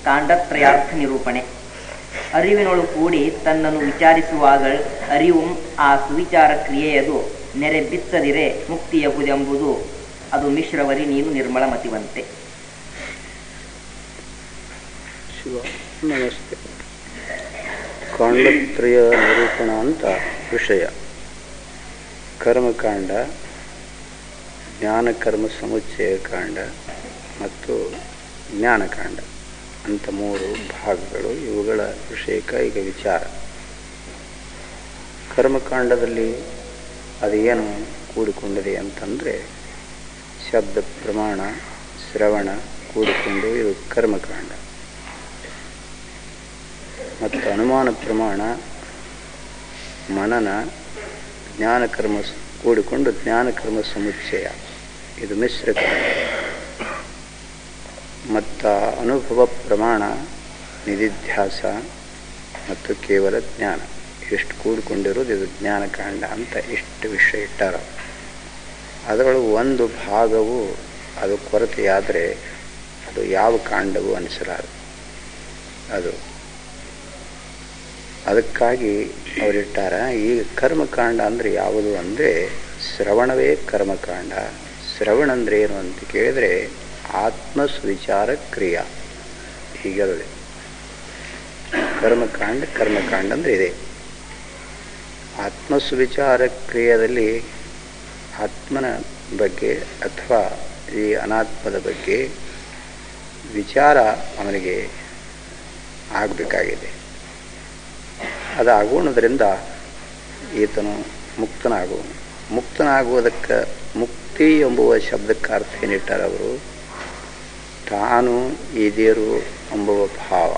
ಕಾಂಡತ್ರಯಾರ್ಥ ನಿರೂಪಣೆ. ಅರಿವಿನೊಳು ಕೂಡಿ ತನ್ನನ್ನು ವಿಚಾರಿಸುವಾಗ ಅರಿವು ಆ ಸುವಿಚಾರ ಕ್ರಿಯೆಯದು ನೆರೆ ಬಿತ್ತದಿರೆ ಮುಕ್ತಿಯಹುದೆಂಬುದು ಅದು ಮಿಶ್ರವರಿ ನೀನು ನಿರ್ಮಲ ಮತಿವಂತೆ. ನಮಸ್ತೆ. ಕಾಂಡತ್ರಯ ನಿರೂಪಣ ಅಂತ ವಿಷಯ. ಕರ್ಮಕಾಂಡ, ಜ್ಞಾನಕರ್ಮ ಸಮುಚ್ಚಯ ಕಾಂಡ ಮತ್ತು ಜ್ಞಾನಕಾಂಡ ಅಂತ 3 ಭಾಗಗಳು. ಇವುಗಳ ವಿಷಯಕ ಈಗ ವಿಚಾರ. ಕರ್ಮಕಾಂಡದಲ್ಲಿ ಅದೇನು ಕೂಡಿಕೊಂಡಿದೆ ಅಂತಂದರೆ ಶಬ್ದ ಪ್ರಮಾಣ, ಶ್ರವಣ ಕೂಡಿಕೊಂಡು ಇದು ಕರ್ಮಕಾಂಡ. ಮತ್ತು ಅನುಮಾನ ಪ್ರಮಾಣ, ಮನನ, ಜ್ಞಾನಕರ್ಮ ಕೂಡಿಕೊಂಡು ಜ್ಞಾನಕರ್ಮ ಸಮುಚ್ಚಯ ಇದು ಮಿಶ್ರಕಾಂಡ. ಮತ್ತು ಅನುಭವ ಪ್ರಮಾಣ, ನಿಧಿಧ್ಯಾಸ ಮತ್ತು ಕೇವಲ ಜ್ಞಾನ ಇಷ್ಟು ಕೂಡಿಕೊಂಡಿರೋದು ಇದು ಜ್ಞಾನಕಾಂಡ ಅಂತ ಇಷ್ಟು ವಿಷಯ ಇಟ್ಟಾರ. ಅದರೊಳಗೆ ಒಂದು ಭಾಗವು ಅದು ಕೊರತೆಯಾದರೆ ಅದು ಯಾವ ಕಾಂಡವೂ ಅನಿಸಲಾರದು. ಅದಕ್ಕಾಗಿ ಅವರಿಟ್ಟಾರ. ಈಗ ಕರ್ಮಕಾಂಡ ಅಂದರೆ ಯಾವುದು ಅಂದರೆ ಶ್ರವಣವೇ ಕರ್ಮಕಾಂಡ. ಶ್ರವಣ ಅಂದರೆ ಏನು ಅಂತ ಕೇಳಿದರೆ ಆತ್ಮಸ್ವಿಚಾರ ಕ್ರಿಯಾ. ಹೀಗಿರಲಿ ಕರ್ಮಕಾಂಡ ಅಂದರೆ ಇದೆ. ಆತ್ಮಸ್ವಿಚಾರ ಕ್ರಿಯೆಯಲ್ಲಿ ಆತ್ಮನ ಬಗ್ಗೆ ಅಥವಾ ಈ ಅನಾತ್ಮದ ಬಗ್ಗೆ ವಿಚಾರ ಅವನಿಗೆ ಆಗಬೇಕಾಗಿದೆ. ಅದಾಗೋಣದ್ರಿಂದ ಈತನು ಮುಕ್ತನಾಗುವುದಕ್ಕೆ ಮುಕ್ತಿ ಎಂಬುವ ಶಬ್ದಕ್ಕೆ ಅರ್ಥ ಏನಿಟ್ಟಾರ ಅವರು, ತಾನು ಇದೇರು ಎಂಬುವ ಭಾವ,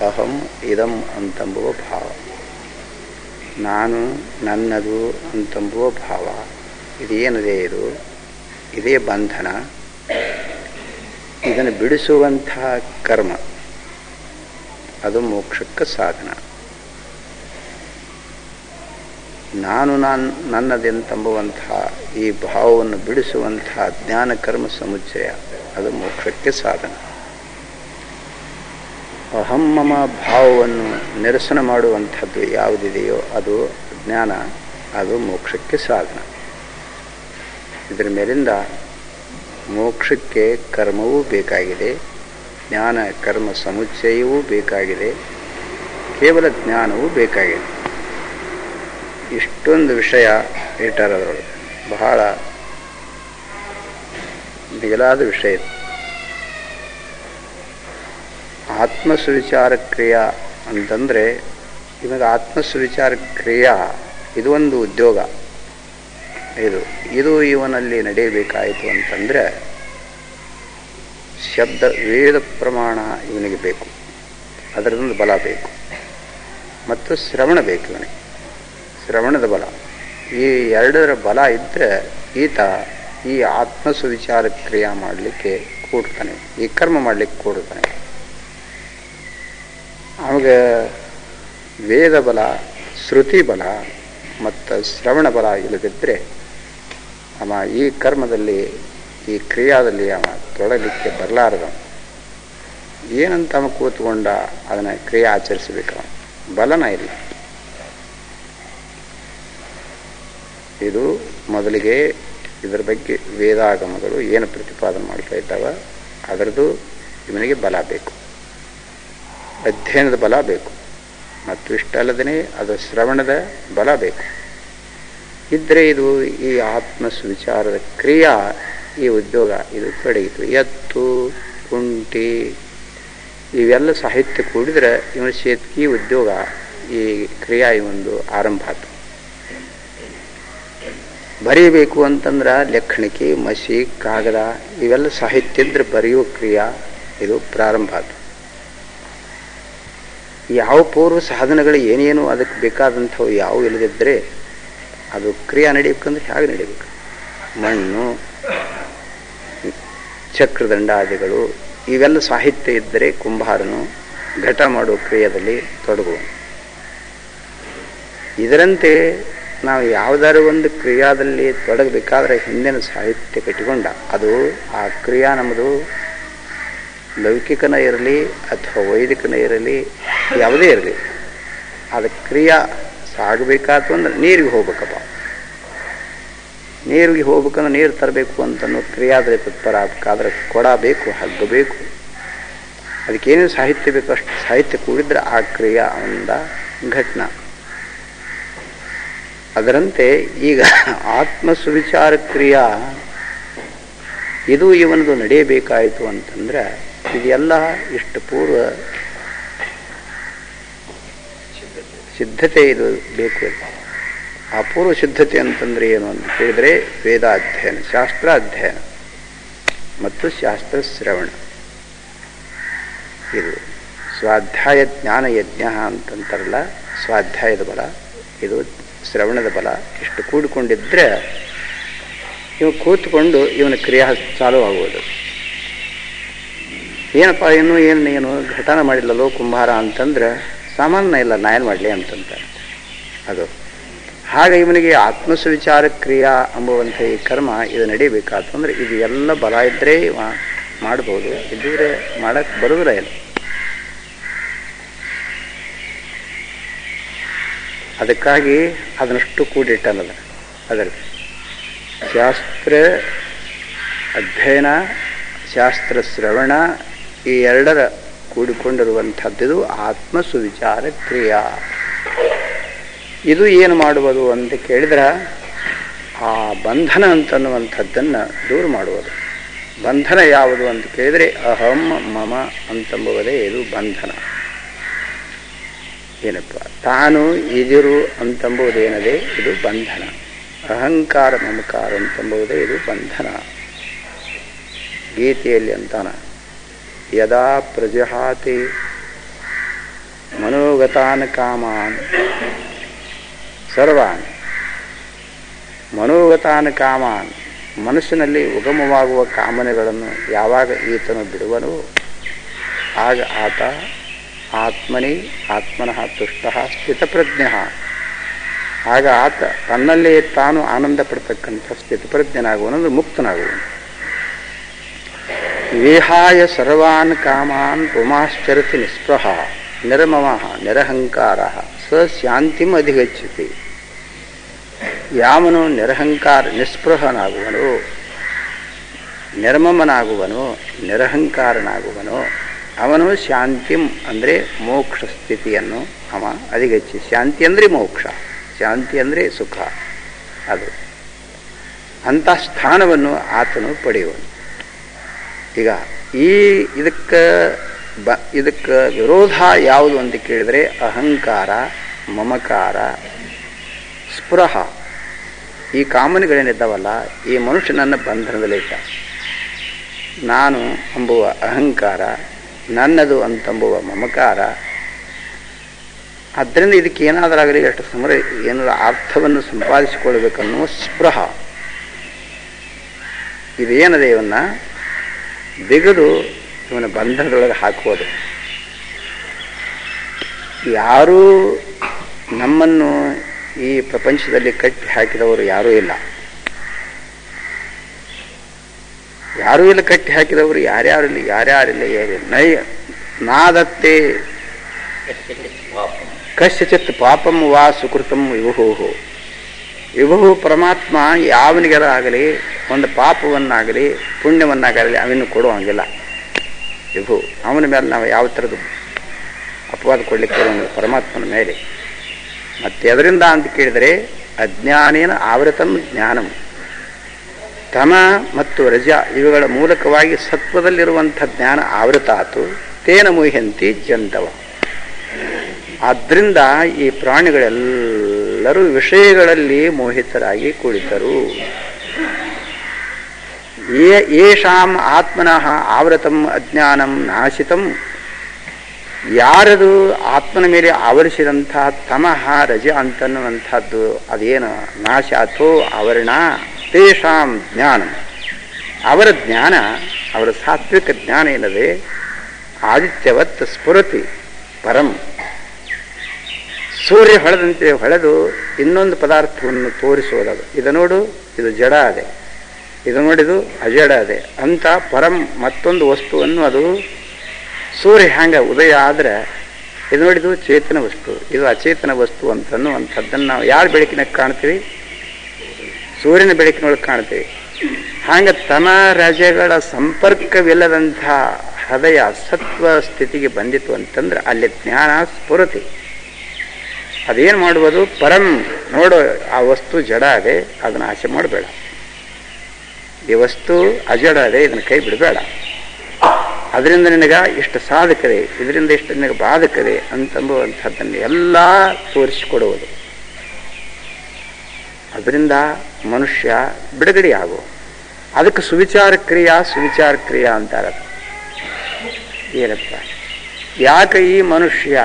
ಅಹಂ ಇದಂ ಅಂತಂಬುವ ಭಾವ, ನಾನು ನನ್ನದು ಅಂತಂಬುವ ಭಾವ. ಇದೇನಿದೆ ಇದೇ ಬಂಧನ. ಇದನ್ನು ಬಿಡಿಸುವಂಥ ಕರ್ಮ ಅದು ಮೋಕ್ಷಕ್ಕೆ ಸಾಧನ. ನಾನು ನನ್ನದೆಂತಂಬುವಂತಹ ಈ ಭಾವವನ್ನು ಬಿಡಿಸುವಂತಹ ಜ್ಞಾನ ಕರ್ಮ ಸಮುಚ್ಚಯ ಅದು ಮೋಕ್ಷಕ್ಕೆ ಸಾಧನ. ಅಹಂ ಮಮ ಭಾವವನ್ನು ನಿರಸನ ಮಾಡುವಂಥದ್ದು ಯಾವುದಿದೆಯೋ ಅದು ಜ್ಞಾನ, ಅದು ಮೋಕ್ಷಕ್ಕೆ ಸಾಧನ. ಇದರ ಮೇಲಿಂದ ಮೋಕ್ಷಕ್ಕೆ ಕರ್ಮವೂ ಬೇಕಾಗಿದೆ, ಜ್ಞಾನ ಕರ್ಮ ಸಮುಚ್ಚಯವೂ ಬೇಕಾಗಿದೆ, ಕೇವಲ ಜ್ಞಾನವೂ ಬೇಕಾಗಿದೆ. ಇಷ್ಟೊಂದು ವಿಷಯ ಇಟ್ಟಾರದೊಳಗೆ ಬಹಳ ಮಿಗಿಲಾದ ವಿಷಯ. ಆತ್ಮಸುವಿಚಾರ ಕ್ರಿಯಾ ಅಂತಂದರೆ ಇವಾಗ ಆತ್ಮಸುವಿಚಾರ ಕ್ರಿಯಾ ಇದು ಒಂದು ಉದ್ಯೋಗ. ಇದು ಇವನಲ್ಲಿ ನಡೆಯಬೇಕಾಯಿತು ಅಂತಂದರೆ ಶಬ್ದ ವೇದ ಪ್ರಮಾಣ ಇವನಿಗೆ ಬೇಕು, ಅದರದೊಂದು ಬಲ ಬೇಕು, ಮತ್ತು ಶ್ರವಣ ಬೇಕು ಇವನಿಗೆ, ಶ್ರವಣದ ಬಲ. ಈ ಎರಡರ ಬಲ ಇದ್ದರೆ ಈತ ಈ ಆತ್ಮಸುವಿಚಾರ ಕ್ರಿಯಾ ಮಾಡಲಿಕ್ಕೆ ಕೂಡ್ತಾನೆ, ಈ ಕರ್ಮ ಮಾಡಲಿಕ್ಕೆ ಕೂಡ್ತಾನೆ. ಆವಾಗ ವೇದ ಬಲ, ಶ್ರುತಿ ಬಲ ಮತ್ತು ಶ್ರವಣ ಬಲ ಇಲ್ಲದಿದ್ದರೆ ಅವ ಈ ಕರ್ಮದಲ್ಲಿ, ಈ ಕ್ರಿಯಾದಲ್ಲಿ ಅವ ತೊಡಲಿಕ್ಕೆ ಬರಲಾರದ. ಏನಂತ ಅವ ಕೂತ್ಕೊಂಡ ಅದನ್ನು ಕ್ರಿಯೆ ಆಚರಿಸಬೇಕು, ಬಲನ ಇಲ್ಲ. ಇದು ಮೊದಲಿಗೆ ಇದರ ಬಗ್ಗೆ ವೇದಾಗಮಗಳು ಏನು ಪ್ರತಿಪಾದನೆ ಮಾಡ್ತಾ ಇದ್ದಾವೆ ಅದರದ್ದು ಇವನಿಗೆ ಬಲ ಬೇಕು, ಅಧ್ಯಯನದ ಬಲ ಬೇಕು, ಮತ್ತು ಇಷ್ಟಲ್ಲದೇ ಅದರ ಶ್ರವಣದ ಬಲ ಬೇಕು. ಇದ್ದರೆ ಇದು ಈ ಆತ್ಮಸುವಿಚಾರದ ಕ್ರಿಯಾ, ಈ ಉದ್ಯೋಗ ಇದು ತೊಡಗಿತು. ಎತ್ತು, ಕುಂಟಿ ಇವೆಲ್ಲ ಸಾಹಿತ್ಯ ಕೂಡಿದರೆ ಇವನ ಈ ಉದ್ಯೋಗ, ಈ ಕ್ರಿಯಾ ಇವೊಂದು ಆರಂಭ ಆಯಿತು. ಬರೀಬೇಕು ಅಂತಂದ್ರೆ ಲೆಖಣಿಕೆ, ಮಸಿ, ಕಾಗದ ಇವೆಲ್ಲ ಸಾಹಿತ್ಯ ಇದ್ರೆ ಬರೆಯುವ ಕ್ರಿಯಾ ಇದು ಪ್ರಾರಂಭ ಆಯಿತು. ಯಾವ ಪೂರ್ವ ಸಾಧನಗಳು ಏನೇನು ಅದಕ್ಕೆ ಬೇಕಾದಂಥವು ಯಾವ ಇಲ್ಲದಿದ್ದರೆ ಅದು ಕ್ರಿಯಾ ನಡೀಬೇಕಂದ್ರೆ ಹೇಗೆ ನಡೀಬೇಕು? ಮಣ್ಣು, ಚಕ್ರದಂಡಾದಿಗಳು ಇವೆಲ್ಲ ಸಾಹಿತ್ಯ ಇದ್ದರೆ ಕುಂಬಾರನು ಘಟ ಮಾಡುವ ಕ್ರಿಯೆಯಲ್ಲಿ ತೊಡಗುವ. ಇದರಂತೆ ನಾವು ಯಾವುದಾದ್ರು ಒಂದು ಕ್ರಿಯಾದಲ್ಲಿ ತೊಡಗಬೇಕಾದ್ರೆ ಹಿಂದಿನ ಸಾಹಿತ್ಯ ಕಟ್ಟಿಕೊಂಡ ಅದು ಆ ಕ್ರಿಯಾ ನಮ್ಮದು ಲೌಕಿಕನ ಇರಲಿ ಅಥವಾ ವೈದಿಕನ ಇರಲಿ, ಯಾವುದೇ ಇರಲಿ, ಅದು ಕ್ರಿಯಾ ಸಾಗಬೇಕಾತು ಅಂದ್ರೆ ನೀರಿಗೆ ಹೋಗ್ಬೇಕಪ್ಪ. ನೀರಿಗೆ ಹೋಗ್ಬೇಕಂದ್ರೆ ನೀರು ತರಬೇಕು ಅಂತನೋ ಕ್ರಿಯಾದ್ರೆ ತತ್ಪರ ಆಗಬೇಕಾದ್ರೆ ಕೊಡ ಬೇಕು, ಹಗ್ಗ ಬೇಕು, ಅದಕ್ಕೇನೇನು ಸಾಹಿತ್ಯ ಬೇಕು ಅಷ್ಟು ಸಾಹಿತ್ಯ ಕೂಡಿದ್ರೆ ಆ ಕ್ರಿಯಾ ಒಂದ ಘಟನಾ. ಅದರಂತೆ ಈಗ ಆತ್ಮ ಸುವಿಚಾರ ಕ್ರಿಯಾ ಇದು ಇವನದು ನಡೆಯಬೇಕಾಯಿತು ಅಂತಂದ್ರೆ ಇದೆಲ್ಲ ಇಷ್ಟು ಪೂರ್ವ ಸಿದ್ಧತೆ ಇದು ಬೇಕು. ಆ ಪೂರ್ವ ಸಿದ್ಧತೆ ಅಂತಂದ್ರೆ ಏನು ಅಂತ ಹೇಳಿದ್ರೆ ವೇದಾಧ್ಯಯನ, ಶಾಸ್ತ್ರ ಅಧ್ಯಯನ ಮತ್ತು ಶಾಸ್ತ್ರ ಶ್ರವಣ. ಇದು ಸ್ವಾಧ್ಯಾಯ ಜ್ಞಾನ ಯಜ್ಞ ಅಂತಂತಾರಲ್ಲ, ಸ್ವಾಧ್ಯಾಯದ ಬಲ, ಇದು ಶ್ರವಣದ ಬಲ. ಇಷ್ಟು ಕೂಡಿಕೊಂಡಿದ್ರೆ ಇವ ಕೂತ್ಕೊಂಡು ಇವನ ಕ್ರಿಯಾ ಚಾಲೂ ಆಗುವುದು. ಏನಪ್ಪ ಏನು ಘಟನೆ ಮಾಡಿಲ್ಲಲ್ಲೋ ಕುಂಭಾರ ಅಂತಂದ್ರೆ ಸಾಮಾನ್ಯ ಇಲ್ಲ, ನಾ ಏನು ಮಾಡಲಿ ಅಂತಂತಾರೆ. ಅದು ಹಾಗೆ ಇವನಿಗೆ ಆತ್ಮಸುವಿಚಾರ ಕ್ರಿಯಾ ಎಂಬುವಂಥ ಈ ಕರ್ಮ ಇದು ನಡೀಬೇಕಾತಂದ್ರೆ ಇದು ಎಲ್ಲ ಬಲ ಇದ್ದರೆ ಮಾಡ್ಬೋದು, ಇದ್ದರೆ ಮಾಡಕ್ಕೆ ಬರೋದಿಲ್ಲ. ಇಲ್ಲ, ಅದಕ್ಕಾಗಿ ಅದನ್ನಷ್ಟು ಕೂಡಿಟ್ಟನದ. ಅದರಲ್ಲಿ ಶಾಸ್ತ್ರ ಅಧ್ಯಯನ, ಶಾಸ್ತ್ರ ಶ್ರವಣ ಈ ಎರಡರ ಕೂಡಿಕೊಂಡಿರುವಂಥದ್ದು ಆತ್ಮಸುವಿಚಾರ ಕ್ರಿಯಾ. ಇದು ಏನು ಮಾಡುವುದು ಅಂತ ಕೇಳಿದ್ರೆ ಆ ಬಂಧನ ಅಂತನ್ನುವಂಥದ್ದನ್ನು ದೂರ ಮಾಡುವುದು. ಬಂಧನ ಯಾವುದು ಅಂತ ಕೇಳಿದರೆ ಅಹಂ ಮಮ ಅಂತಂಬುವುದೇ ಇದು ಬಂಧನ. ಏನಪ್ಪ ತಾನು ಇದಿರು ಅಂತಂಬುವುದೇನದೆ ಇದು ಬಂಧನ. ಅಹಂಕಾರ ಮಮಕಾರ ಅಂತಂಬುವುದೇ ಇದು ಬಂಧನ. ಗೀತೆಯಲ್ಲಿ ಅಂತಾನ, ಯದಾ ಪ್ರಜಹಾತಿ ಮನೋಗತಾನ್ ಕಾಮಾನ್ ಸರ್ವಾನ್. ಮನೋಗತಾನ್ ಕಾಮಾನ್, ಮನಸ್ಸಿನಲ್ಲಿ ಉಗಮವಾಗುವ ಕಾಮನೆಗಳನ್ನು ಯಾವಾಗ ಈತನು ಬಿಡುವನು ಆಗ ಆತ ಆತ್ಮನಿ ಆತ್ಮನಃ ತುಷ್ಟ ಸ್ಥಿತಪ್ರಜ್ಞ. ಆಗ ಆತ ತನ್ನಲ್ಲೇ ತಾನು ಆನಂದ ಪಡ್ತಕ್ಕಂಥ ಸ್ಥಿತಪ್ರಜ್ಞನಾಗುವನು, ಮುಕ್ತನಾಗುವನು. ವಿಹಾಯ ಸರ್ವಾನ್ ಕಾಮಾನ್ ಪುಮಾಶ್ಚರತಿ ನಿಸ್ಪೃಹ ನಿರ್ಮಮಃ ನಿರಹಂಕಾರ ಸ ಶಾಂತಿಂ ಅಧಿಗಚ್ಚತಿ. ಯಾವನು ನಿರಹಂಕಾರ ನಿಸ್ಪೃಹನಾಗುವನು, ನಿರ್ಮಮನಾಗುವನು, ನಿರಹಂಕಾರನಾಗುವನು, ಅವನು ಶಾಂತಿಂ ಅಂದರೆ ಮೋಕ್ಷ ಸ್ಥಿತಿಯನ್ನು ಅವ ಅಧಿಗಚ್ಚಿ. ಶಾಂತಿ ಅಂದರೆ ಮೋಕ್ಷ, ಶಾಂತಿ ಅಂದರೆ ಸುಖ. ಅದು ಅಂಥ ಸ್ಥಾನವನ್ನು ಆತನು ಪಡೆಯುವನು. ಈಗ ಇದಕ್ಕೆ ವಿರೋಧ ಯಾವುದು ಅಂತ ಕೇಳಿದರೆ ಅಹಂಕಾರ, ಮಮಕಾರ, ಸ್ಪೃಹ. ಈ ಕಾಮನೆಗಳೇನಿದ್ದಾವಲ್ಲ, ಈ ಮನುಷ್ಯನನ್ನ ಬಂಧನದಲ್ಲಿಟ್ಟ. ನಾನು ಎಂಬುವ ಅಹಂಕಾರ, ನನ್ನದು ಅಂತಂಬುವ ಮಮಕಾರ. ಆದ್ದರಿಂದ ಇದಕ್ಕೆ ಏನಾದರಾಗಲಿ ಎಷ್ಟು ಸಮರ ಏನಾದರೂ ಅರ್ಥವನ್ನು ಸಂಪಾದಿಸಿಕೊಳ್ಬೇಕನ್ನೋ ಸ್ಪೃಹ. ಇದೇನದೆ ಇವನ್ನ ಬಿಗದು ಇವನ ಬಂಧನದೊಳಗೆ ಹಾಕುವುದು. ಯಾರೂ ನಮ್ಮನ್ನು ಈ ಪ್ರಪಂಚದಲ್ಲಿ ಕಟ್ಟಿ ಹಾಕಿದವರು ಯಾರೂ ಇಲ್ಲ. ಯಾರೂ ಇಲ್ಲ ಕಟ್ಟಿ ಹಾಕಿದವರು ಯಾರ್ಯಾರಿಲ್ಲ ನಯ ನಾದತ್ತೆ ಕಶ್ಚಿತ್ ಪಾಪಂ ವಾ ಸುಕೃತಂ ವಿಭುಹು. ವಿಭು ಪರಮಾತ್ಮ ಯಾವನಿಗಾರ ಆಗಲಿ ಒಂದು ಪಾಪವನ್ನಾಗಲಿ ಪುಣ್ಯವನ್ನಾಗಲಿ ಅವನು ಕೊಡುವಂಗಿಲ್ಲ. ವಿಭು ಅವನ ಮೇಲೆ ನಾವು ಯಾವ ಥರದ್ದು ಅಪವಾದ ಕೊಡಲಿಕ್ಕೆ ಪರಮಾತ್ಮನ ಮೇಲೆ. ಮತ್ತೆ ಅದರಿಂದ ಅಂತ ಕೇಳಿದರೆ ಅಜ್ಞಾನೇನ ಆವೃತಂ ಜ್ಞಾನಂ. ತಮ ಮತ್ತು ರಜ ಇವುಗಳ ಮೂಲಕವಾಗಿ ಸತ್ವದಲ್ಲಿರುವಂಥ ಜ್ಞಾನ ಆವೃತ ಆತು. ತೇನ ಮುಹ್ಯಂತಿ ಜಂತವ. ಆದ್ದರಿಂದ ಈ ಪ್ರಾಣಿಗಳೆಲ್ಲರೂ ವಿಷಯಗಳಲ್ಲಿ ಮೋಹಿತರಾಗಿ ಕುಳಿತರು. ಯೇಷಾಂ ಆತ್ಮನಃ ಆವೃತಂ ಅಜ್ಞಾನಂ ನಾಶಿತಂ. ಯಾರದು ಆತ್ಮನ ಮೇಲೆ ಆವರಿಸಿದಂತಹ ತಮಃ ರಜ ಅಂತನ್ನುವಂಥದ್ದು ಅದೇನು ನಾಶ ಅಥೋ ಆವರಣ, ತೇಷಾಂ ಜ್ಞಾನ, ಅವರ ಜ್ಞಾನ, ಅವರ ಸಾತ್ವಿಕ ಜ್ಞಾನ ಏನದೆ ಆದಿತ್ಯವತ್ ಸ್ಫುರತಿ ಪರಂ. ಸೂರ್ಯ ಹೊಳೆದಂತೆ ಹೊಳೆದು ಇನ್ನೊಂದು ಪದಾರ್ಥವನ್ನು ತೋರಿಸುವುದದು. ಇದು ನೋಡು, ಇದು ಜಡ ಅದೆ, ಇದು ನೋಡಿದು ಅಜಡ ಅದೆ ಅಂತ ಪರಂ ಮತ್ತೊಂದು ವಸ್ತುವನ್ನು ಅದು ಸೂರ್ಯ ಹ್ಯಾಂಗ ಉದಯ ಆದರೆ ಇದು ನೋಡಿದು ಚೇತನ ವಸ್ತು, ಇದು ಅಚೇತನ ವಸ್ತು ಅಂತನ್ನುವಂಥದ್ದನ್ನು ನಾವು ಯಾರ ಬೆಳಕಿನಾಗ ಕಾಣ್ತೀವಿ? ಸೂರ್ಯನ ಬೆಳಕಿನೊಳಗೆ ಕಾಣ್ತೀವಿ. ಹಾಗೆ ತಮ ರಜಗಳ ಸಂಪರ್ಕವಿಲ್ಲದಂಥ ಹೃದಯ ಸತ್ವ ಸ್ಥಿತಿಗೆ ಬಂದಿತು ಅಂತಂದ್ರೆ ಅಲ್ಲಿ ಜ್ಞಾನ ಸ್ಫುರತಿ. ಅದೇನು ಮಾಡುವುದು? ಪರಂ ನೋಡು, ಆ ವಸ್ತು ಜಡ ಅದೇ, ಅದನ್ನು ಆಸೆ ಮಾಡಬೇಡ. ಈ ವಸ್ತು ಅಜಡ ಅದೇ, ಇದನ್ನು ಕೈ ಬಿಡಬೇಡ. ಅದರಿಂದ ನಿನಗೆ ಇಷ್ಟು ಸಾಧಕದೆ, ಇದರಿಂದ ಇಷ್ಟು ನಿನಗೆ ಬಾಧಕದೆ ಅಂತಂಬುವಂಥದ್ದನ್ನು ಎಲ್ಲ ತೋರಿಸಿಕೊಡುವುದು. ಅದರಿಂದ ಮನುಷ್ಯ ಬಿಡುಗಡೆ ಆಗುವ. ಅದಕ್ಕೆ ಸುವಿಚಾರ ಕ್ರಿಯಾ ಅಂತಾರೆ. ಏನಪ್ಪ, ಯಾಕೆ ಈ ಮನುಷ್ಯ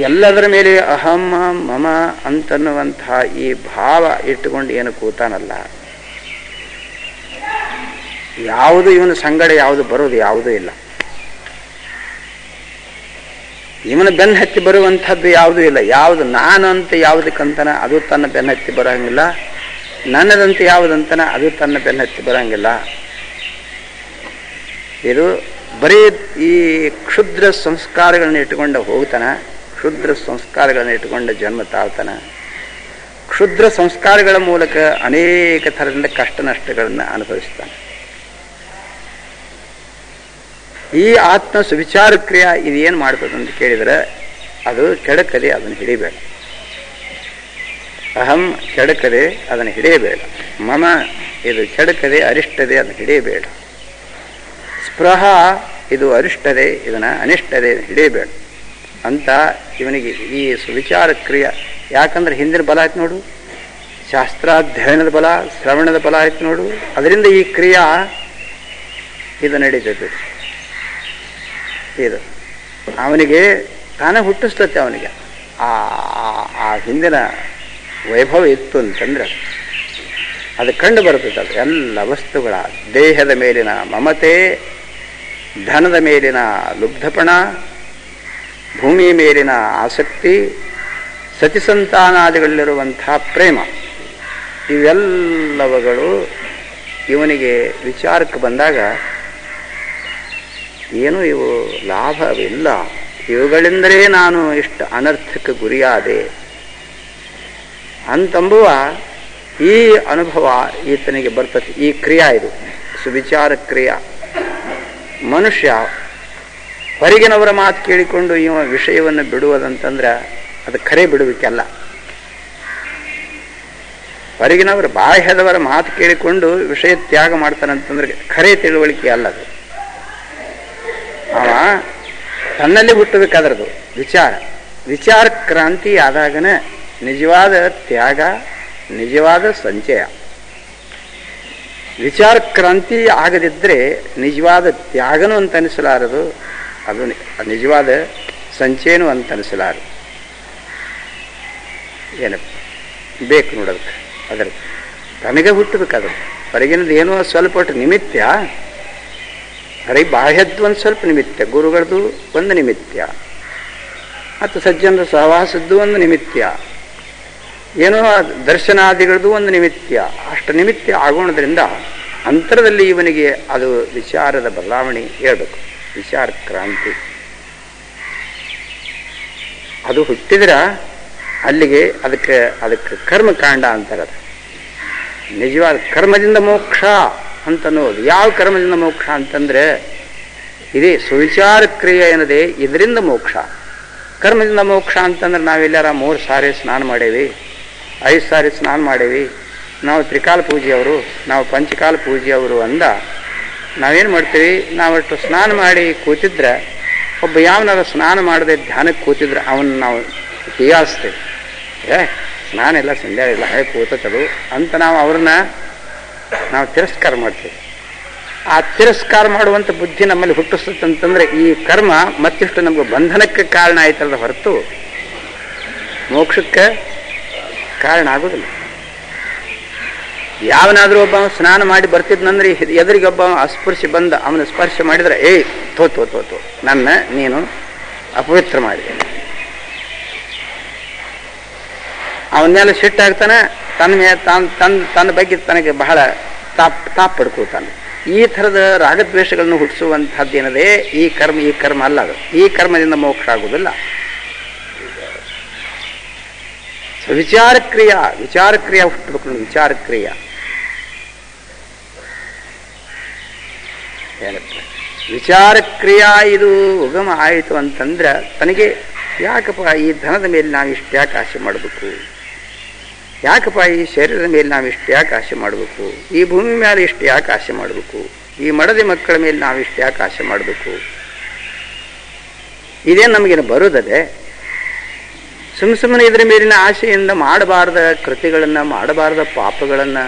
ಎಲ್ಲದರ ಮೇಲೆ ಅಹಂ ಮಮ ಅಂತನ್ನುವಂಥ ಈ ಭಾವ ಇಟ್ಟುಕೊಂಡು ಏನು ಕೂತಾನಲ್ಲ, ಯಾವುದು ಇವನ ಸಂಗಡ ಯಾವುದು ಬರೋದು ಯಾವುದೂ ಇಲ್ಲ. ಇವನ ಬೆನ್ನ ಹತ್ತಿ ಬರುವಂಥದ್ದು ಯಾವುದೂ ಇಲ್ಲ. ಯಾವುದು ನಾನು ಅಂತ ಯಾವುದಕ್ಕಂತನ ಅದು ತನ್ನ ಬೆನ್ನ ಹತ್ತಿ ಬರೋಂಗಿಲ್ಲ, ನನ್ನದಂತೆ ಯಾವುದಂತನ ಅದು ತನ್ನ ಬೆನ್ನ ಹತ್ತಿ ಬರೋಂಗಿಲ್ಲ. ಇದು ಬರೀ ಈ ಕ್ಷುದ್ರ ಸಂಸ್ಕಾರಗಳನ್ನ ಇಟ್ಟುಕೊಂಡು ಹೋಗ್ತಾನ, ಕ್ಷುದ್ರ ಸಂಸ್ಕಾರಗಳನ್ನ ಇಟ್ಟುಕೊಂಡು ಜನ್ಮ ತಾಳ್ತಾನ. ಕ್ಷುದ್ರ ಸಂಸ್ಕಾರಗಳ ಮೂಲಕ ಅನೇಕ ಥರದಿಂದ ಕಷ್ಟ ನಷ್ಟಗಳನ್ನು ಅನುಭವಿಸ್ತಾನೆ. ಈ ಆತ್ಮ ಸುವಿಚಾರ ಕ್ರಿಯೆ ಇದೇನು ಮಾಡ್ಬೋದು ಅಂತ ಕೇಳಿದರೆ, ಅದು ಕೆಡಕದೆ, ಅದನ್ನು ಹಿಡಿಬೇಡ. ಅಹಂ ಕೆಡಕದೆ, ಅದನ್ನು ಹಿಡಿಯಬೇಡ. ಮಮ ಇದು ಕೆಡಕದೆ, ಅರಿಷ್ಟದೆ, ಅದನ್ನು ಹಿಡಿಯಬೇಡ. ಸ್ಪೃಹ ಇದು ಅರಿಷ್ಟದೆ, ಇದನ್ನು ಅನಿಷ್ಟದೆ, ಹಿಡಿಯಬೇಡ ಅಂತ ಇವನಿಗೆ ಈ ಸುವಿಚಾರ ಕ್ರಿಯೆ. ಯಾಕಂದ್ರೆ ಹಿಂದಿನ ಬಲ ಆಯ್ತು ನೋಡು, ಶಾಸ್ತ್ರಾಧ್ಯಯನದ ಬಲ, ಶ್ರವಣದ ಬಲ ಆಯ್ತು ನೋಡು. ಅದರಿಂದ ಈ ಕ್ರಿಯಾ ಇದು ನಡೀತದೆ. ಇದು ಅವನಿಗೆ ತಾನೇ ಹುಟ್ಟಿಸ್ತತೆ. ಅವನಿಗೆ ಆ ಹಿಂದಿನ ವೈಭವ ಇತ್ತು ಅಂತಂದ್ರೆ ಅದು ಕಂಡು ಬರ್ತದೆ. ಅದು ಎಲ್ಲ ವಸ್ತುಗಳ ದೇಹದ ಮೇಲಿನ ಮಮತೆ, ಧನದ ಮೇಲಿನ ಲುಬ್ಧಪಣ, ಭೂಮಿಯ ಮೇಲಿನ ಆಸಕ್ತಿ, ಸತಿಸಂತಾನಾದಿಗಳಲ್ಲಿರುವಂಥ ಪ್ರೇಮ, ಇವೆಲ್ಲವುಗಳು ಇವನಿಗೆ ವಿಚಾರಕ್ಕೆ ಬಂದಾಗ ಏನು ಇವು ಲಾಭವಿಲ್ಲ, ಇವುಗಳಿಂದಲೇ ನಾನು ಇಷ್ಟು ಅನರ್ಥಕ್ಕೆ ಗುರಿಯಾದೆ ಅಂತಂಬುವ ಈ ಅನುಭವ ಈತನಿಗೆ ಬರ್ತದೆ. ಈ ಕ್ರಿಯಾ ಇದು ಸುವಿಚಾರ ಕ್ರಿಯಾ. ಮನುಷ್ಯ ಹೊರಗಿನವರ ಮಾತು ಕೇಳಿಕೊಂಡು ಇವ ವಿಷಯವನ್ನು ಬಿಡುವುದಂತಂದ್ರೆ ಅದು ಖರೆ ಬಿಡುವಿಕೆಲ್ಲ. ಹೊರಗಿನವರ ಬಾಹ್ಯದವರ ಮಾತು ಕೇಳಿಕೊಂಡು ವಿಷಯ ತ್ಯಾಗ ಮಾಡ್ತಾನಂತಂದ್ರೆ ಖರೆ ತಿಳುವಳಿಕೆ ಅಲ್ಲ. ಅದು ಅವ ತನ್ನಲ್ಲಿ ಹುಟ್ಟಬೇಕಾದ್ರದು ವಿಚಾರ ಕ್ರಾಂತಿ ಆದಾಗನೇ ನಿಜವಾದ ತ್ಯಾಗ, ನಿಜವಾದ ಸಂಚಯ. ವಿಚಾರ ಕ್ರಾಂತಿ ಆಗದಿದ್ದರೆ ನಿಜವಾದ ತ್ಯಾಗನೂ ಅಂತ ಅನಿಸಲಾರದು, ಅದು ನಿಜವಾದ ಸಂಚಯನೂ ಅಂತ ಅನಿಸಲಾರದು. ಏನಪ್ಪ ಬೇಕು ನೋಡೋದಕ್ಕೆ, ಅದರ ತನಗೆ ಹುಟ್ಟಬೇಕಾದ್ರೆ ಹೊರಗಿನದು ಏನೋ ಸ್ವಲ್ಪ ನಿಮಿತ್ತ, ಹೊರಗೆ ಬಾಹ್ಯದ್ದು ಒಂದು ಸ್ವಲ್ಪ ನಿಮಿತ್ತ, ಗುರುಗಳದ್ದು ಒಂದು ನಿಮಿತ್ತ, ಮತ್ತು ಸಜ್ಜನರ ಸಹವಾಸದ್ದು ಒಂದು ನಿಮಿತ್ತ, ಏನೋ ದರ್ಶನಾದಿಗಳದ್ದು ಒಂದು ನಿಮಿತ್ತ. ಅಷ್ಟು ನಿಮಿತ್ತ ಆಗೋಣದ್ರಿಂದ ಅಂತರದಲ್ಲಿ ಇವನಿಗೆ ಅದು ವಿಚಾರದ ಬದಲಾವಣೆ ಹೇಳ್ಬೇಕು, ವಿಚಾರ ಕ್ರಾಂತಿ. ಅದು ಹುಟ್ಟಿದ್ರೆ ಅಲ್ಲಿಗೆ ಅದಕ್ಕೆ ಕರ್ಮಕಾಂಡ ಅಂತಾರೆ. ನಿಜವಾದ ಕರ್ಮದಿಂದ ಮೋಕ್ಷ ಅಂತನ್ನೋದು. ಯಾವ ಕರ್ಮದಿಂದ ಮೋಕ್ಷ ಅಂತಂದ್ರೆ ಇದೇ ಸುವಿಚಾರ ಕ್ರಿಯೆ ಏನದೆ, ಇದರಿಂದ ಮೋಕ್ಷ. ಕರ್ಮದಿಂದ ಮೋಕ್ಷ ಅಂತಂದ್ರೆ ನಾವೆಲ್ಲರ 3 ಸಾರಿ ಸ್ನಾನ ಮಾಡೇವಿ, 5 ಸಾರಿ ಸ್ನಾನ ಮಾಡೇವಿ, ನಾವು ತ್ರಿಕಾಲ ಪೂಜೆಯವರು, ನಾವು ಪಂಚಕಾಲ ಪೂಜೆಯವರು ಅಂದ ನಾವೇನು ಮಾಡ್ತೀವಿ, ನಾವಷ್ಟು ಸ್ನಾನ ಮಾಡಿ ಕೂತಿದ್ರೆ ಒಬ್ಬ ಯಾವನಾರ ಸ್ನಾನ ಮಾಡದೆ ಧ್ಯಾನಕ್ಕೆ ಕೂತಿದ್ರೆ ಅವನ್ನ ನಾವು ಹೀಯಾಸ್ತೇವೆ. ಸ್ನಾನ ಇಲ್ಲ, ಸಂಧ್ಯಾ ಇಲ್ಲ, ಹೇಗೆ ಕೂತದು ಅಂತ ನಾವು ತಿರಸ್ಕಾರ ಮಾಡ್ತೀವಿ. ಆ ತಿರಸ್ಕಾರ ಮಾಡುವಂಥ ಬುದ್ಧಿ ನಮ್ಮಲ್ಲಿ ಹುಟ್ಟಿಸ್ತಂತಂದ್ರೆ ಈ ಕರ್ಮ ಮತ್ತಿಷ್ಟು ನಮ್ಗೆ ಬಂಧನಕ್ಕೆ ಕಾರಣ ಆಯ್ತಲ್ಲ ಹೊರತು ಮೋಕ್ಷಕ್ಕೆ ಕಾರಣ ಆಗೋದಿಲ್ಲ. ಯಾವನಾದ್ರೂ ಒಬ್ಬ ಸ್ನಾನ ಮಾಡಿ ಬರ್ತಿದ್ನಂದ್ರೆ ಎದುರಿಗೆ ಒಬ್ಬ ಅಸ್ಪೃಶ್ಯ ಬಂದ ಅವನ ಸ್ಪರ್ಶ ಮಾಡಿದ್ರೆ ತೋತು ನನ್ನ ನೀನು ಅಪವಿತ್ರ ಮಾಡಿದೆ, ಅವನ ಮೇಲೆ ಸಿಟ್ಟಾಗ್ತಾನೆ, ತನ್ನ ಬಗ್ಗೆ ತನಗೆ ಬಹಳ ತಾಪ್ ಪಡ್ಕೋತಾನೆ. ಈ ಥರದ ರಾಗದ್ವೇಷಗಳನ್ನು ಹುಟ್ಟಿಸುವಂಥದ್ದೇನದೇ ಈ ಕರ್ಮ ಅಲ್ಲ. ಅದು ಈ ಕರ್ಮದಿಂದ ಮೋಕ್ಷ ಆಗುವುದಿಲ್ಲ. ವಿಚಾರಕ್ರಿಯಾ ಹುಟ್ಟಬೇಕು. ವಿಚಾರಕ್ರಿಯಾ ಇದು ಉಗಮ ಆಯಿತು ಅಂತಂದ್ರೆ ತನಗೆ ಯಾಕಪ್ಪ ಈ ಧನದ ಮೇಲೆ ನಾವು ಇಷ್ಟು ಯಾಕೆ ಆಸೆ ಮಾಡಬೇಕು, ಯಾಕಪ್ಪ ಈ ಶರೀರದ ಮೇಲೆ ನಾವು ಇಷ್ಟು ಯಾಕೆ ಆಸೆ ಮಾಡಬೇಕು, ಈ ಭೂಮಿ ಮೇಲೆ ಇಷ್ಟು ಯಾಕೆ ಆಸೆ ಮಾಡಬೇಕು, ಈ ಮಡದಿ ಮಕ್ಕಳ ಮೇಲೆ ನಾವು ಇಷ್ಟು ಯಾಕೆ ಆಸೆ ಮಾಡಬೇಕು, ಇದೇನು ನಮಗೇನು ಬರುತ್ತದೆ? ಸುಮ್ಮನೆ ಇದರ ಮೇಲಿನ ಆಸೆಯಿಂದ ಮಾಡಬಾರ್ದ ಕೃತಿಗಳನ್ನು, ಮಾಡಬಾರ್ದ ಪಾಪಗಳನ್ನು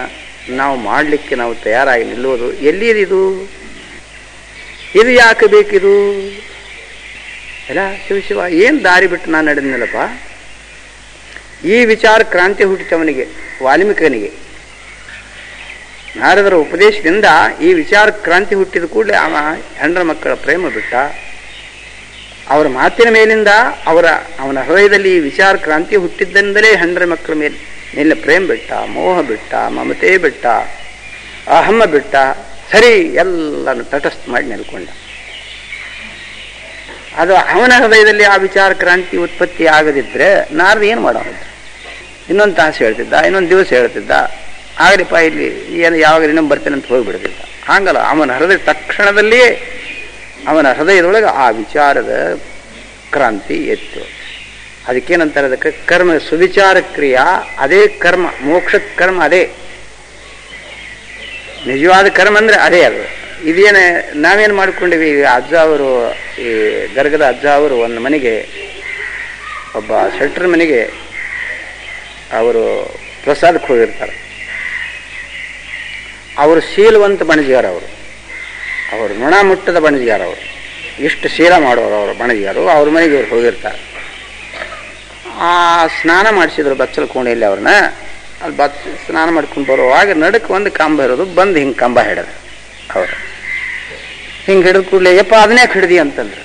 ನಾವು ಮಾಡಲಿಕ್ಕೆ ನಾವು ತಯಾರಾಗಿ ನಿಲ್ಲುವುದು ಎಲ್ಲಿದು? ಇದು ಯಾಕೆ ಬೇಕಿದು? ಎಲ್ಲ ಶಿವ ಏನು ದಾರಿ ಬಿಟ್ಟು ನಾನು ನಡೆದ್ನಲ್ಲಪ್ಪ. ಈ ವಿಚಾರ ಕ್ರಾಂತಿ ಹುಟ್ಟಿತವನಿಗೆ, ವಾಲ್ಮೀಕನಿಗೆ ನಾರದರ ಉಪದೇಶದಿಂದ ಈ ವಿಚಾರ ಕ್ರಾಂತಿ ಹುಟ್ಟಿದ ಕೂಡಲೇ ಹೆಂಡ್ರ ಮಕ್ಕಳ ಪ್ರೇಮ ಬಿಟ್ಟ. ಅವರ ಮಾತಿನ ಮೇಲಿಂದ ಅವನ ಹೃದಯದಲ್ಲಿ ಈ ವಿಚಾರ ಕ್ರಾಂತಿ ಹುಟ್ಟಿದ್ದರಿಂದಲೇ ಹೆಂಡ್ರ ಮಕ್ಕಳ ಮೇಲೆ ಪ್ರೇಮ ಬಿಟ್ಟ, ಮೋಹ ಬಿಟ್ಟ, ಮಮತೆ ಬಿಟ್ಟ, ಅಹಮ್ಮ ಬಿಟ್ಟ. ಸರಿ, ಎಲ್ಲನೂ ತಟಸ್ಥ ಮಾಡಿ ನೆಲ್ಕೊಂಡ. ಅದು ಅವನ ಹೃದಯದಲ್ಲಿ ಆ ವಿಚಾರ ಕ್ರಾಂತಿ ಉತ್ಪತ್ತಿ ಆಗದಿದ್ರೆ ನಾರದ ಏನು ಮಾಡೋದು? ಇನ್ನೊಂದು ತಾಸು ಹೇಳ್ತಿದ್ದ, ಇನ್ನೊಂದು ದಿವಸ ಹೇಳ್ತಿದ್ದ, ಆಗಲಿಪ್ಪ ಇಲ್ಲಿ ಏನು ಯಾವಾಗ ಇನ್ನೊಂದು ಬರ್ತೇನೆ ಅಂತ ಹೋಗಿಬಿಡ್ತಿದ್ದ. ಹಾಗಲ್ಲ, ಅವನ ಹೃದಯ ತಕ್ಷಣದಲ್ಲಿಯೇ ಅವನ ಹೃದಯದೊಳಗೆ ಆ ವಿಚಾರದ ಕ್ರಾಂತಿ ಎತ್ತು. ಅದಕ್ಕೇನಂತಾರೆ? ಅದಕ್ಕೆ ಕರ್ಮ, ಸುವಿಚಾರ ಕ್ರಿಯಾ. ಅದೇ ಕರ್ಮ, ಮೋಕ್ಷದ ಕರ್ಮ ಅದೇ. ನಿಜವಾದ ಕರ್ಮ ಅಂದರೆ ಅದೇ. ಅದು ಇದೇನು ನಾವೇನು ಮಾಡ್ಕೊಂಡಿವಿ? ಈಗ ಅಜ್ಜ ಅವರು, ಈ ಗರ್ಗದ ಅಜ್ಜ ಅವರು ಒಂದು ಮನೆಗೆ, ಒಬ್ಬ ಶೆಟ್ರ ಮನೆಗೆ ಅವರು ಪ್ರಸಾದಕ್ಕೆ ಹೋಗಿರ್ತಾರೆ. ಅವರು ಶೀಲವಂತ ಬಣಜಿಗಾರ, ಅವರು ನೊಣ ಮುಟ್ಟದ ಬಣಜಿಗಾರ, ಅವರು ಇಷ್ಟು ಶೀಲ ಮಾಡೋರು ಅವರು ಬಣಜಿಗಾರು. ಅವ್ರ ಮನೆಗೆ ಇವ್ರು ಹೋಗಿರ್ತಾರೆ. ಸ್ನಾನ ಮಾಡಿಸಿದ್ರು ಬಚ್ಚಲ ಕೋಣೆಯಲ್ಲಿ ಅವ್ರನ್ನ. ಅಲ್ಲಿ ಸ್ನಾನ ಮಾಡ್ಕೊಂಡು ಬರುವಾಗ ನಡಕ್ಕೆ ಒಂದು ಕಂಬ ಇರೋದು, ಬಂದು ಹಿಂಗೆ ಕಂಬ ಹಿಡಿದ್ರು. ಅವರು ಹಿಂಗೆ ಹಿಡಿದ ಕೂಡಲೇ ಯಪ್ಪ ಅದನ್ನೇ ಹಿಡ್ದಿ ಅಂತಂದ್ರೆ.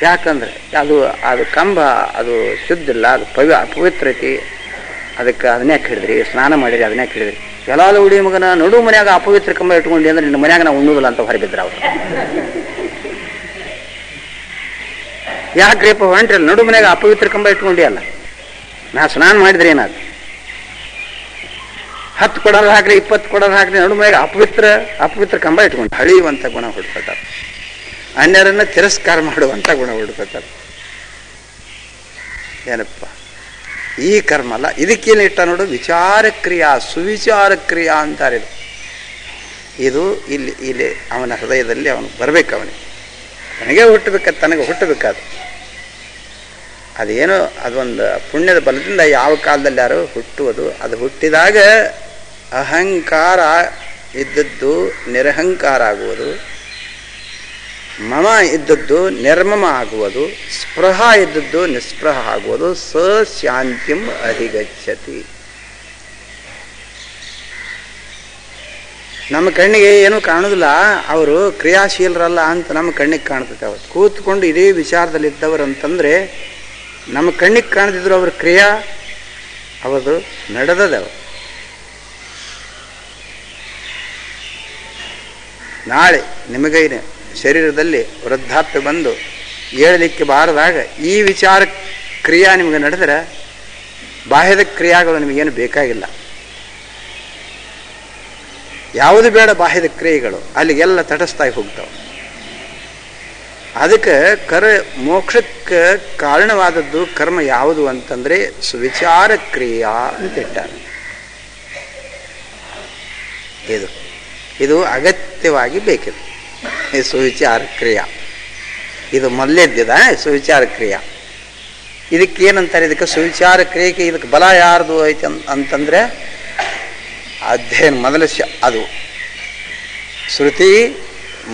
ಯಾಕಂದ್ರೆ ಅದು ಕಂಬ ಅದು ಶುದ್ಧ ಇಲ್ಲ, ಅದು ಅಪವಿತ್ರ ಐತಿ, ಅದಕ್ಕೆ ಅದನ್ನೇ ಹಿಡಿದ್ರಿ, ಸ್ನಾನ ಮಾಡಿರಿ, ಅದನ್ನೇ ಹಿಡಿದ್ರಿ. ಎಲ್ಲ ಹುಡಿ ಮಗನ ನಡು ಮನ್ಯಾಗ ಅಪವಿತ್ರ ಕಂಬ ಇಟ್ಕೊಂಡಿ ಅಂದ್ರೆ ನಿನ್ನ ಮನ್ಯಾಗ ನಾವು ಉಣ್ಣುದಿಲ್ಲ ಅಂತ ಹೊರಬಿದ್ರ ಅವರು. ಯಾಕ್ರಿಪ್ಪ ಹೊಂಟ್ರಿ? ನಡು ಮನ್ಯಾಗ ಅಪವಿತ್ರ ಕಂಬ ಇಟ್ಕೊಂಡಿ ಅಲ್ಲ, ನಾ ಸ್ನಾನ ಮಾಡಿದ್ರೆ ಏನಾದ್ರು 10 ಕೊಡೋದು ಹಾಕ್ರಿ, 20 ಕೊಡೋದು ಹಾಕ್ರಿ, ನಡು ಮನೆಯಾಗ ಅಪವಿತ್ರ ಕಂಬ ಇಟ್ಕೊಂಡು ಹಳಿಯುವಂಥ ಗುಣ ಹುಡ್ಕೋತಾರೆ. ಅನ್ಯರನ್ನ ತಿರಸ್ಕಾರ ಮಾಡುವಂಥ ಗುಣ ಹುಡ್ಕೋತಾರೆ. ಏನಪ್ಪ ಈ ಕರ್ಮ ಅಲ್ಲ. ಇದಕ್ಕೇನು ಇಟ್ಟ ನೋಡು, ವಿಚಾರ ಕ್ರಿಯಾ, ಸುವಿಚಾರ ಕ್ರಿಯಾ ಅಂತಾರೆ. ಇದು ಇಲ್ಲಿ ಅವನ ಹೃದಯದಲ್ಲಿ ಅವನು ಬರಬೇಕು. ಅವನಿಗೆ ತನಗೆ ಹುಟ್ಟಬೇಕಾದ ಅದೇನೋ ಅದೊಂದು ಪುಣ್ಯದ ಬಲದಿಂದ ಯಾವ ಕಾಲದಲ್ಲಿ ಯಾರು ಹುಟ್ಟುವುದು. ಅದು ಹುಟ್ಟಿದಾಗ ಅಹಂಕಾರ ಇದ್ದದ್ದು ನಿರಹಂಕಾರ ಆಗುವುದು, ಮಮ ಇದ್ದದ್ದು ನಿರ್ಮಮ ಆಗುವುದು, ಸ್ಪೃಹ ಇದ್ದದ್ದು ನಿಸ್ಪೃಹ ಆಗುವುದು. ಶಾಂತಿಂ ಅಧಿಗಚ್ಚತಿ. ನಮ್ಮ ಕಣ್ಣಿಗೆ ಏನೂ ಕಾಣೋದಿಲ್ಲ, ಅವರು ಕ್ರಿಯಾಶೀಲರಲ್ಲ ಅಂತ ನಮ್ಮ ಕಣ್ಣಿಗೆ ಕಾಣ್ತದೆ. ಅವರು ಕೂತ್ಕೊಂಡು ಇದೇ ವಿಚಾರದಲ್ಲಿದ್ದವರು ಅಂತಂದರೆ ನಮ್ಮ ಕಣ್ಣಿಗೆ ಕಾಣದಿದ್ರು ಅವ್ರ ಕ್ರಿಯಾ ಅವದು ನಡೆದದವ. ನಾಳೆ ನಿಮಗೈನೆ ಶರೀರದಲ್ಲಿ ವೃದ್ಧಾಪ್ಯ ಬಂದು ಏಳಲಿಕ್ಕೆ ಬಾರದಾಗ ಈ ವಿಚಾರ ಕ್ರಿಯಾ ನಿಮಗೆ ನಡೆದರೆ ಬಾಹ್ಯದ ಕ್ರಿಯಾಗಳು ನಿಮಗೇನು ಬೇಕಾಗಿಲ್ಲ. ಯಾವುದು ಬೇಡ ಬಾಹ್ಯದ ಕ್ರಿಯೆಗಳು, ಅಲ್ಲಿಗೆಲ್ಲ ತಟಸ್ಥಾಗಿ ಹೋಗ್ತಾವೆ. ಅದಕ್ಕೆ ಮೋಕ್ಷಕ್ಕೆ ಕಾರಣವಾದದ್ದು ಕರ್ಮ ಯಾವುದು ಅಂತಂದರೆ ಸುವಿಚಾರ ಕ್ರಿಯಾ ಅಂತ ಇಟ್ಟಾರೆ. ಇದು ಅಗತ್ಯವಾಗಿ ಬೇಕಿದೆ, ಈ ಸುವಿಚಾರ ಕ್ರಿಯಾ. ಇದು ಮೊದಲೇದ್ದಿದ ಸುವಿಚಾರ ಕ್ರಿಯಾ. ಇದಕ್ಕೇನಂತಾರೆ? ಇದಕ್ಕೆ ಸುವಿಚಾರ ಕ್ರಿಯೆಗೆ ಇದಕ್ಕೆ ಬಲ ಯಾರ್ದು ಐತೆ ಅಂತಂದರೆ ಅಧ್ಯಯನ ಮೊದಲ ಅದು ಶ್ರುತಿ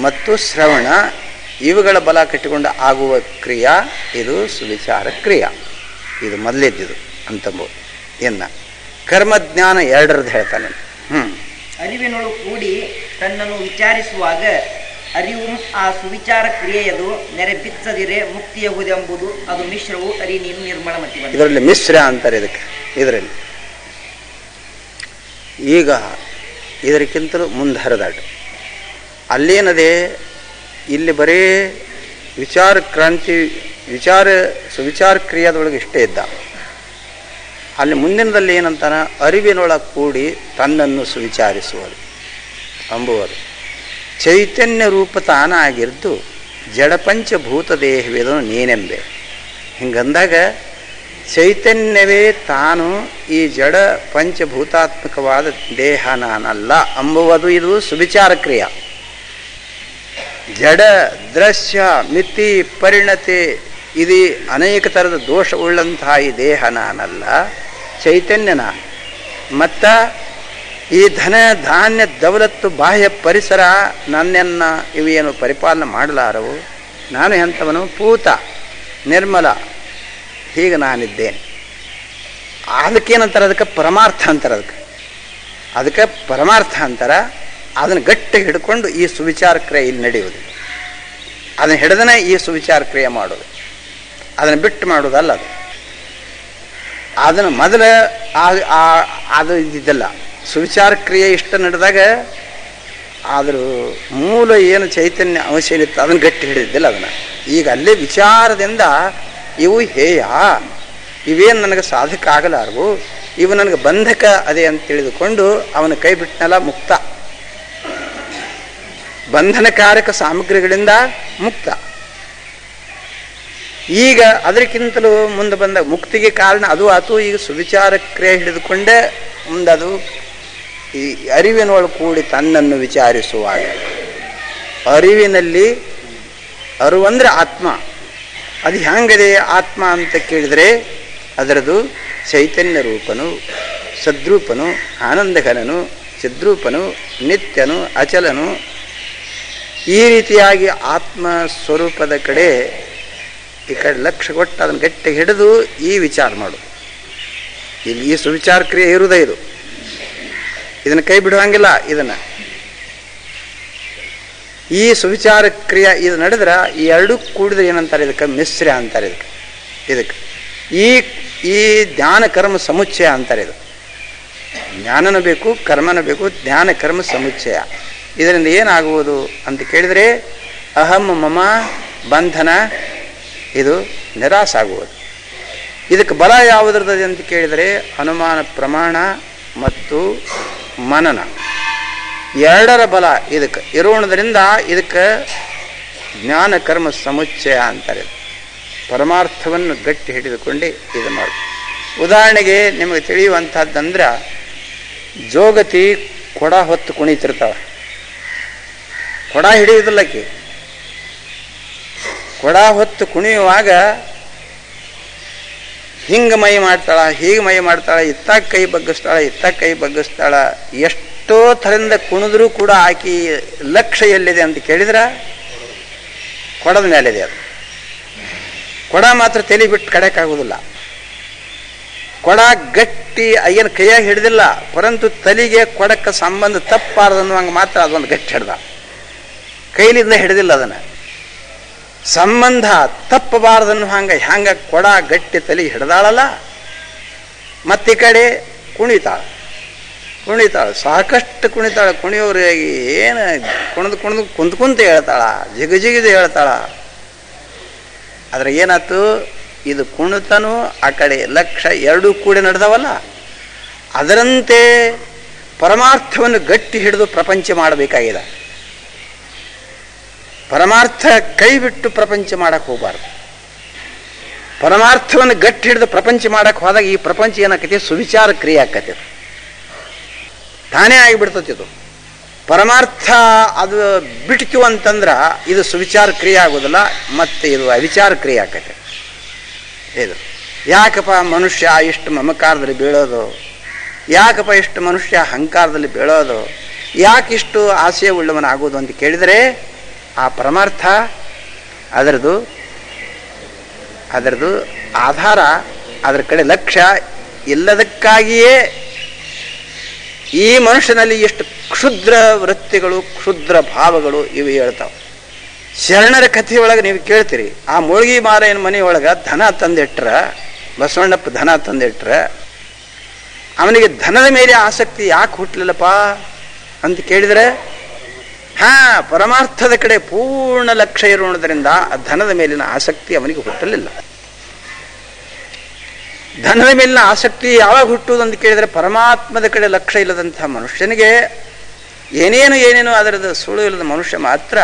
ಮತ್ತು ಶ್ರವಣ ಇವುಗಳ ಬಲ ಕಟ್ಟಿಕೊಂಡು ಆಗುವ ಕ್ರಿಯಾ ಇದು ಸುವಿಚಾರ ಕ್ರಿಯಾ. ಇದು ಮೊದಲೇದ್ದಿದು ಅಂತಂಬೋದು. ಎನ್ನ ಕರ್ಮಜ್ಞಾನ ಎರಡರದ್ದು ಹೇಳ್ತಾನೆ. ಅರಿವಿನೊಳು ಕೂಡಿ ತನ್ನನ್ನು ವಿಚಾರಿಸುವಾಗ ಅರಿವು ಆ ಸುವಿಚಾರ ಕ್ರಿಯೆಯದು ನೆರೆಬಿಚ್ಚದಿರೆ ಮುಕ್ತಿಯಹುದೆಂಬುದು ಅದು ಮಿಶ್ರವು ಅರಿ ನೀನು ನಿರ್ಮಲ ಮತಿ. ಇದರಲ್ಲಿ ಮಿಶ್ರ ಅಂತಾರೆ ಇದಕ್ಕೆ. ಇದರಲ್ಲಿ ಈಗ ಇದಕ್ಕಿಂತಲೂ ಮುಂದೆ ಹರಿದಾಟ ಅಲ್ಲೇನದೆ, ಇಲ್ಲಿ ಬರೀ ವಿಚಾರ ಕ್ರಾಂತಿ, ಸುವಿಚಾರ ಕ್ರಿಯಾದೊಳಗೆ ಇಷ್ಟೇ ಇದ್ದ. ಅಲ್ಲಿ ಮುಂದಿನದಲ್ಲಿ ಏನಂತಾನ, ಅರಿವಿನೊಳಗೆ ಕೂಡಿ ತನ್ನನ್ನು ಸುವಿಚಾರಿಸುವುದು ಅಂಬುವುದು. ಚೈತನ್ಯ ರೂಪ ತಾನಾಗಿರ್ದು ಜಡಪಂಚಭೂತ ದೇಹವೇದನು ನೀನೆಂಬೆ. ಹಿಂಗಂದಾಗ ಚೈತನ್ಯವೇ ತಾನು ಈ ಜಡ ಪಂಚಭೂತಾತ್ಮಕವಾದ ದೇಹ ನಾನಲ್ಲ ಅಂಬುವುದು ಇದು ಸುವಿಚಾರ ಕ್ರಿಯೆ. ಜಡ ದೃಶ್ಯ ಮಿತಿ ಪರಿಣತಿ ಇದು ಅನೇಕ ಥರದ ದೋಷವುಳ್ಳಂತಹ ಈ ದೇಹ ನಾನಲ್ಲ, ಚೈತನ್ಯನ. ಮತ್ತು ಈ ಧನ ಧಾನ್ಯ ದೌಲತ್ತು ಬಾಹ್ಯ ಪರಿಸರ ನನ್ನನ್ನು ಇವೇನು ಪರಿಪಾಲನೆ ಮಾಡಲಾರವು. ನಾನು ಎಂಥವನು, ಪೂತ ನಿರ್ಮಲ, ಹೀಗೆ ನಾನಿದ್ದೇನೆ. ಅದಕ್ಕೇನಂತಾರೆ, ಅದಕ್ಕೆ ಪರಮಾರ್ಥ ಅಂತಾರೆ. ಅದಕ್ಕೆ ಪರಮಾರ್ಥ ಅಂತಾರೆ. ಅದನ್ನು ಗಟ್ಟಿಗೆ ಹಿಡ್ಕೊಂಡು ಈ ಸುವಿಚಾರ ಕ್ರಿಯೆ ಇಲ್ಲಿ ನಡೆಯುವುದು. ಅದನ್ನು ಹಿಡಿದನೇ ಈ ಸುವಿಚಾರ ಕ್ರಿಯೆ ಮಾಡೋದು, ಅದನ್ನು ಬಿಟ್ಟು ಮಾಡೋದಲ್ಲ. ಅದನ್ನು ಮೊದಲು ಅದು ಇದ್ದಿದ್ದಲ್ಲ. ಸುವಿಚಾರ ಕ್ರಿಯೆ ಇಷ್ಟ ನಡೆದಾಗ ಆದರೂ ಮೂಲ ಏನು ಚೈತನ್ಯ ಅಂಶ ಏನಿತ್ತು ಅದನ್ನು ಗಟ್ಟಿ ಹಿಡಿದಿದ್ದಿಲ್ಲ. ಅದನ್ನು ಈಗ ಅಲ್ಲೇ ವಿಚಾರದಿಂದ ಇವು ಹೇಯ, ಇವೇನು ನನಗೆ ಸಾಧಕ ಆಗಲಾರವು, ಇವು ನನಗೆ ಬಂಧಕ ಅದೇ ಅಂತ ತಿಳಿದುಕೊಂಡು ಅವನ ಕೈ ಬಿಟ್ಟನಲ್ಲ, ಮುಕ್ತ, ಬಂಧನಕಾರಕ ಸಾಮಗ್ರಿಗಳಿಂದ ಮುಕ್ತ. ಈಗ ಅದಕ್ಕಿಂತಲೂ ಮುಂದೆ ಬಂದ ಮುಕ್ತಿಗೆ ಕಾರಣ ಅದು ಆತು. ಈಗ ಸುವಿಚಾರ ಕ್ರಿಯೆ ಹಿಡಿದುಕೊಂಡೇ ಮುಂದದು ಈ ಅರಿವಿನೊಳಗೆ ಕೂಡಿ ತನ್ನನ್ನು ವಿಚಾರಿಸುವಾಗ, ಅರಿವಿನಲ್ಲಿ ಅರಿವಂದ್ರೆ ಆತ್ಮ. ಅದು ಹೆಂಗಿದೆ ಆತ್ಮ ಅಂತ ಕೇಳಿದರೆ ಅದರದು ಚೈತನ್ಯ ರೂಪನು, ಸದ್ರೂಪನು, ಆನಂದಘನನು, ಚಿದ್ರೂಪನು, ನಿತ್ಯನು, ಅಚಲನು. ಈ ರೀತಿಯಾಗಿ ಆತ್ಮ ಸ್ವರೂಪದ ಕಡೆ ಈ ಕಡೆ ಲಕ್ಷ್ಯ ಕೊಟ್ಟು ಅದನ್ನು ಗಟ್ಟಿಗೆ ಹಿಡಿದು ಈ ವಿಚಾರ ಮಾಡೋದು. ಇಲ್ಲಿ ಈ ಸುವಿಚಾರ ಕ್ರಿಯೆ ಇರುವುದೇ ಇದು. ಇದನ್ನು ಕೈ ಬಿಡುವಂಗಿಲ್ಲ. ಇದನ್ನು ಈ ಸುವಿಚಾರ ಕ್ರಿಯೆ ಇದು ನಡೆದ್ರೆ ಈ ಎರಡೂ ಕೂಡಿದ್ರೆ ಏನಂತಾರೆ, ಇದಕ್ಕೆ ಮಿಶ್ರ ಅಂತಾರೆ. ಇದಕ್ಕೆ ಈ ಜ್ಞಾನ ಕರ್ಮ ಸಮುಚ್ಚಯ ಅಂತಾರೆ. ಇದು ಜ್ಞಾನನೂ ಬೇಕು, ಕರ್ಮನೂ ಬೇಕು, ಜ್ಞಾನ ಕರ್ಮ ಸಮುಚ್ಚಯ. ಇದರಿಂದ ಏನಾಗುವುದು ಅಂತ ಕೇಳಿದರೆ ಅಹಂ ಮಮ ಬಂಧನ ಇದು ನಿರಾಸ ಆಗುವುದು. ಇದಕ್ಕೆ ಬಲ ಯಾವುದ್ರದ್ದು ಅಂತ ಕೇಳಿದರೆ ಅನುಮಾನ ಪ್ರಮಾಣ ಮತ್ತು ಮನನ, ಎರಡರ ಬಲ ಇದಕ್ಕೆ ಇರೋಣದ್ರಿಂದ ಇದಕ್ಕೆ ಜ್ಞಾನ ಕರ್ಮ ಸಮುಚ್ಚಯ ಅಂತಾರೆ. ಪರಮಾರ್ಥವನ್ನು ಗಟ್ಟಿ ಹಿಡಿದುಕೊಂಡೇ ಇದು ಮಾಡಿ. ಉದಾಹರಣೆಗೆ ನಿಮಗೆ ತಿಳಿಯುವಂಥದ್ದಂದ್ರೆ, ಜೋಗತಿ ಕೊಡ ಹೊತ್ತು ಕುಣಿತಿರ್ತಾವೆ. ಕೊಡ ಹಿಡಿಯುವುದಿಲ್ಲಕ್ಕೆ. ಕೊಡ ಹೊತ್ತು ಕುಣಿಯುವಾಗ ಹಿಂಗೆ ಮೈ ಮಾಡ್ತಾಳ, ಹೀಗೆ ಮೈ ಮಾಡ್ತಾಳ, ಇತ್ತಾಗ ಕೈ ಬಗ್ಗಿಸ್ತಾಳ, ಇತ್ತಾಗ ಕೈ ಬಗ್ಗಿಸ್ತಾಳ. ಎಷ್ಟೋ ಥರದಿಂದ ಕುಣಿದ್ರೂ ಕೂಡ ಆಕಿ ಲಕ್ಷ್ಯ ಎಲ್ಲಿದೆ ಅಂತ ಕೇಳಿದ್ರೆ ಕೊಡದ ಮೇಲಿದೆ. ಅದು ಕೊಡ ಮಾತ್ರ ತಲೆ ಬಿಟ್ಟು ಕಡೆಕ್ಕಾಗೋದಿಲ್ಲ. ಕೊಡ ಗಟ್ಟಿ ಏನು ಕೈಯಾಗಿ ಹಿಡಿದಿಲ್ಲ, ಪರಂತು ತಲೆಗೆ ಕೊಡಕ್ಕೆ ಸಂಬಂಧ ತಪ್ಪಾರ್ದನ್ನುವಂಗೆ ಮಾತ್ರ ಅದೊಂದು ಗಟ್ಟಿ ಹಿಡ್ದ, ಕೈಲಿಂದ ಹಿಡಿದಿಲ್ಲ. ಅದನ್ನು ಸಂಬಂಧ ತಪ್ಪಬಾರ್ದನ್ನು ಹಂಗೆ ಕೊಡ ಗಟ್ಟಿ ತಲೆ ಹಿಡ್ದಾಳಲ್ಲ. ಮತ್ತೀ ಕಡೆ ಕುಣಿತಾಳೆ, ಸಾಕಷ್ಟು ಕುಣಿತಾಳೆ. ಕುಣಿಯೋರಿಗೆ ಏನು ಕುಂತ ಹೇಳ್ತಾಳ, ಜಿಗಿದು ಹೇಳ್ತಾಳ. ಆದ್ರೆ ಏನಾಯ್ತು, ಇದು ಕುಣಿತನೂ ಆ ಕಡೆ ಲಕ್ಷ್ಯ ಎರಡೂ ಕೂಡಿ ನಡೆದವಲ್ಲ. ಅದರಂತೆ ಪರಮಾರ್ಥವನ್ನು ಗಟ್ಟಿ ಹಿಡಿದು ಪ್ರಪಂಚ ಮಾಡಬೇಕಾಗಿದೆ. ಪರಮಾರ್ಥ ಕೈ ಬಿಟ್ಟು ಪ್ರಪಂಚ ಮಾಡಕ್ಕೆ ಹೋಗಬಾರ್ದು. ಪರಮಾರ್ಥವನ್ನು ಗಟ್ಟಿ ಹಿಡಿದು ಪ್ರಪಂಚ ಮಾಡಕ್ಕೆ ಹೋದಾಗ ಈ ಪ್ರಪಂಚ ಏನಾಕತಿ, ಸುವಿಚಾರ ಕ್ರಿಯೆ ಆಕತಿ, ತಾನೇ ಆಗಿಬಿಡ್ತತಿ. ಇದು ಪರಮಾರ್ಥ ಅದು ಬಿಡ್ತು ಅಂತಂದ್ರೆ ಇದು ಸುವಿಚಾರ ಕ್ರಿಯೆ ಆಗೋದಿಲ್ಲ, ಮತ್ತು ಇದು ಅವಿಚಾರ ಕ್ರಿಯೆ ಆಕತಿ. ಇದು ಯಾಕಪ್ಪ ಮನುಷ್ಯ ಇಷ್ಟು ಮಮಕಾರದಲ್ಲಿ ಬೀಳೋದು, ಯಾಕಪ್ಪ ಇಷ್ಟು ಮನುಷ್ಯ ಅಹಂಕಾರದಲ್ಲಿ ಬೀಳೋದು, ಯಾಕಿಷ್ಟು ಆಸೆ ಉಳ್ಳವನಾಗೋದು ಅಂತ ಕೇಳಿದರೆ ಆ ಪರಮಾರ್ಥ ಅದರದು ಆಧಾರ, ಅದರ ಕಡೆ ಲಕ್ಷ್ಯ ಇಲ್ಲದಕ್ಕಾಗಿಯೇ ಈ ಮನುಷ್ಯನಲ್ಲಿ ಎಷ್ಟು ಕ್ಷುದ್ರ ವೃತ್ತಿಗಳು, ಕ್ಷುದ್ರ ಭಾವಗಳು ಇವು ಹೇಳ್ತಾವೆ. ಶರಣರ ಕಥೆಯೊಳಗೆ ನೀವು ಕೇಳ್ತೀರಿ, ಆ ಮುಳುಗಿ ಮಾರಯ್ಯನ ಮನೆಯೊಳಗೆ ಧನ ತಂದಿಟ್ರ, ಬಸವಣ್ಣಪ್ಪ ಧನ ತಂದಿಟ್ರ, ಅವನಿಗೆ ಧನದ ಮೇಲೆ ಆಸಕ್ತಿ ಯಾಕೆ ಹುಟ್ಟಲಿಲ್ಲಪ್ಪ ಅಂತ ಕೇಳಿದರೆ ಪರಮಾರ್ಥದ ಕಡೆ ಪೂರ್ಣ ಲಕ್ಷ್ಯ ಇರುವುದರಿಂದ ಧನದ ಮೇಲಿನ ಆಸಕ್ತಿ ಅವನಿಗೆ ಹುಟ್ಟಲಿಲ್ಲ. ಧನದ ಮೇಲಿನ ಆಸಕ್ತಿ ಯಾವಾಗ ಹುಟ್ಟುವುದು ಅಂತ ಕೇಳಿದರೆ ಪರಮಾತ್ಮದ ಕಡೆ ಲಕ್ಷ್ಯ ಇಲ್ಲದಂತಹ ಮನುಷ್ಯನಿಗೆ ಏನೇನು ಅದರದ ಸುಳು ಇಲ್ಲದ ಮನುಷ್ಯ ಮಾತ್ರ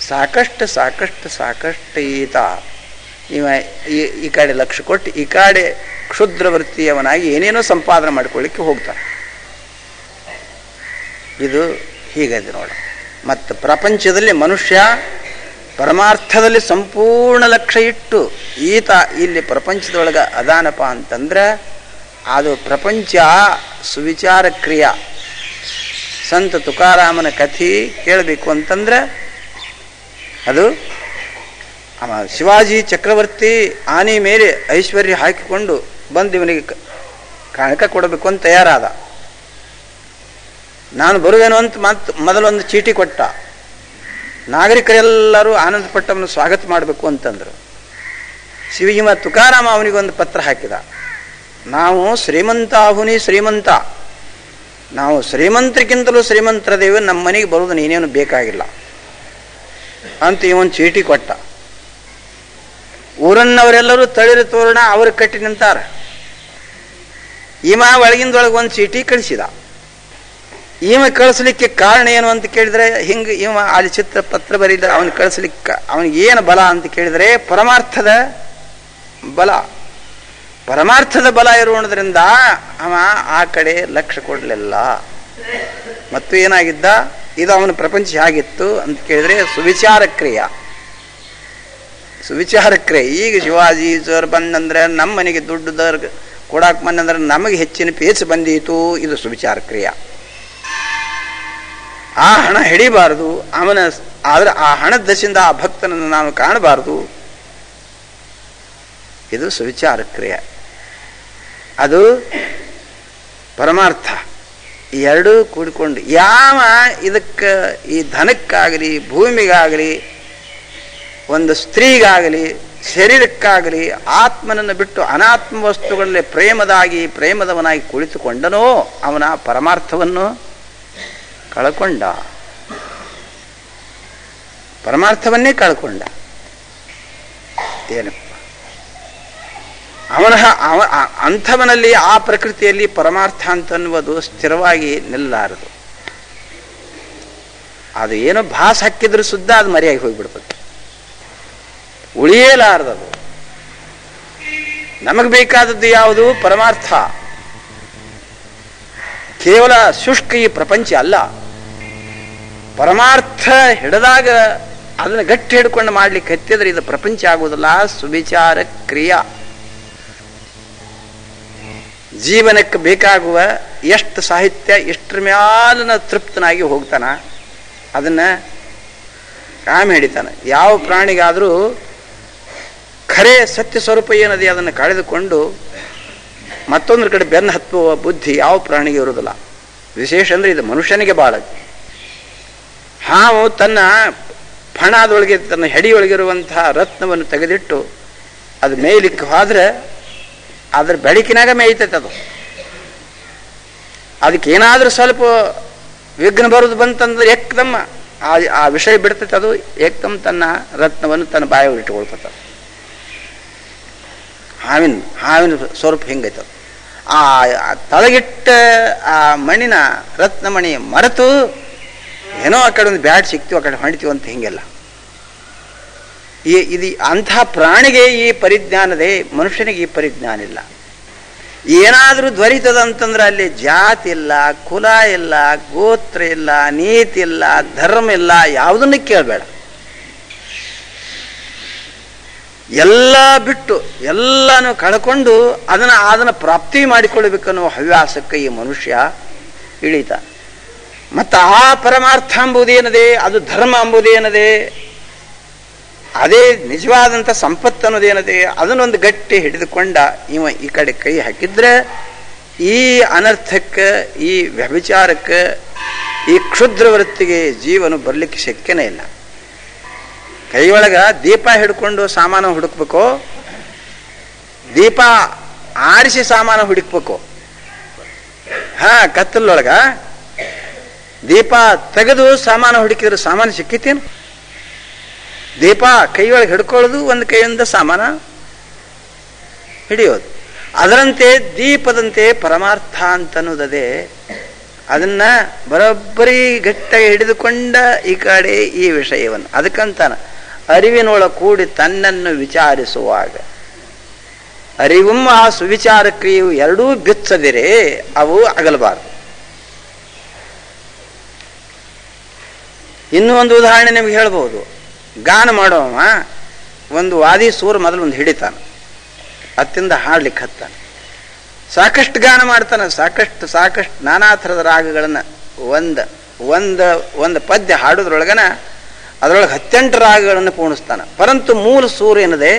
ಸಾಕಷ್ಟು ಈತ ಈ ಕಡೆ ಲಕ್ಷ್ಯ ಕೊಟ್ಟು ಈ ಕಡೆ ಕ್ಷುದ್ರ ವೃತ್ತಿಯವನಾಗಿ ಏನೇನೋ ಸಂಪಾದನೆ ಮಾಡಿಕೊಳ್ಳಿಕ್ಕೆ ಹೋಗ್ತಾನೆ. ಇದು ಹೀಗಿದೆ ನೋಡ. ಮತ್ತು ಪ್ರಪಂಚದಲ್ಲಿ ಮನುಷ್ಯ ಪರಮಾರ್ಥದಲ್ಲಿ ಸಂಪೂರ್ಣ ಲಕ್ಷ್ಯ ಇಟ್ಟು ಈತ ಇಲ್ಲಿ ಪ್ರಪಂಚದೊಳಗೆ ಅದಾನಪ್ಪ ಅಂತಂದ್ರೆ ಅದು ಪ್ರಪಂಚ ಸುವಿಚಾರ ಕ್ರಿಯಾ. ಸಂತ ತುಕಾರಾಮನ ಕಥೆ ಕೇಳಬೇಕು ಅಂತಂದ್ರೆ ಅದು ಶಿವಾಜಿ ಚಕ್ರವರ್ತಿ ಆನೆ ಮೇಲೆ ಐಶ್ವರ್ಯ ಹಾಕಿಕೊಂಡು ಬಂದು ಇವನಿಗೆ ಕಾಣಿಕ ಕೊಡಬೇಕು ಅಂತ ತಯಾರಾದ. ನಾನು ಬರುವೇನು ಅಂತ ಮೊದಲೊಂದು ಚೀಟಿ ಕೊಟ್ಟ. ನಾಗರಿಕರೆಲ್ಲರೂ ಆನಂದ ಪಟ್ಟವನು ಸ್ವಾಗತ ಮಾಡಬೇಕು ಅಂತಂದರು. ಶಿವಜಿಮ ತುಕಾರಾಮ ಅವನಿಗೊಂದು ಪತ್ರ ಹಾಕಿದ. ನಾವು ಶ್ರೀಮಂತ, ನಾವು ಶ್ರೀಮಂತರಿಗಿಂತಲೂ ಶ್ರೀಮಂತರದೇವೆ, ನಮ್ಮ ಮನೆಗೆ ಬರೋದು ನೀನೇನು ಬೇಕಾಗಿಲ್ಲ ಅಂತ ಇವನ್ ಚೀಟಿ ಕೊಟ್ಟ. ಊರನ್ನವರೆಲ್ಲರೂ ತಳಿರು ತೋರಣ ಅವರು ಕಟ್ಟಿ ನಿಂತಾರ. ಒಳಗಿಂದೊಳಗೆ ಒಂದು ಚೀಟಿ ಕಳಿಸಿದ. ಕಳಿಸ್ಲಿಕ್ಕೆ ಕಾರಣ ಏನು ಅಂತ ಕೇಳಿದ್ರೆ ಹಿಂಗೆ ಅಲ್ಲಿ ಚಿತ್ರ ಪತ್ರ ಬರೀದ ಅವನು ಕಳಿಸ್ಲಿಕ್ಕೆ ಅವನಿಗೆ ಏನು ಬಲ ಅಂತ ಕೇಳಿದರೆ ಪರಮಾರ್ಥದ ಬಲ ಇರುವುದರಿಂದ ಅವ ಆ ಕಡೆ ಲಕ್ಷ್ಯ ಕೊಡಲಿಲ್ಲ. ಮತ್ತು ಏನಾಗಿದ್ದ, ಇದು ಅವನ ಪ್ರಪಂಚ ಆಗಿತ್ತು ಅಂತ ಕೇಳಿದ್ರೆ ಸುವಿಚಾರ ಕ್ರಿಯೆ. ಈಗ ಶಿವಾಜಿ ಸರ್ ಬಂದಂದ್ರೆ ನಮ್ಮ ಮನೆಗೆ ದುಡ್ಡು ಕೊಡಾಕ್ ಬಂದಂದ್ರೆ ನಮಗೆ ಹೆಚ್ಚಿನ ಪೇಚ್ ಬಂದೀತು. ಇದು ಸುವಿಚಾರ ಕ್ರಿಯೆ. ಆ ಹಣ ಹಿಡಿಬಾರದು, ಆದ್ರೆ ಆ ಹಣದ ದಶೆಯಿಂದ ಆ ಭಕ್ತನನ್ನು ನಾನು ಕಾಣಬಾರದು. ಇದು ಸುವಿಚಾರ ಕ್ರಿಯೆ. ಅದು ಪರಮಾರ್ಥ. ಈ ಎರಡೂ ಕೂಡಿಕೊಂಡು ಯಾವ ಇದಕ್ಕೆ ಈ ಧನಕ್ಕಾಗಲಿ ಭೂಮಿಗಾಗಲಿ ಒಂದು ಸ್ತ್ರೀಗಾಗಲಿ ಶರೀರಕ್ಕಾಗಲಿ ಆತ್ಮನನ್ನು ಬಿಟ್ಟು ಅನಾತ್ಮ ವಸ್ತುಗಳಲ್ಲಿ ಪ್ರೇಮದವನಾಗಿ ಕುಳಿತುಕೊಂಡನೋ ಅವನ ಪರಮಾರ್ಥವನ್ನು ಪರಮಾರ್ಥವನ್ನೇ ಕಳ್ಕೊಂಡ. ಏನಪ್ಪ ಅಂಥವನಲ್ಲಿ ಆ ಪ್ರಕೃತಿಯಲ್ಲಿ ಪರಮಾರ್ಥ ಅಂತನ್ನುವುದು ಸ್ಥಿರವಾಗಿ ನಿಲ್ಲಾರದು. ಅದು ಏನೋ ಭಾಸ ಹಾಕಿದ್ರು ಸುದ್ದ ಅದು ಮರೆಯಾಗಿ ಹೋಗ್ಬಿಡ್ತದೆ, ಉಳಿಯಲಾರದದು. ನಮಗೆ ಬೇಕಾದದ್ದು ಯಾವುದು? ಪರಮಾರ್ಥ. ಕೇವಲ ಶುಷ್ಕ ಈ ಪ್ರಪಂಚ ಅಲ್ಲ. ಪರಮಾರ್ಥ ಹಿಡಿದಾಗ ಅದನ್ನು ಗಟ್ಟಿ ಹಿಡ್ಕೊಂಡು ಮಾಡ್ಲಿಕ್ಕೆ ಹತ್ತಿದ್ರೆ ಇದು ಪ್ರಪಂಚ ಆಗುವುದಿಲ್ಲ, ಸುವಿಚಾರ ಕ್ರಿಯಾ. ಜೀವನಕ್ಕೆ ಬೇಕಾಗುವ ಎಷ್ಟು ಸಾಹಿತ್ಯ ಎಷ್ಟರ ಮ್ಯಾಲನ ತೃಪ್ತನಾಗಿ ಹೋಗ್ತಾನ, ಅದನ್ನ ಕಾಮ ಹಿಡಿತಾನೆ. ಯಾವ ಪ್ರಾಣಿಗಾದರೂ ಖರೆ ಸತ್ಯ ಸ್ವರೂಪ ಏನದೆ ಅದನ್ನು ಕಳೆದುಕೊಂಡು ಮತ್ತೊಂದ್ರ ಕಡೆ ಬೆನ್ನು ಹತ್ತುವ ಬುದ್ಧಿ ಯಾವ ಪ್ರಾಣಿಗೆ ಇರುವುದಿಲ್ಲ. ವಿಶೇಷ ಅಂದ್ರೆ ಇದು ಮನುಷ್ಯನಿಗೆ ಬಾಳ. ಹಾವು ತನ್ನ ಫಣದೊಳಗೆ ತನ್ನ ಹೆಡಿಯೊಳಗಿರುವಂತಹ ರತ್ನವನ್ನು ತೆಗೆದಿಟ್ಟು ಅದು ಮೇಯ್ಲಿಕ್ಕೆ ಹೋದ್ರೆ ಅದ್ರ ಬೆಳಕಿನಾಗ ಮೇಯ್ತೈತೆ. ಅದಕ್ಕೇನಾದ್ರೂ ಸ್ವಲ್ಪ ವಿಘ್ನ ಬರೋದು ಬಂತಂದ್ರೆ ಏಕ್ದಮ್ ಆ ವಿಷಯ ಬಿಡ್ತೈತೆ. ಅದು ಏಕ್ದಮ್ ತನ್ನ ರತ್ನವನ್ನು ತನ್ನ ಬಾಯಲ್ಲಿ ಇಟ್ಟುಕೊಳ್ತದೆ. ಹಾವಿನ ಸ್ವರೂಪ ಹಿಂಗೈತದ. ಆ ತಳಗಿಟ್ಟ ಆ ಮಣ್ಣಿನ ರತ್ನಮಣಿ ಮರೆತು ಏನೋ ಆ ಕಡೆ ಒಂದು ಬ್ಯಾಟ್ ಸಿಕ್ತೀವಿ, ಆ ಕಡೆ ಹೊಣಿತೀವಿ ಅಂತ ಹಿಂಗೆಲ್ಲ. ಇದು ಅಂಥ ಪ್ರಾಣಿಗೆ ಈ ಪರಿಜ್ಞಾನದೇ, ಮನುಷ್ಯನಿಗೆ ಈ ಪರಿಜ್ಞಾನ ಇಲ್ಲ. ಏನಾದರೂ ಧ್ವರಿತದ ಅಂತಂದ್ರೆ ಅಲ್ಲಿ ಜಾತಿ ಇಲ್ಲ, ಕುಲ ಇಲ್ಲ, ಗೋತ್ರ ಇಲ್ಲ, ನೀತಿ ಇಲ್ಲ, ಧರ್ಮ ಇಲ್ಲ, ಯಾವುದನ್ನು ಕೇಳಬೇಡ. ಎಲ್ಲ ಬಿಟ್ಟು ಎಲ್ಲನೂ ಕಳ್ಕೊಂಡು ಅದನ್ನು ಪ್ರಾಪ್ತಿ ಮಾಡಿಕೊಳ್ಬೇಕನ್ನೋ ಹವ್ಯಾಸಕ್ಕೆ ಈ ಮನುಷ್ಯ ಇಳಿತ. ಮತ್ತು ಆ ಪರಮಾರ್ಥ ಎಂಬುದೇನದೆ, ಅದು ಧರ್ಮ ಎಂಬುದೇನದೆ, ಅದೇ ನಿಜವಾದಂಥ ಸಂಪತ್ತು ಅನ್ನೋದೇನದೆ, ಅದನ್ನೊಂದು ಗಟ್ಟಿ ಹಿಡಿದುಕೊಂಡ ಇವ ಈ ಕಡೆ ಕೈ ಹಾಕಿದ್ರೆ ಈ ಅನರ್ಥಕ್ಕೆ, ಈ ವ್ಯಭಿಚಾರಕ್ಕೆ, ಈ ಕ್ಷುದ್ರ ವೃತ್ತಿಗೆ ಜೀವನ ಬರಲಿಕ್ಕೆ ಶಕ್ಯನೇ ಇಲ್ಲ. ಕೈಯೊಳಗ ದೀಪ ಹಿಡ್ಕೊಂಡು ಸಾಮಾನು ಹುಡುಕ್ಬೇಕು, ದೀಪ ಆರಿಸಿ ಸಾಮಾನು ಹುಡುಕ್ಬೇಕು. ಕತ್ತಲೊಳಗ ದೀಪ ತೆಗೆದು ಸಾಮಾನು ಹುಡುಕಿದ್ರೆ ಸಾಮಾನು ಸಿಕ್ಕಿತೇನು? ದೀಪ ಕೈಯೊಳಗೆ ಹಿಡ್ಕೊಳ್ಳೋದು, ಒಂದು ಕೈಯಿಂದ ಸಾಮಾನ ಹಿಡಿಯೋದು. ಅದರಂತೆ ದೀಪದಂತೆ ಪರಮಾರ್ಥ ಅಂತನ್ನುವುದೇ. ಅದನ್ನ ಬರೋಬ್ಬರಿ ಗಟ್ಟಿಯಾಗಿ ಹಿಡಿದುಕೊಂಡ ಈ ಕಡೆ ಈ ವಿಷಯವನ್ನು. ಅದಕ್ಕಂತಾನ ಅರಿವಿನೊಳ ಕೂಡಿ ತನ್ನನ್ನು ವಿಚಾರಿಸುವಾಗ ಅರಿವು ಆ ಸುವಿಚಾರ ಕ್ರಿಯೆಯು ಎರಡೂ ಬಿಚ್ಚದಿರೆ ಅವು ಅಗಲಬಾರದು. ಇನ್ನೂ ಒಂದು ಉದಾಹರಣೆ ನಿಮ್ಗೆ ಹೇಳ್ಬೋದು. ಗಾನ ಮಾಡೋವ ಒಂದು ವಾದಿ ಸೂರ್ ಮೊದಲು ಒಂದು ಹಿಡಿತಾನೆ, ಅತ್ತಿಂದ ಹಾಡ್ಲಿಕ್ಕೆ ಹತ್ತಾನೆ, ಸಾಕಷ್ಟು ಗಾನ ಮಾಡ್ತಾನೆ, ಸಾಕಷ್ಟು ನಾನಾ ಥರದ ರಾಗಗಳನ್ನು ಒಂದು ಪದ್ಯ ಹಾಡೋದ್ರೊಳಗನ ಅದರೊಳಗೆ 18 ರಾಗಗಳನ್ನು ಪೂರ್ಣಿಸ್ತಾನೆ. ಪರಂತು ಮೂಲ ಸೂರ್ ಏನದೆ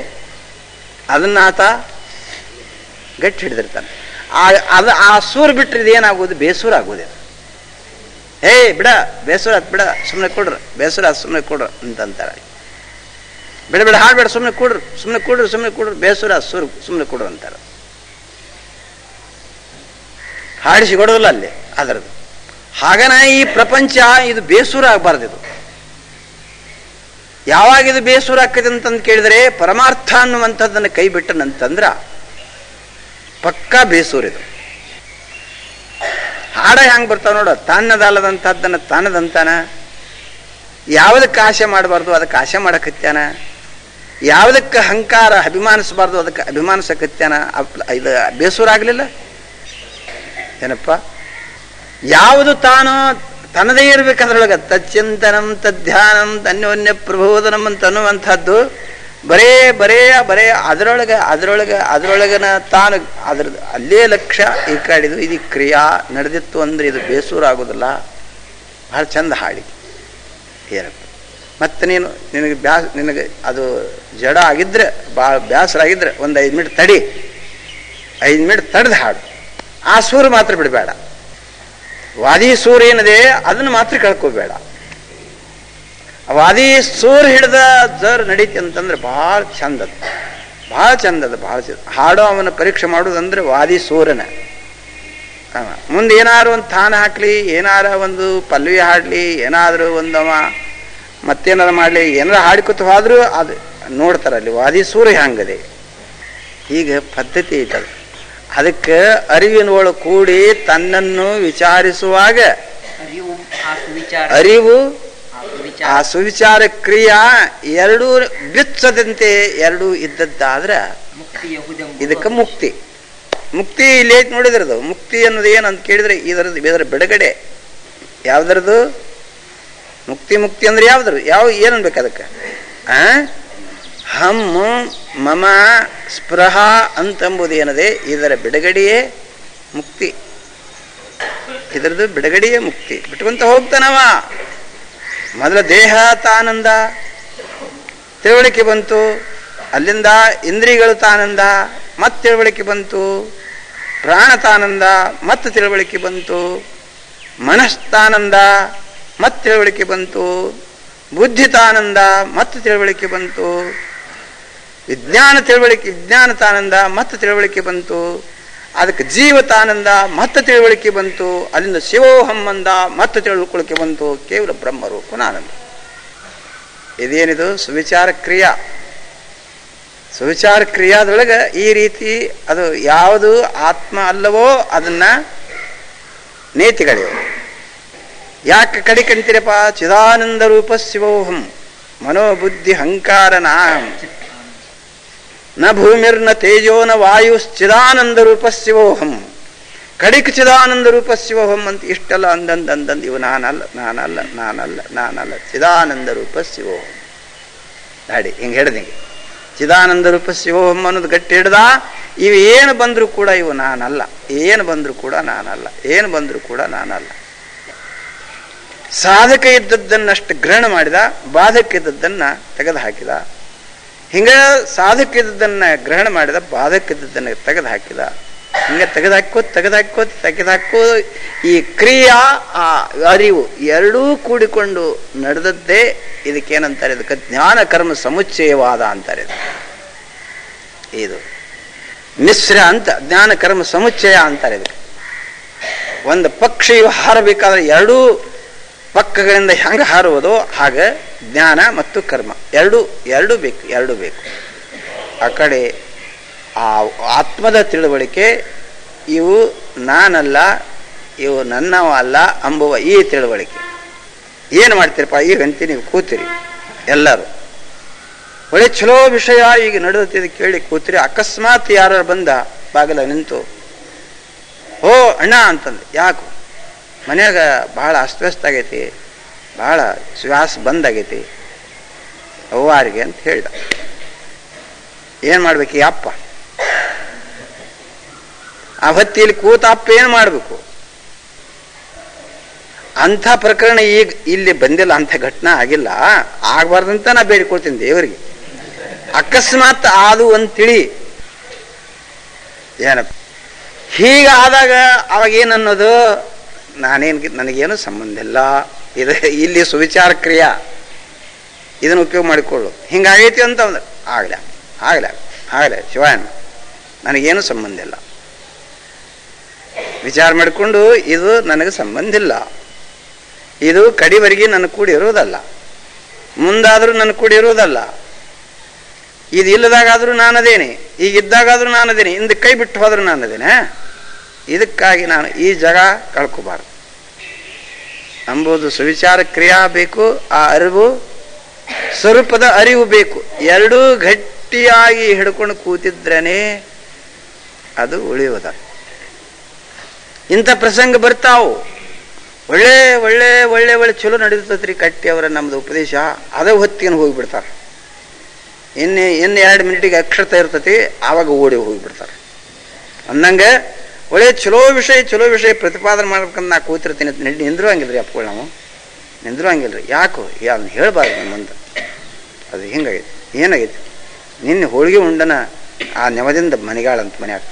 ಅದನ್ನ ಆತ ಗಟ್ಟಿ ಹಿಡಿದಿರ್ತಾನೆ. ಆ ಸೂರ್ ಬಿಟ್ಟರೆ ಇದೇನಾಗೋದು? ಬೇಸೂರ ಆಗೋದು. ಬಿಡ ಬೇಸೂರ ಆತ್, ಬಿಡ ಸುಮ್ಮನೆ ಕೊಡ್ರ, ಬೇಸೂರ ಆತ್ ಸುಮ್ಮನೆ ಕೊಡ್ರ ಅಂತಂತಾರೆ. ಬಿಡ ಹಾಡ್ಬೇಡ, ಸುಮ್ಮನೆ ಕೊಡ್ರು ಬೇಸೂರ ಸೂರ್ ಸುಮ್ಮನೆ ಕೊಡ್ರು ಅಂತಾರೆ. ಹಾಡಿಸಿ ಕೊಡೋದಿಲ್ಲ ಅಲ್ಲಿ ಅದರದ್ದು. ಹಾಗನ ಈ ಪ್ರಪಂಚ ಇದು ಬೇಸೂರ ಆಗಬಾರ್ದು. ಇದು ಯಾವಾಗ ಇದು ಬೇಸೂರ ಆಗ್ತದೆ ಅಂತಂದು ಕೇಳಿದರೆ ಪರಮಾರ್ಥ ಅನ್ನುವಂಥದ್ದನ್ನು ಕೈ ಬಿಟ್ಟನಂತಂದ್ರ ಪಕ್ಕಾ ಬೇಸೂರಿದು. ಹಾಡ ಹೆಂಗೆ ಬರ್ತಾವ ನೋಡ, ತನ್ನದಲ್ಲದಂಥದ್ದನ್ನು ತನ್ನದಂತಾನ. ಯಾವುದಕ್ಕೆ ಆಸೆ ಮಾಡಬಾರ್ದು ಅದಕ್ಕೆ ಆಸೆ ಮಾಡಕತ್ಯಾನ, ಯಾವುದಕ್ಕೆ ಅಹಂಕಾರ ಅಭಿಮಾನಿಸಬಾರ್ದು ಅದಕ್ಕೆ ಅಭಿಮಾನಿಸಕತ್ಯಾನ. ಇದು ಬೇಸೂರ ಆಗಲಿಲ್ಲ ಏನಪ್ಪ? ಯಾವುದು ತಾನು ತನ್ನದೇ ಇರ್ಬೇಕಂದ್ರೊಳಗೆ ತಚ್ಚಿಂತನಂ ತಧ್ಯಾನಂ ತನ್ಯೋನ್ಯ ಪ್ರಬೋಧನಂ ಅಂತ ಅನ್ನುವಂಥದ್ದು ಬರೇ ಅದರೊಳಗನ ತಾನು ಅದ್ರದ್ದು ಅಲ್ಲೇ ಲಕ್ಷ್ಯ ಈ ಕಡಿದು ಇದು ಕ್ರಿಯಾ ನಡೆದಿತ್ತು ಅಂದ್ರೆ ಇದು ಬೇಸೂರ ಆಗೋದಿಲ್ಲ. ಭಾಳ ಚಂದ ಹಾಡಿ ಏನಪ್ಪ. ಮತ್ತೆ ನಿನಗೆ ಅದು ಜಡ ಆಗಿದ್ರೆ, ಭಾಳ ಬೇಸರ ಆಗಿದ್ರೆ ಒಂದು 5 ಮಿನಿಟ್ ತಡಿ, 5 ಮಿನಿಟ್ ತಡೆದು ಹಾಡು. ಆ ಸೂರು ಮಾತ್ರ ಬಿಡಬೇಡ. ವಾದಿ ಸೂರ್ ಏನಿದೆ ಅದನ್ನು ಮಾತ್ರ ಕಳ್ಕೋಬೇಡ. ವಾದಿ ಸೂರ್ ಹಿಡ್ದ ಜರ್ ನಡೀತಿ ಅಂತಂದ್ರೆ ಭಾಳ ಚಂದದ, ಭಾಳ ಚಂದದ. ಹಾಡೋ ಅವನ ಪರೀಕ್ಷೆ ಮಾಡೋದಂದ್ರೆ ವಾದಿ ಸೂರನ. ಮುಂದೆ ಏನಾದ್ರು ಒಂದು ತಾನ ಹಾಕ್ಲಿ, ಏನಾರ ಒಂದು ಪಲ್ವಿ ಹಾಡ್ಲಿ, ಏನಾದರೂ ಒಂದವ ಮತ್ತೇನಾರು ಮಾಡಲಿ, ಏನಾರ ಹಾಡ್ಕೊತ ಹೋದ್ರೂ ಅದು ನೋಡ್ತಾರಲ್ಲಿ ವಾದಿ ಸೂರ್ಯ ಹಂಗದೆ. ಈಗ ಪದ್ಧತಿ ಐತದ. ಅದಕ್ಕೆ ಅರಿವಿನೊಳ ಕೂಡಿ ತನ್ನನ್ನು ವಿಚಾರಿಸುವಾಗ ಅರಿವು ಆ ಸುವಿಚಾರ ಕ್ರಿಯಾ ಎರಡೂ ಬಿಚ್ಚದಂತೆ ಎರಡೂ ಇದ್ದದ್ದಾದ್ರೆ ಇದಕ್ಕೆ ಮುಕ್ತಿ. ಮುಕ್ತಿ ಇಲ್ಲಿ ಐತಿ ನೋಡಿದ್ರದು. ಮುಕ್ತಿ ಅನ್ನೋದು ಏನಂತ ಕೇಳಿದ್ರೆ ಇದರ ಬಿಡುಗಡೆ. ಯಾವ್ದ್ರದ್ದು ಮುಕ್ತಿ ಅಂದ್ರೆ ಯಾವ್ದು ಏನನ್ಬೇಕು ಅದಕ್ಕೆ? ಹಮ್ಮ ಮಮ ಸ್ಪೃಹ ಅಂತಂಬುದು ಏನದೆ ಇದರ ಬಿಡುಗಡೆಯೇ ಮುಕ್ತಿ. ಇದರದ್ದು ಬಿಡುಗಡೆಯೇ ಮುಕ್ತಿ. ಬಿಟ್ಕೊಂತ ಹೋಗ್ತಾನವ. ಮೊದಲ ದೇಹ ತಾನಂದ, ತಿಳುವಳಿಕೆ ಬಂತು. ಅಲ್ಲಿಂದ ಇಂದ್ರಿಯಗಳು ತಾನಂದ, ಮತ್ತೆ ತಿಳುವಳಿಕೆ ಬಂತು. ಪ್ರಾಣ ತಾನಂದ, ಮತ್ತೆ ತಿಳುವಳಿಕೆ ಬಂತು. ಮನಸ್ತಾನಂದ, ಮತ್ತೆ ತಿಳುವಳಿಕೆ ಬಂತು. ಬುದ್ಧಿ ತಾನಂದ, ಮತ್ತೆ ತಿಳುವಳಿಕೆ ಬಂತು. ವಿಜ್ಞಾನ ತಾನಂದ, ಮತ್ತೆ ತಿಳುವಳಿಕೆ ಬಂತು. ಅದಕ್ಕೆ ಜೀವತಾನಂದ, ಮತ್ತೆ ತಿಳುವಳಿಕೆ ಬಂತು. ಅಲ್ಲಿಂದ ಶಿವೋಹಮ್ಮಂದ, ಮತ್ತೆ ತಿಳುವಳಿಕೆ ಬಂತು. ಕೇವಲ ಬ್ರಹ್ಮರೂಪನಾನಂದ. ಇದೇನಿದು ಸುವಿಚಾರ ಕ್ರಿಯಾ. ಸುವಿಚಾರ ಕ್ರಿಯಾದೊಳಗೆ ಈ ರೀತಿ ಅದು ಯಾವುದು ಆತ್ಮ ಅಲ್ಲವೋ ಅದನ್ನ ನೇತಿಗಳಿವೆ. ಯಾಕೆ ಕಡಿಕಂತೀರಪ್ಪ? ಚಿದಾನಂದ ರೂಪ ಶಿವೋಹಂ ಮನೋಬುದ್ಧಿ ಅಹಂಕಾರ ನಾಹಂ ನ ಭೂಮಿರ್ನ ತೇಜೋ ನ ವಾಯುಶ್ಚಿದಾನಂದ ರೂಪ ಶಿವೋಹಂ. ಕಡಿಕ ಚಿದಾನಂದ ರೂಪ ಶಿವೋಹಂ ಅಂತ ಇಷ್ಟೆಲ್ಲ ಅಂದಂದು ಇವು ನಾನಲ್ಲ ಚಿದಾನಂದ ರೂಪ ಶಿವೋಹಂ ದಾಡಿ ಹಿಂಗೆ ಹಿಡ್ದಿಂಗೆ ಚಿದಾನಂದ ರೂಪ ಶಿವೋಹಂ ಅನ್ನೋದು ಗಟ್ಟಿ ಹಿಡ್ದ. ಇವು ಏನು ಬಂದರೂ ಕೂಡ ಇವು ನಾನಲ್ಲ, ಏನು ಬಂದರೂ ಕೂಡ ನಾನಲ್ಲ. ಸಾಧಕ ಇದ್ದದ್ದನ್ನಷ್ಟು ಗ್ರಹಣ ಮಾಡಿದ, ಬಾಧಕ ಇದ್ದದ್ದನ್ನ ತೆಗೆದು ಹಾಕಿದ. ಹಿಂಗ ಸಾಧಕ ಇದ್ದದ್ದನ್ನ ಗ್ರಹಣ ಮಾಡಿದ, ಬಾಧಕ ಇದ್ದದ್ದನ್ನ ತೆಗೆದು ಹಾಕಿದ. ಹಿಂಗ ತೆಗೆದುಹಾಕೋ ಈ ಕ್ರಿಯಾ ಆ ಅರಿವು ಎರಡೂ ಕೂಡಿಕೊಂಡು ನಡೆದದ್ದೇ ಇದಕ್ಕೇನಂತಾರೆ? ಇದಕ್ಕೆ ಜ್ಞಾನ ಕರ್ಮ ಸಮುಚ್ಚಯವಾದ ಅಂತಾರೆ. ಇದು ಮಿಶ್ರ ಅಂತ ಜ್ಞಾನ ಕರ್ಮ ಸಮುಚ್ಚಯ ಅಂತಾರೆ. ಇದಕ್ಕೆ ಒಂದು ಪಕ್ಷಿಯು ಹಾರಬೇಕಾದ್ರೆ ಎರಡೂ ಪಕ್ಕಗಳಿಂದ ಹೆಂಗೆ ಹಾರುವುದೋ ಹಾಗೆ ಜ್ಞಾನ ಮತ್ತು ಕರ್ಮ ಎರಡೂ ಬೇಕು. ಆ ಕಡೆ ಆ ಆತ್ಮದ ತಿಳುವಳಿಕೆ, ಇವು ನಾನಲ್ಲ, ಇವು ನನ್ನವ ಅಲ್ಲ ಅಂಬುವ ಈ ತಿಳುವಳಿಕೆ. ಏನು ಮಾಡ್ತೀರಪ್ಪ ಈಗಂತ ನೀವು ಕೂತಿರಿ ಎಲ್ಲರೂ, ಒಳ್ಳೆ ಚಲೋ ವಿಷಯ ಈಗ ನಡೆಯುತ್ತಿದ್ದು ಕೇಳಿ ಕೂತಿರಿ. ಅಕಸ್ಮಾತ್ ಯಾರು ಬಂದ ಬಾಗಿಲ ನಿಂತು, ಓ ಅಣ್ಣ ಅಂತಂದು, ಯಾಕು ಮನ್ಯಾಗ ಭಾಳ ಅಸ್ತವ್ಯಸ್ತ ಆಗೈತಿ, ಭಾಳ ಶ್ವಾಸ ಬಂದಾಗೈತಿ ಅವ್ವಾರಿಗೆ ಅಂತ ಹೇಳ್ದ. ಏನು ಮಾಡ್ಬೇಕು ಈ ಅಪ್ಪ? ಆ ಹೊತ್ತಿಯಲ್ಲಿ ಕೂತ ಅಪ್ಪ ಏನು ಮಾಡಬೇಕು? ಅಂಥ ಪ್ರಕರಣ ಈಗ ಇಲ್ಲಿ ಬಂದಿಲ್ಲ, ಅಂಥ ಘಟನಾ ಆಗಿಲ್ಲ, ಆಗಬಾರ್ದಂತ ನಾ ಬೇಡಿಕೊಳ್ತೀನಿ ದೇವರಿಗೆ. ಅಕಸ್ಮಾತ್ ಆದು ಅಂತೇಳಿ ಏನಪ್ಪ ಹೀಗಾದಾಗ ಅವಾಗ ಏನನ್ನೋದು, ನನಗೇನು ಸಂಬಂಧ ಇಲ್ಲ, ಇದು ಇಲ್ಲಿ ಸುವಿಚಾರ ಕ್ರಿಯಾ, ಇದನ್ನು ಉಪಯೋಗ ಮಾಡಿಕೊಳ್ಳು. ಹಿಂಗಾಗೈತಿ ಅಂತ ಅಂದ್ರೆ ಆಗಲೇ ಶಿವಾಯನ ನನಗೇನು ಸಂಬಂಧ ಇಲ್ಲ, ವಿಚಾರ ಮಾಡಿಕೊಂಡು ಇದು ನನಗೆ ಸಂಬಂಧ ಇಲ್ಲ, ಇದು ಕಡಿವರೆಗೆ ನನ್ನ ಕೂಡಿ ಇರೋದಲ್ಲ, ಮುಂದಾದರೂ ನನ್ನ ಕೂಡಿ ಇರೋದಲ್ಲ, ಇದು ಇಲ್ಲದಾಗಾದರೂ ನಾನದೇನೆ, ಈಗಿದ್ದಾಗಾದರೂ ನಾನದೇನೆ, ಇಂದು ಕೈ ಬಿಟ್ಟು ಹೋದ್ರೂ ನಾನದೇನೆ. ಇದಕ್ಕಾಗಿ ನಾನು ಈ ಜಾಗ ಕಳ್ಕೋಬಾರ್ದು ಅಂಬುದು ಸುವಿಚಾರ ಕ್ರಿಯಾ ಬೇಕು. ಆ ಅರಿವು ಸ್ವರೂಪದ ಅರಿವು ಬೇಕು. ಎರಡೂ ಗಟ್ಟಿಯಾಗಿ ಹಿಡ್ಕೊಂಡು ಕೂತಿದ್ರೇ ಅದು ಉಳಿಯೋದ. ಇಂಥ ಪ್ರಸಂಗ ಬರ್ತಾವು, ಒಳ್ಳೆ ಒಳ್ಳೆ ಒಳ್ಳೆ ಒಳ್ಳೆ ಚಲೋ ನಡೀತತ್ರಿ. ಕಟ್ಟಿ ಅವರ ನಮ್ದು ಉಪದೇಶ ಅದೇ ಹೊತ್ತಿಗೆ ಹೋಗಿಬಿಡ್ತಾರೆ. ಇನ್ನು 2 ಮಿನಿಟಿಗೆ ಅಕ್ಷರತೆ ಇರ್ತತಿ, ಆವಾಗ ಓಡಿ ಹೋಗಿಬಿಡ್ತಾರೆ. ಅಂದಂಗೆ ಒಳ್ಳೆ ಚಲೋ ವಿಷಯ ಪ್ರತಿಪಾದನೆ ಮಾಡ್ಬೇಕಂತ ನಾ ಕೂತಿರ್ತೀನಿ. ನಿಂದ್ರು ಹಂಗಿಲ್ರಿ ಅಪ್ಪಗಳು, ನಾವು ನಿಂದ್ರು ಹಂಗಿಲ್ರಿ. ಯಾಕೋ ಅದನ್ನ ಹೇಳ್ಬಾರ್ದು ನಮ್ಮ ಮುಂದೆ. ಅದು ಹಿಂಗಾಗೈತಿ. ಏನಾಗೈತಿ? ನಿನ್ನೆ ಹೋಳಿಗೆ ಉಂಡನ ಆ ನೆವದಿಂದ ಮನೆಗಾಳ ಅಂತ ಮನ್ಯಾಗ.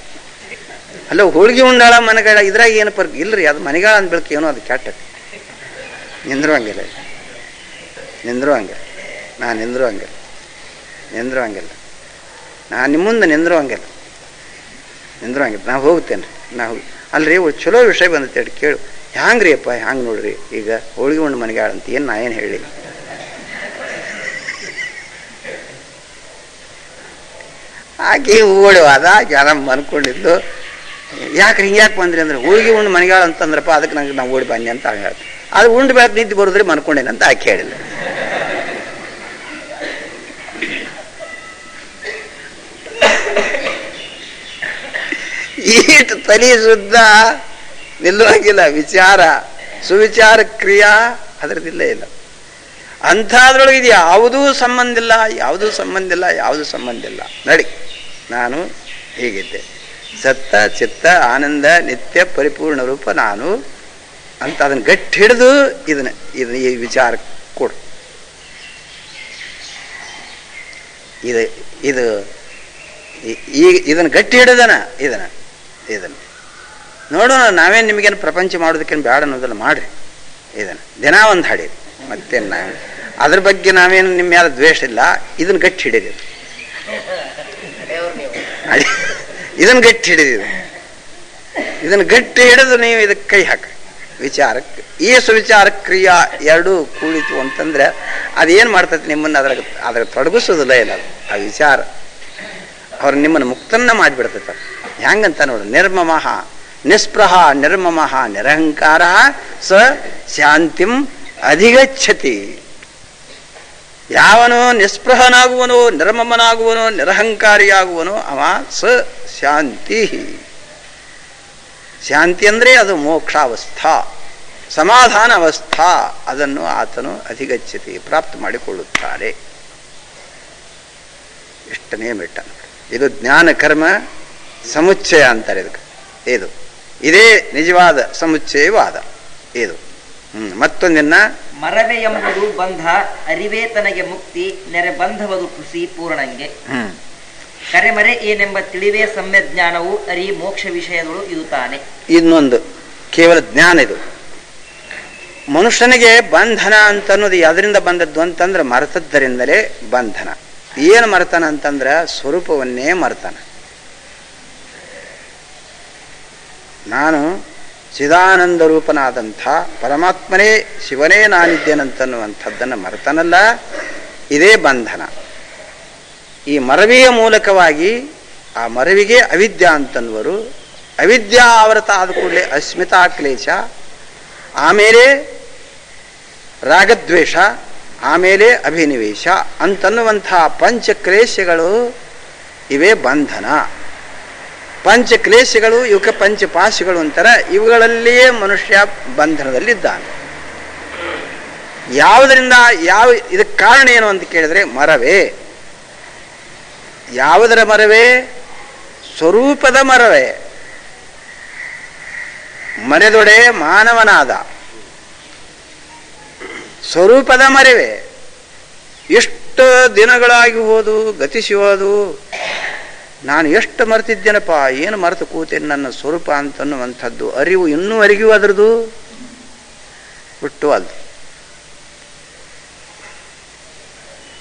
ಅಲ್ಲ, ಹೋಳಿಗೆ ಉಂಡಾಳ ಮನೆಗಾಳ ಇದ್ರಾಗ ಏನು ಪರ್ಕ್ ಇಲ್ರಿ. ಅದು ಮನೆಗಾಳ ಅಂತ ಬೆಳಕು ಏನೋ ಅದು ಕೆಟ್ಟತಿ. ನಿಂದ್ರು ಹಂಗಿಲ್ಲ, ನಾನು ನಿಂದ್ರು ಹಂಗಿಲ್ಲ, ನಾನು ನಿಮ್ಮ ಮುಂದೆ ನಿಂದ್ರು ಹಂಗಿಲ್ಲ. ನಾವು ಹೋಗ್ತೇನೆ ನಾವು ಅಲ್ರಿ. ಚಲೋ ವಿಷಯ ಬಂದೈತೆ ಕೇಳು. ಹ್ಯಾಂಗ್ರಿ ಅಪ್ಪ? ಹ್ಯಾಂಗೆ ನೋಡ್ರಿ, ಈಗ ಹೋಳಿಗೆ ಉಂಡು ಮನೆಗಾಳ ಅಂತ ಏನು ನಾ ಏನು ಹೇಳಿ? ಆಕೆ ಓಡುವಾದ ಜನ ಅನ್ಕೊಂಡಿದ್ದು, ಯಾಕ್ರಿ ಹಿಂಗ್ಯಾಕೆ ಬಂದ್ರಿ ಅಂದ್ರೆ, ಹೋಳಿಗೆ ಉಂಡು ಮನೆಗಾಳ ಅಂತಂದ್ರಪ್ಪ, ಅದಕ್ಕೆ ನಂಗೆ ನಾವು ಓಡಿ ಬನ್ನಿ ಅಂತ ಹೇಳ್ತಾರೆ. ಅದು ಉಂಡು ಬೆಳಕು ನಿಂತು ಬರೋದ್ರಿ ಮನ್ಕೊಂಡೇನೆ ಅಂತ ಆಕೆ ಹೇಳಿಲ್ಲ. ಈಟ್ ತಲೆ ಶುದ್ಧ ನಿಲ್ಲುವಾಗಿಲ್ಲ. ವಿಚಾರ ಸುವಿಚಾರ ಕ್ರಿಯಾ ಅದರದಿಲ್ಲೇ ಇಲ್ಲ. ಅಂಥದ್ರೊಳಗೆ ಇದು ಯಾವುದೂ ಸಂಬಂಧ ಇಲ್ಲ. ನಡಿ, ನಾನು ಹೀಗಿದ್ದೆ, ಸತ್ತ ಚಿತ್ತ ಆನಂದ ನಿತ್ಯ ಪರಿಪೂರ್ಣ ರೂಪ ನಾನು ಅಂತ ಅದನ್ನು ಗಟ್ಟಿ ಹಿಡಿದು ಇದನ್ನ ಈ ವಿಚಾರ ಕೊಡು. ಇದನ್ನು ಗಟ್ಟಿ ಹಿಡಿದನ ಇದನ್ನು ನೋಡೋಣ. ನಾವೇನು ನಿಮಗೇನು ಪ್ರಪಂಚ ಮಾಡೋದಕ್ಕೇನು ಬೇಡ ಅನ್ನೋದೆಲ್ಲ ಮಾಡ್ರಿ. ಇದನ್ನು ದಿನ ಒಂದು ಹಾಡಿರಿ. ಮತ್ತೇನು ನಾವು ಅದ್ರ ಬಗ್ಗೆ ನಾವೇನು ನಿಮ್ಮ ಯಾರು ದ್ವೇಷ ಇಲ್ಲ. ಇದನ್ನು ಗಟ್ಟಿ ಹಿಡೀರಿ. ಇದನ್ನು ಗಟ್ಟಿ ಹಿಡಿದಿದೆ. ಇದನ್ನು ಗಟ್ಟಿ ಹಿಡಿದು ನೀವು ಇದಕ್ಕೆ ಕೈ ಹಾಕ್ರಿ. ವಿಚಾರಕ್ಕೆ ಈ ಸುವಿಚಾರ ಕ್ರಿಯಾ ಎರಡೂ ಕೂಡಿತು ಅಂತಂದ್ರೆ ಅದೇನು ಮಾಡ್ತೈತಿ, ನಿಮ್ಮನ್ನು ಅದ್ರಾಗ ತೊಡಗಿಸೋದಿಲ್ಲ. ಇಲ್ಲ ಆ ವಿಚಾರ ಅವ್ರು ನಿಮ್ಮನ್ನು ಮುಕ್ತನ್ನ ಮಾಡಿಬಿಡ್ತೈತ. ಹೆಂಗಂತ ನೋಡು, ನಿರ್ಮಮಃ ನಿಸ್ಪೃಹ ನಿರ್ಮಮಃ ನಿರಹಂಕಾರ ಸ ಶಾಂತಿಂ ಅಧಿಗಚ್ಚತಿ. ಯಾವನು ನಿಸ್ಪೃಹನಾಗುವನೋ, ನಿರ್ಮಮನಾಗುವನೋ, ನಿರಹಂಕಾರಿಯಾಗುವನೋ ಅವ ಸ ಶಾಂತಿ. ಶಾಂತಿ ಅಂದರೆ ಅದು ಮೋಕ್ಷಾವಸ್ಥಾ, ಸಮಾಧಾನ ಅವಸ್ಥಾ. ಅದನ್ನು ಆತನು ಅಧಿಗಚ್ಚತಿ, ಪ್ರಾಪ್ತ ಮಾಡಿಕೊಳ್ಳುತ್ತಾರೆ. ಇಷ್ಟನೇ ಬಿಟ್ಟ. ಇದು ಜ್ಞಾನ ಕರ್ಮ ಸಮುಚ್ಚಯ ಅಂತಾರೆ ಇದಕ್ಕೆ. ಇದೇ ನಿಜವಾದ ಸಮುಚ್ಚಯವಾದ ಇದು. ಮತ್ತೊಂದಿನ ಮರವೇ ಎಂಬುದು ಬಂಧ, ಅರಿವೇ ತನಗೆ ಮುಕ್ತಿ, ನೆರೆ ಬಂಧವದು ಖುಷಿ ಪೂರ್ಣಂಗೆ. ಕರೆಮರೆ ಏನೆಂಬ ತಿಳಿವೇ ಸಮ್ಯ ಜ್ಞಾನವು ಅರಿ ಮೋಕ್ಷ ವಿಷಯಗಳು ಇದು ತಾನೆ. ಇನ್ನೊಂದು ಕೇವಲ ಜ್ಞಾನ. ಇದು ಮನುಷ್ಯನಿಗೆ ಬಂಧನ ಅಂತ ಅನ್ನೋದು ಯಾವ್ದರಿಂದ ಬಂದದ್ದು ಅಂತಂದ್ರೆ ಮರೆತದ್ದರಿಂದಲೇ ಬಂಧನ. ಏನು ಮರೆತಾನ ಅಂತಂದ್ರೆ ಸ್ವರೂಪವನ್ನೇ ಮರೆತಾನ. ನಾನು ಚಿದಾನಂದ ರೂಪನಾದಂಥ ಪರಮಾತ್ಮನೇ ಶಿವನೇ ನಾನಿದ್ದೇನಂತನ್ನುವಂಥದ್ದನ್ನು ಮರೆತನಲ್ಲ, ಇದೇ ಬಂಧನ. ಈ ಮರವಿಯ ಮೂಲಕವಾಗಿ ಆ ಮರವಿಗೆ ಅವಿದ್ಯಾ ಅಂತನ್ವರು. ಅವಿದ್ಯಾ ಆವೃತ ಆದ ಕೂಡಲೇ ಅಸ್ಮಿತಾ ಕ್ಲೇಶ, ಆಮೇಲೆ ರಾಗದ್ವೇಷ, ಆಮೇಲೆ ಅಭಿನಿವೇಶ ಅಂತನ್ನುವಂಥ ಪಂಚಕ್ಲೇಶಗಳು ಇವೇ ಬಂಧನ. ಪಂಚಕ್ಲೇಶಗಳು ಇವಕ್ಕೆ ಪಂಚಪಾಶಗಳು ಅಂತಾರೆ. ಇವುಗಳಲ್ಲಿಯೇ ಮನುಷ್ಯ ಬಂಧನದಲ್ಲಿದ್ದಾನೆ. ಯಾವುದರಿಂದ ಇದಕ್ಕೆ ಕಾರಣ ಏನು ಅಂತ ಕೇಳಿದ್ರೆ ಮರವೇ. ಯಾವುದರ ಮರವೇ? ಸ್ವರೂಪದ ಮರವೇ. ಮರೆದೊಡೆ ಮಾನವನಾದ ಸ್ವರೂಪದ ಮರವೇ. ಎಷ್ಟು ದಿನಗಳಾಗಿ ಹೋದು ಗತಿಸಿ ಹೋದು ನಾನು ಎಷ್ಟು ಮರೆತಿದ್ದೇನಪ್ಪ, ಏನು ಮರೆತು ಕೂತೇನೆ ನನ್ನ ಸ್ವರೂಪ ಅಂತನ್ನುವಂಥದ್ದು ಅರಿವು ಇನ್ನೂ ಅರಿವು ಅದರದು ಬಿಟ್ಟು ಅಲ್ದು.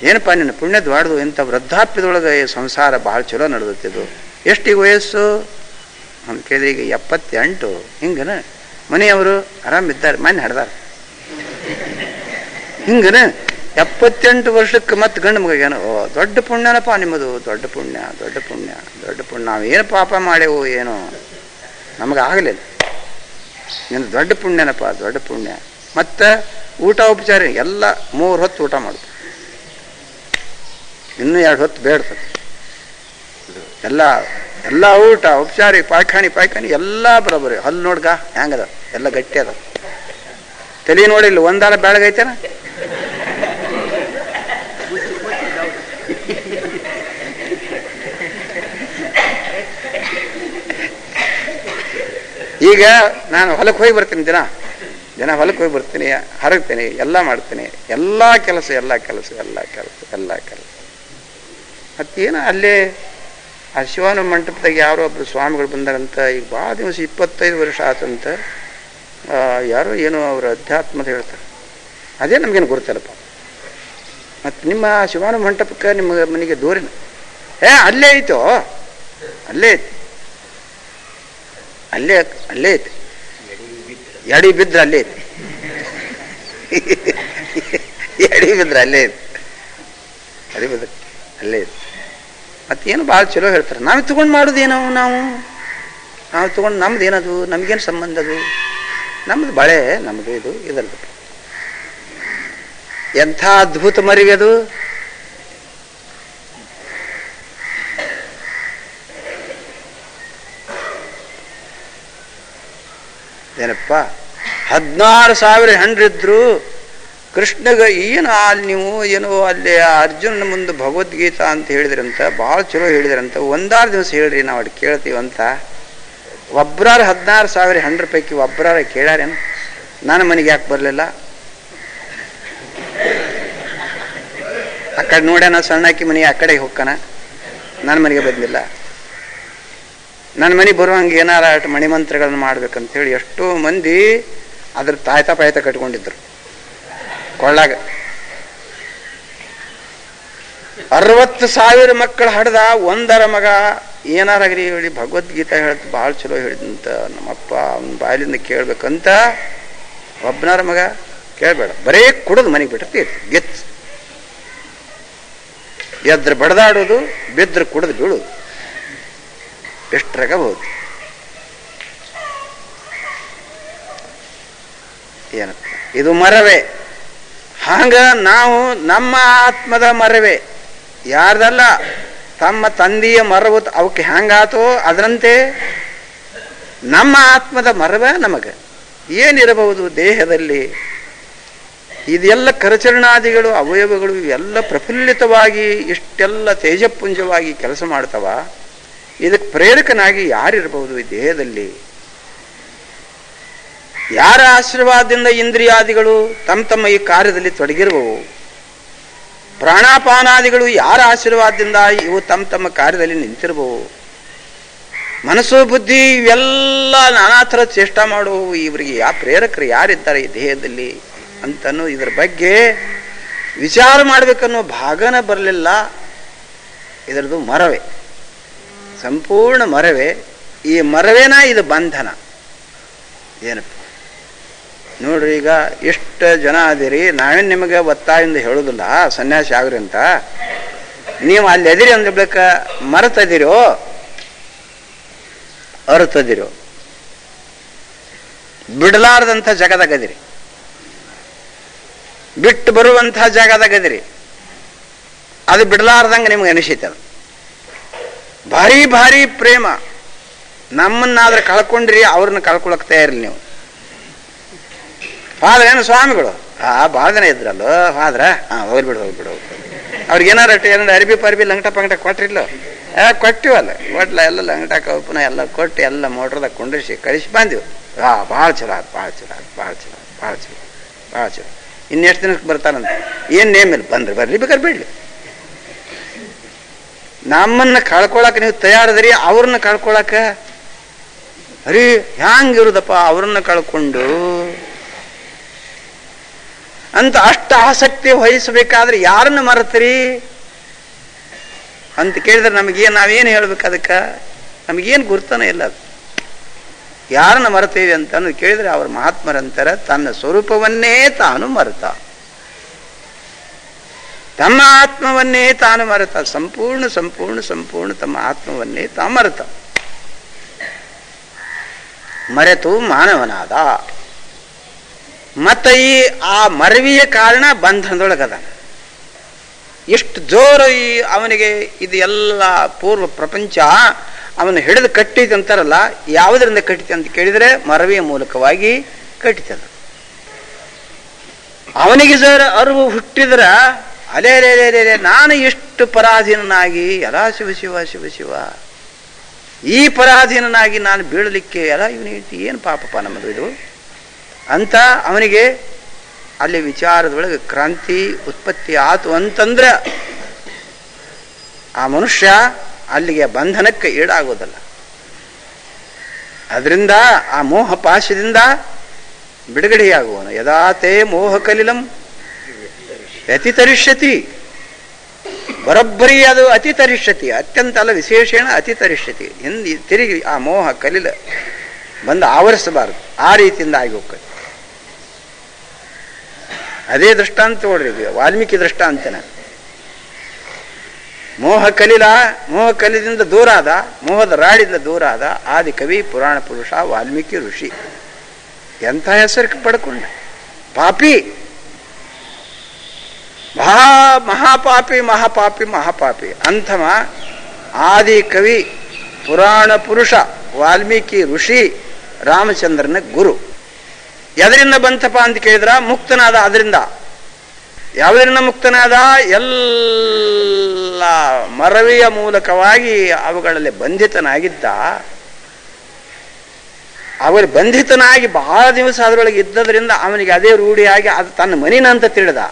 ಏನಪ್ಪ ನಿನ್ನ ಪುಣ್ಯದ ವಾಡ್ದು, ಇಂಥ ವೃದ್ಧಾಪ್ಯದೊಳಗೆ ಸಂಸಾರ ಭಾಳ ಚಲೋ ನಡೆದತ್ತಿದ್ದು. ಎಷ್ಟಿಗೆ ವಯಸ್ಸು ಅಂತ ಕೇಳಿದ್ರೆ ಈಗ 78. ಹಿಂಗನ ಮನೆಯವರು ಆರಾಮಿದ್ದಾರೆ, ಮನೆ ಹಡ್ದಾರ. ಹಿಂಗನ 78 ವರ್ಷಕ್ಕೆ ಮತ್ತೆ ಗಂಡು ಮಗೇನು, ಓ ದೊಡ್ಡ ಪುಣ್ಯನಪ್ಪ ನಿಮ್ಮದು, ದೊಡ್ಡ ಪುಣ್ಯ ದೊಡ್ಡ ಪುಣ್ಯ ದೊಡ್ಡ ಪುಣ್ಯ. ನಾವೇನು ಪಾಪ ಮಾಡೇವು ಏನೋ ನಮಗೆ ಆಗಲಿಲ್ಲ, ನಿನ್ನ ದೊಡ್ಡ ಪುಣ್ಯನಪ್ಪ ದೊಡ್ಡ ಪುಣ್ಯ. ಮತ್ತು ಊಟ ಉಪಚಾರ ಎಲ್ಲ 3 ಹೊತ್ತು ಊಟ ಮಾಡು, ಇನ್ನೂ 2 ಹೊತ್ತು ಬೇಡ್ತದೆ. ಎಲ್ಲ ಊಟ ಉಪಚಾರಿ ಪಾಯ್ಖಾನಿ ಎಲ್ಲ ಬರೋಬರಿ. ಹಲ್ಲು ನೋಡ್ಗ ಹೆಂಗದ, ಎಲ್ಲ ಗಟ್ಟಿ ಅದ. ತಲೆ ನೋಡಿಲ್ಲ ಒಂದಾರ ಬೆಳಗೈತೇನ. ಈಗ ನಾನು ಹೊಲಕ್ಕೆ ಹೋಗಿ ಬರ್ತೀನಿ, ದಿನ ಹೊಲಕ್ಕೆ ಹೋಗಿ ಬರ್ತೀನಿ, ಹರಗ್ತೀನಿ, ಎಲ್ಲ ಮಾಡ್ತೀನಿ, ಎಲ್ಲ ಕೆಲಸ ಮತ್ತೇನು ಅಲ್ಲೇ ಆ ಶಿವನ ಮಂಟಪದಾಗ ಯಾರೋ ಒಬ್ರು ಸ್ವಾಮಿಗಳು ಬಂದಾರಂತ. ಈಗ ಭಾಳ ದಿವಸ 25 ವರ್ಷ ಆತಂತ. ಯಾರೋ ಏನೋ ಅವ್ರ ಅಧ್ಯಾತ್ಮದ ಹೇಳ್ತಾರೆ, ಅದೇ ನಮಗೇನು ಗುರುತಲ್ಲಪ್ಪ. ಮತ್ತು ನಿಮ್ಮ ಶಿವನ ಮಂಟಪಕ್ಕೆ ನಿಮ್ಮ ಮನೆಗೆ ದೂರಿನ ಅಲ್ಲೇ ಐತೋ, ಅಲ್ಲೇ ಐತಿ ಎಡಿ ಬಿದ್ರೆ ಅಲ್ಲೇ ಐತಿ, ಎಡಿ ಬಿದ್ರೆ ಅಲ್ಲೇ ಐತಿ. ಮತ್ತೇನು ಭಾಳ ಚಲೋ ಹೇಳ್ತಾರೆ. ನಾವು ತಗೊಂಡು ಮಾಡೋದೇನೋ, ನಾವು ತಗೊಂಡು ನಮ್ದು ಏನದು, ನಮಗೇನು ಸಂಬಂಧ ಅದು, ನಮ್ದು ಬಳೆ ನಮ್ಮದು ಇದು ಇದರದು. ಎಂಥ ಅದ್ಭುತ ಮರಿವೆ ಅದು. ಏನಪ್ಪ 16,000 ಹೆಂಡ್ರಿದ್ರು ಕೃಷ್ಣಗ. ಏನು ಅಲ್ಲಿ ನೀವು ಏನೋ ಅಲ್ಲಿ ಅರ್ಜುನನ ಮುಂದೆ ಭಗವದ್ಗೀತಾ ಅಂತ ಹೇಳಿದ್ರಂತ, ಭಾಳ ಚಲೋ ಹೇಳಿದ್ರಂತ. 1-6 ದಿವಸ ಹೇಳ್ರಿ, ನಾವು ಅಲ್ಲಿ ಕೇಳ್ತೀವಂತ. ಒಬ್ಬರಾರು 16,000 ಹೆಂಡ್ರ ಪೈಕಿ ಒಬ್ಬರಾರ ಕೇಳ್ಯಾರೇನು ನನ್ನ ಮನೆಗೆ ಯಾಕೆ ಬರಲಿಲ್ಲ? ಆ ಕಡೆ ನೋಡ್ಯಾನ, ಸಣ್ಣಾಕಿ ಮನೆ ಆ ಕಡೆಗೆ ಹೋಗ್ಕಾನ, ನನ್ನ ಮನೆಗೆ ಬಂದಿಲ್ಲ. ನನ್ನ ಮನೆಗೆ ಬರುವಂಗೆ ಏನಾರ ಮಣಿಮಂತ್ರಗಳನ್ನು ಮಾಡ್ಬೇಕಂತೇಳಿ ಎಷ್ಟೋ ಮಂದಿ ಅದ್ರ ಪಾಯ್ತ ಕಟ್ಕೊಂಡಿದ್ರು ಕೊಳ್ಳಾಗ. 60,000 ಮಕ್ಕಳು ಹಡ್ದ, ಒಂದರ ಮಗ ಏನಾರಾಗ್ರಿ ಹೇಳಿ ಭಗವದ್ಗೀತಾ ಹೇಳ್ತು ಭಾಳ ಚಲೋ ಹೇಳಿದಂತ ನಮ್ಮಪ್ಪ ಅವನ ಬಾಯಲಿಂದ ಕೇಳ್ಬೇಕಂತ. ಒಬ್ಬನಾರ ಮಗ ಕೇಳಬೇಡ, ಬರೇ ಕುಡಿದು ಮನೆಗೆ ಬಿಟ್ಟಿರ್ತೀವಿ. ಗೆಚ್ ಎದ್ರ ಬಡದಾಡೋದು, ಬಿದ್ರೆ ಕುಡಿದು ಬೀಳೋದು, ಎಷ್ಟರಾಗಬಹುದು. ಏನಪ್ಪ ಇದು ಮರವೇ. ಹಂಗ ನಾವು ನಮ್ಮ ಆತ್ಮದ ಮರವೇ, ಯಾರ್ದಲ್ಲ. ತಮ್ಮ ತಂದೆಯ ಮರವು ಅವಕ್ಕೆ ಹೆಂಗಾತೋ ಅದರಂತೆ ನಮ್ಮ ಆತ್ಮದ ಮರವೇ ನಮಗೆ ಏನಿರಬಹುದು ದೇಹದಲ್ಲಿ. ಇದೆಲ್ಲ ಕರಚರಣಾದಿಗಳು ಅವಯವಗಳು ಇವೆಲ್ಲ ಪ್ರಫುಲ್ಲಿತವಾಗಿ ಇಷ್ಟೆಲ್ಲ ತೇಜಪುಂಜವಾಗಿ ಕೆಲಸ ಮಾಡ್ತವ. ಇದಕ್ಕೆ ಪ್ರೇರಕನಾಗಿ ಯಾರಿರಬಹುದು ಈ ದೇಹದಲ್ಲಿ? ಯಾರ ಆಶೀರ್ವಾದದಿಂದ ಇಂದ್ರಿಯಾದಿಗಳು ತಮ್ಮ ಈ ಕಾರ್ಯದಲ್ಲಿ ತೊಡಗಿರುವವು? ಪ್ರಾಣಾಪಾನಾದಿಗಳು ಯಾರ ಆಶೀರ್ವಾದದಿಂದ ಇವು ತಮ್ಮ ಕಾರ್ಯದಲ್ಲಿ ನಿಂತಿರುವವು? ಮನಸ್ಸು ಬುದ್ಧಿ ಇವೆಲ್ಲ ನಾನಾ ಥರ ಚೇಷ್ಟ ಮಾಡುವವು. ಇವರಿಗೆ ಪ್ರೇರಕರು ಯಾರಿದ್ದಾರೆ ಈ ದೇಹದಲ್ಲಿ ಅಂತನೂ ಇದರ ಬಗ್ಗೆ ವಿಚಾರ ಮಾಡ್ಬೇಕನ್ನೋ ಭಾಗನ ಬರಲಿಲ್ಲ. ಇದರದು ಮರವೇ, ಸಂಪೂರ್ಣ ಮರವೇ. ಈ ಮರವೇನ ಇದು ಬಂಧನ. ಏನಪ್ಪ ನೋಡ್ರಿ, ಈಗ ಎಷ್ಟು ಜನ ಅದಿರಿ, ನಾವೇನು ನಿಮಗೆ ಒತ್ತಾಯಿಂದ ಹೇಳೋದಿಲ್ಲ ಸನ್ಯಾಸಿ ಆಗ್ರಿ ಅಂತ. ನೀವು ಅಲ್ಲಿ ಅದಿರಿ ಅಂದ ಬಳಿಕ ಮರೆತದಿರೋ ಅರ್ತದಿರೋ, ಬಿಡಲಾರದಂಥ ಜಾಗದಾಗದಿರಿ, ಬಿಟ್ಟು ಬರುವಂಥ ಜಾಗದಾಗದಿರಿ. ಅದು ಬಿಡಲಾರ್ದಂಗೆ ನಿಮ್ಗೆ ಅನಿಸೈತೆ. ಭಾರಿ ಭಾರಿ ಪ್ರೇಮ. ನಮ್ಮನ್ನಾದ್ರೆ ಕಳ್ಕೊಂಡ್ರಿ, ಅವ್ರನ್ನ ಕಳ್ಕೊಳಕ್ ತಯಾರಿಲ್ಲ ನೀವು. ಫಾದ್ರ ಏನು ಸ್ವಾಮಿಗಳು ಭಾಳ ಜನ ಇದ್ರಲ್ಲೋ ಫಾದ್ರ, ಹೋಗ್ಬಿಡು ಅವ್ರಿಗೇನಾರ ಅರಿಬಿ ಪರ್ಬಿ ಲಂಗಟ ಪಂಗಟ ಕೊಟ್ರಿಲ್ಲ? ಕೊಟ್ಟಿವಲ್ಲ, ಕೊಟ್ಲ ಎಲ್ಲ ಲಂಗಟ ಕೌಪನ ಎಲ್ಲ ಕೊಟ್ಟು ಎಲ್ಲ ಮೋಟ್ರದಾಗ ಕುಂಡ್ರಿಸಿ ಕಳಿಸಿ ಬಂದಿವು. ಭಾಳ ಚಲೋ ಆಯ್ತು, ಭಾಳ ಚಲೋ ಆಯ್ತು, ಭಾಳ ಚಲೋ, ಭಾಳ ಚಲೋ, ಭಾಳ ಚಲೋ. ಇನ್ನೆಷ್ಟು ದಿನಕ್ಕೆ ಬರ್ತಾರಂತ ಏನು ನೇಮ್ ಇಲ್ಲ, ಬಂದ್ರಿ ಬರ್ಲಿ ಬೇಕಾದ್ರೆ ಬಿಡ್ಲಿ. ನಮ್ಮನ್ನ ಕಳ್ಕೊಳಕ್ಕೆ ನೀವು ತಯಾರದ್ರಿ, ಅವ್ರನ್ನ ಕಳ್ಕೊಳಕ ಅರಿ ಹ್ಯಾಂಗಿರುದಪ್ಪ ಅವ್ರನ್ನ ಕಳ್ಕೊಂಡು ಅಂತ ಅಷ್ಟು ಆಸಕ್ತಿ ವಹಿಸಬೇಕಾದ್ರೆ ಯಾರನ್ನ ಮರೆತ್ರಿ ಅಂತ ಕೇಳಿದ್ರೆ ನಮಗೇನು, ನಾವೇನು ಹೇಳ್ಬೇಕು ಅದಕ್ಕೆ? ನಮಗೇನು ಗುರ್ತನೇ ಇಲ್ಲ. ಅದು ಯಾರನ್ನ ಮರೆತೀವಿ ಅಂತ ಕೇಳಿದ್ರೆ ಅವ್ರ ಮಹಾತ್ಮರಂತರ ತನ್ನ ಸ್ವರೂಪವನ್ನೇ ತಾನು ಮರೆತ, ತಮ್ಮ ಆತ್ಮವನ್ನೇ ತಾನು ಮರೆತ, ಸಂಪೂರ್ಣ ಸಂಪೂರ್ಣ ಸಂಪೂರ್ಣ ತಮ್ಮ ಆತ್ಮವನ್ನೇ ತಾ ಮರೆತ, ಮರೆತು ಮಾನವನಾದ. ಮತ್ತ ಆ ಮರವಿಯ ಕಾರಣ ಬಂಧನದೊಳಗದ. ಎಷ್ಟು ಜೋರು ಅವನಿಗೆ ಇದು ಎಲ್ಲ ಪೂರ್ವ ಪ್ರಪಂಚ ಅವನು ಹಿಡಿದು ಕಟ್ಟಿತು ಅಂತಾರಲ್ಲ, ಯಾವುದರಿಂದ ಕಟ್ಟಿತು ಅಂತ ಕೇಳಿದರೆ ಮರವಿಯ ಮೂಲಕವಾಗಿ ಕಟ್ಟಿತದ. ಅವನಿಗೆ ಜರ ಅರಿವು ಹುಟ್ಟಿದ್ರ ಅಲೇ ನಾನು ಎಷ್ಟು ಪರಾಧೀನನಾಗಿ ಎಲ್ಲ ಶಿವ ಶಿವ ಶಿವ ಶಿವ, ಈ ಪರಾಧೀನನಾಗಿ ನಾನು ಬೀಳಲಿಕ್ಕೆ ಎಲ್ಲ ಇವನು ಏನು ಪಾಪಪ್ಪ ನಮ್ಮದು ಇದು ಅಂತ ಅವನಿಗೆ ಅಲ್ಲಿ ವಿಚಾರದೊಳಗೆ ಕ್ರಾಂತಿ ಉತ್ಪತ್ತಿ ಆತು ಅಂತಂದ್ರೆ ಆ ಮನುಷ್ಯ ಅಲ್ಲಿಗೆ ಬಂಧನಕ್ಕೆ ಈಡಾಗೋದಲ್ಲ. ಅದರಿಂದ ಆ ಮೋಹ ಪಾಶದಿಂದ ಬಿಡುಗಡೆಯಾಗುವನು. ಯದಾತೇ ಮೋಹ ಕಲಿಲಂ ಅತಿತರಿಷ್ಯತಿ, ಬರೋಬ್ಬರಿ ಅದು ಅತಿತರಿಷ್ಯತಿ, ಅತ್ಯಂತ ಅಲ್ಲ ವಿಶೇಷಣ ಅತಿತರಿಷ್ಯತಿ. ತಿರುಗಿ ಆ ಮೋಹ ಕಲಿಲ ಬಂದು ಆವರಿಸಬಾರದು, ಆ ರೀತಿಯಿಂದ ಆಗಿ ಹೋಗ್ತದೆ. ಅದೇ ದೃಷ್ಟಾಂತ ನೋಡ್ರಿ, ವಾಲ್ಮೀಕಿ ದೃಷ್ಟಾಂತನ. ಮೋಹ ಕಲಿದಿಂದ ದೂರ ಆದ, ಮೋಹದ ರಾಡಿಂದ ದೂರ ಆದ ಆದಿ ಕವಿ ಪುರಾಣ ಪುರುಷ ವಾಲ್ಮೀಕಿ ಋಷಿ. ಎಂಥ ಹೆಸರು ಪಡ್ಕೊಂಡ, ಪಾಪಿ, ಮಹಾಪಾಪಿ ಮಹಾಪಾಪಿ ಮಹಾಪಾಪಿ ಅಂಥಮ ಆದಿ ಕವಿ ಪುರಾಣ ಪುರುಷ ವಾಲ್ಮೀಕಿ ಋಷಿ ರಾಮಚಂದ್ರನ ಗುರು. ಎದರಿಂದ ಬಂತಪ್ಪ ಅಂತ ಕೇಳಿದ್ರ ಮುಕ್ತನಾದ. ಅದರಿಂದ ಯಾವುದರಿಂದ ಮುಕ್ತನಾದ? ಎಲ್ಲ ಮರವಿಯ ಮೂಲಕವಾಗಿ ಅವುಗಳಲ್ಲಿ ಬಂಧಿತನಾಗಿದ್ದ. ಅವರು ಬಂಧಿತನಾಗಿ ಬಹಳ ದಿವಸ ಅದರೊಳಗೆ ಇದ್ದದ್ರಿಂದ ಅವನಿಗೆ ಅದೇ ರೂಢಿಯಾಗಿ ಅದು ತನ್ನ ಮನಿನಂತ ತಿಳಿದ.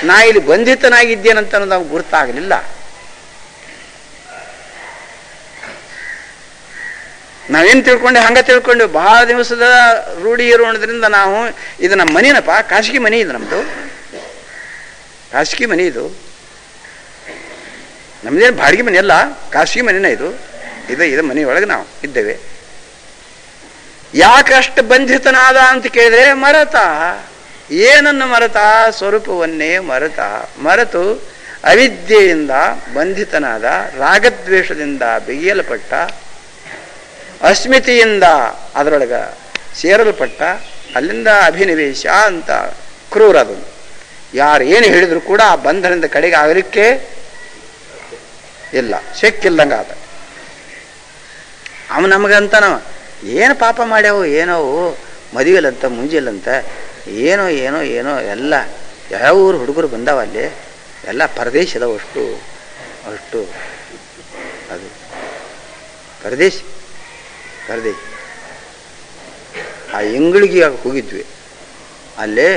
ನಾ ಇಲ್ಲಿ ಬಂಧಿತನಾಗಿದ್ದೇನಂತ ಅನ್ನೋದು ಅವ್ನು ಗುರ್ತಾಗಲಿಲ್ಲ. ನಾವೇನು ತಿಳ್ಕೊಂಡೆ ಹಂಗ ತಿಳ್ಕೊಂಡೆವು. ಬಹಳ ದಿವಸದ ರೂಢಿ ಇರೋದ್ರಿಂದ ನಾವು ಇದು ನಮ್ಮ ಮನಿನಪ್ಪ, ಖಾಸಗಿ ಮನಿ ಇದು, ನಮ್ದು ಖಾಸಗಿ ಮನಿ ಇದು, ನಮ್ದೇನು ಬಾಡಿಗೆ ಮನೆ ಅಲ್ಲ, ಖಾಸಗಿ ಮನಿನ ಇದು. ಇದು ಮನೆಯೊಳಗೆ ನಾವು ಇದ್ದೇವೆ. ಯಾಕಷ್ಟು ಬಂಧಿತನಾದ ಅಂತ ಕೇಳಿದ್ರೆ ಮರೆತ. ಏನನ್ನು ಮರೆತ? ಸ್ವರೂಪವನ್ನೇ ಮರೆತು ಅವಿದ್ಯೆಯಿಂದ ಬಂಧಿತನಾದ, ರಾಗದ್ವೇಷದಿಂದ ಬಿಗಿಯಲ್ಪಟ್ಟ, ಅಸ್ಮಿತೆಯಿಂದ ಅದರೊಳಗ ಸೇರಲ್ಪಟ್ಟ, ಅಲ್ಲಿಂದ ಅಭಿನಿವೇಶ ಅಂತ ಕ್ರೂರ. ಅದು ಯಾರು ಏನು ಹೇಳಿದ್ರು ಕೂಡ ಆ ಬಂಧನದಿಂದ ಕಡೆಗೆ ಆಗಲಿಕ್ಕೆ ಇಲ್ಲ, ಶಕ್ಕಿಲ್ದಂಗ ಆದ. ಅವನು ನಮಗಂತ ನಾವು ಏನು ಪಾಪ ಮಾಡ್ಯಾವು, ಏನೋ ಮದುವೆಲಂತ ಮುಂಜೆಲಂತ ಏನೋ ಏನೋ ಏನೋ ಎಲ್ಲ ಯಾವ ಊರು ಹುಡುಗರು ಬಂದಾವ ಅಲ್ಲಿ ಎಲ್ಲ ಪರದೇಶದ ಅಷ್ಟು ಅದು ಪರದೇಶಿ ಆ ಎಂಗಳಿಗೆ ಹೋಗಿದ್ವಿ. ಅಲ್ಲೇ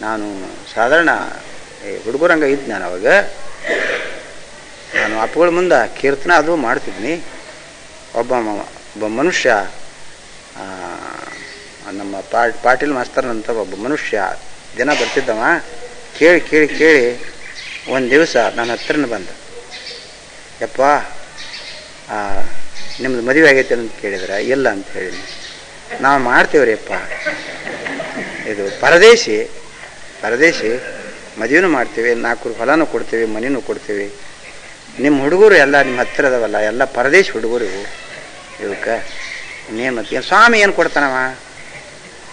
ನಾನು ಸಾಧಾರಣ ಹುಡುಗರಂಗ ಇದ್ದು ನಾನು ಅವಾಗ. ನಾನು ಅಪ್ಪಗಳ ಮುಂದೆ ಕೀರ್ತನ ಅದು ಮಾಡ್ತಿದ್ನಿ. ಒಬ್ಬ ಮನುಷ್ಯ, ನಮ್ಮ ಪಾಟೀಲ್ ಮಾಸ್ತರ್ನಂತ ಒಬ್ಬ ಮನುಷ್ಯ ದಿನ ಬರ್ತಿದ್ದವ. ಕೇಳಿ ಒಂದು ದಿವಸ ನನ್ನ ಹತ್ರನ ಬಂದ, ಯಪ್ಪ ನಿಮ್ದು ಮದುವೆ ಆಗೈತೆ ಅಂತ ಕೇಳಿದ್ರೆ ಇಲ್ಲ ಅಂತ ಹೇಳಿದ್ನಿ. ನಾವು ಮಾಡ್ತೇವ್ರಿಪ್ಪ. ಇದು ಪರದೇಶಿ ಮದುವೆನೂ ಮಾಡ್ತೀವಿ, 4 ಹೊಲನೂ ಕೊಡ್ತೀವಿ, ಮನೆನೂ ಕೊಡ್ತೀವಿ. ನಿಮ್ಮ ಹುಡುಗರು ಎಲ್ಲ ನಿಮ್ಮ ಹತ್ತಿರ ಅದಾವಲ್ಲ, ಎಲ್ಲ ಪರದೇಶಿ ಹುಡುಗರು ಇವಕ್ಕೆ ಇನ್ನೇನು ಮತ್ತೆ ಸ್ವಾಮಿ ಏನು ಕೊಡ್ತಾನವ,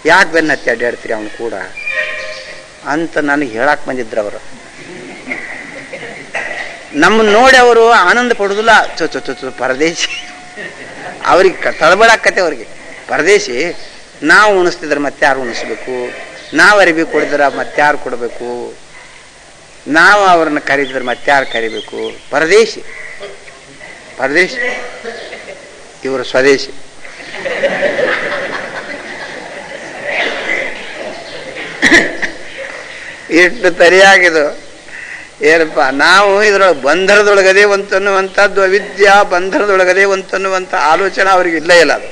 ಯಾಕೆ ಬೆನ್ನ ಹತ್ತಿ ಅಡ್ಡಾಡ್ತೀರಿ ಅವನು ಕೂಡ ಅಂತ ನನಗೆ ಹೇಳಕ್ಕೆ ಬಂದಿದ್ರು ಅವರು. ನಮ್ಮನ್ನು ನೋಡಿ ಅವರು ಆನಂದ ಪಡೋದಿಲ್ಲ. ಪರದೇಶಿ ಅವ್ರಿಗೆ ತಳಬಳಾಕತ್ತೆ. ಅವ್ರಿಗೆ ಪರದೇಶಿ ನಾವು ಉಣಿಸ್ತಿದ್ರೆ ಮತ್ತೆ ಯಾರು ಉಣಿಸ್ಬೇಕು, ನಾವು ಅರಿವಿ ಕೊಡಿದ್ರೆ ಮತ್ತೆ ಯಾರು ಕೊಡಬೇಕು, ನಾವು ಅವ್ರನ್ನ ಕರೀತಿದ್ರೆ ಮತ್ತೆ ಯಾರು ಕರಿಬೇಕು. ಪರದೇಶಿ ಇವರು ಸ್ವದೇಶಿ. ಎಷ್ಟು ಸರಿಯಾಗಿದು ಏನಪ್ಪ, ನಾವು ಇದರೊಳಗೆ ಬಂಧನದೊಳಗದೆ ಅಂತನ್ನುವಂಥದ್ದು, ಅವಿದ್ಯಾ ಬಂಧನದೊಳಗದೆ ಅಂತನ್ನುವಂಥ ಆಲೋಚನೆ ಅವ್ರಿಗೆ ಇಲ್ಲ. ಅದು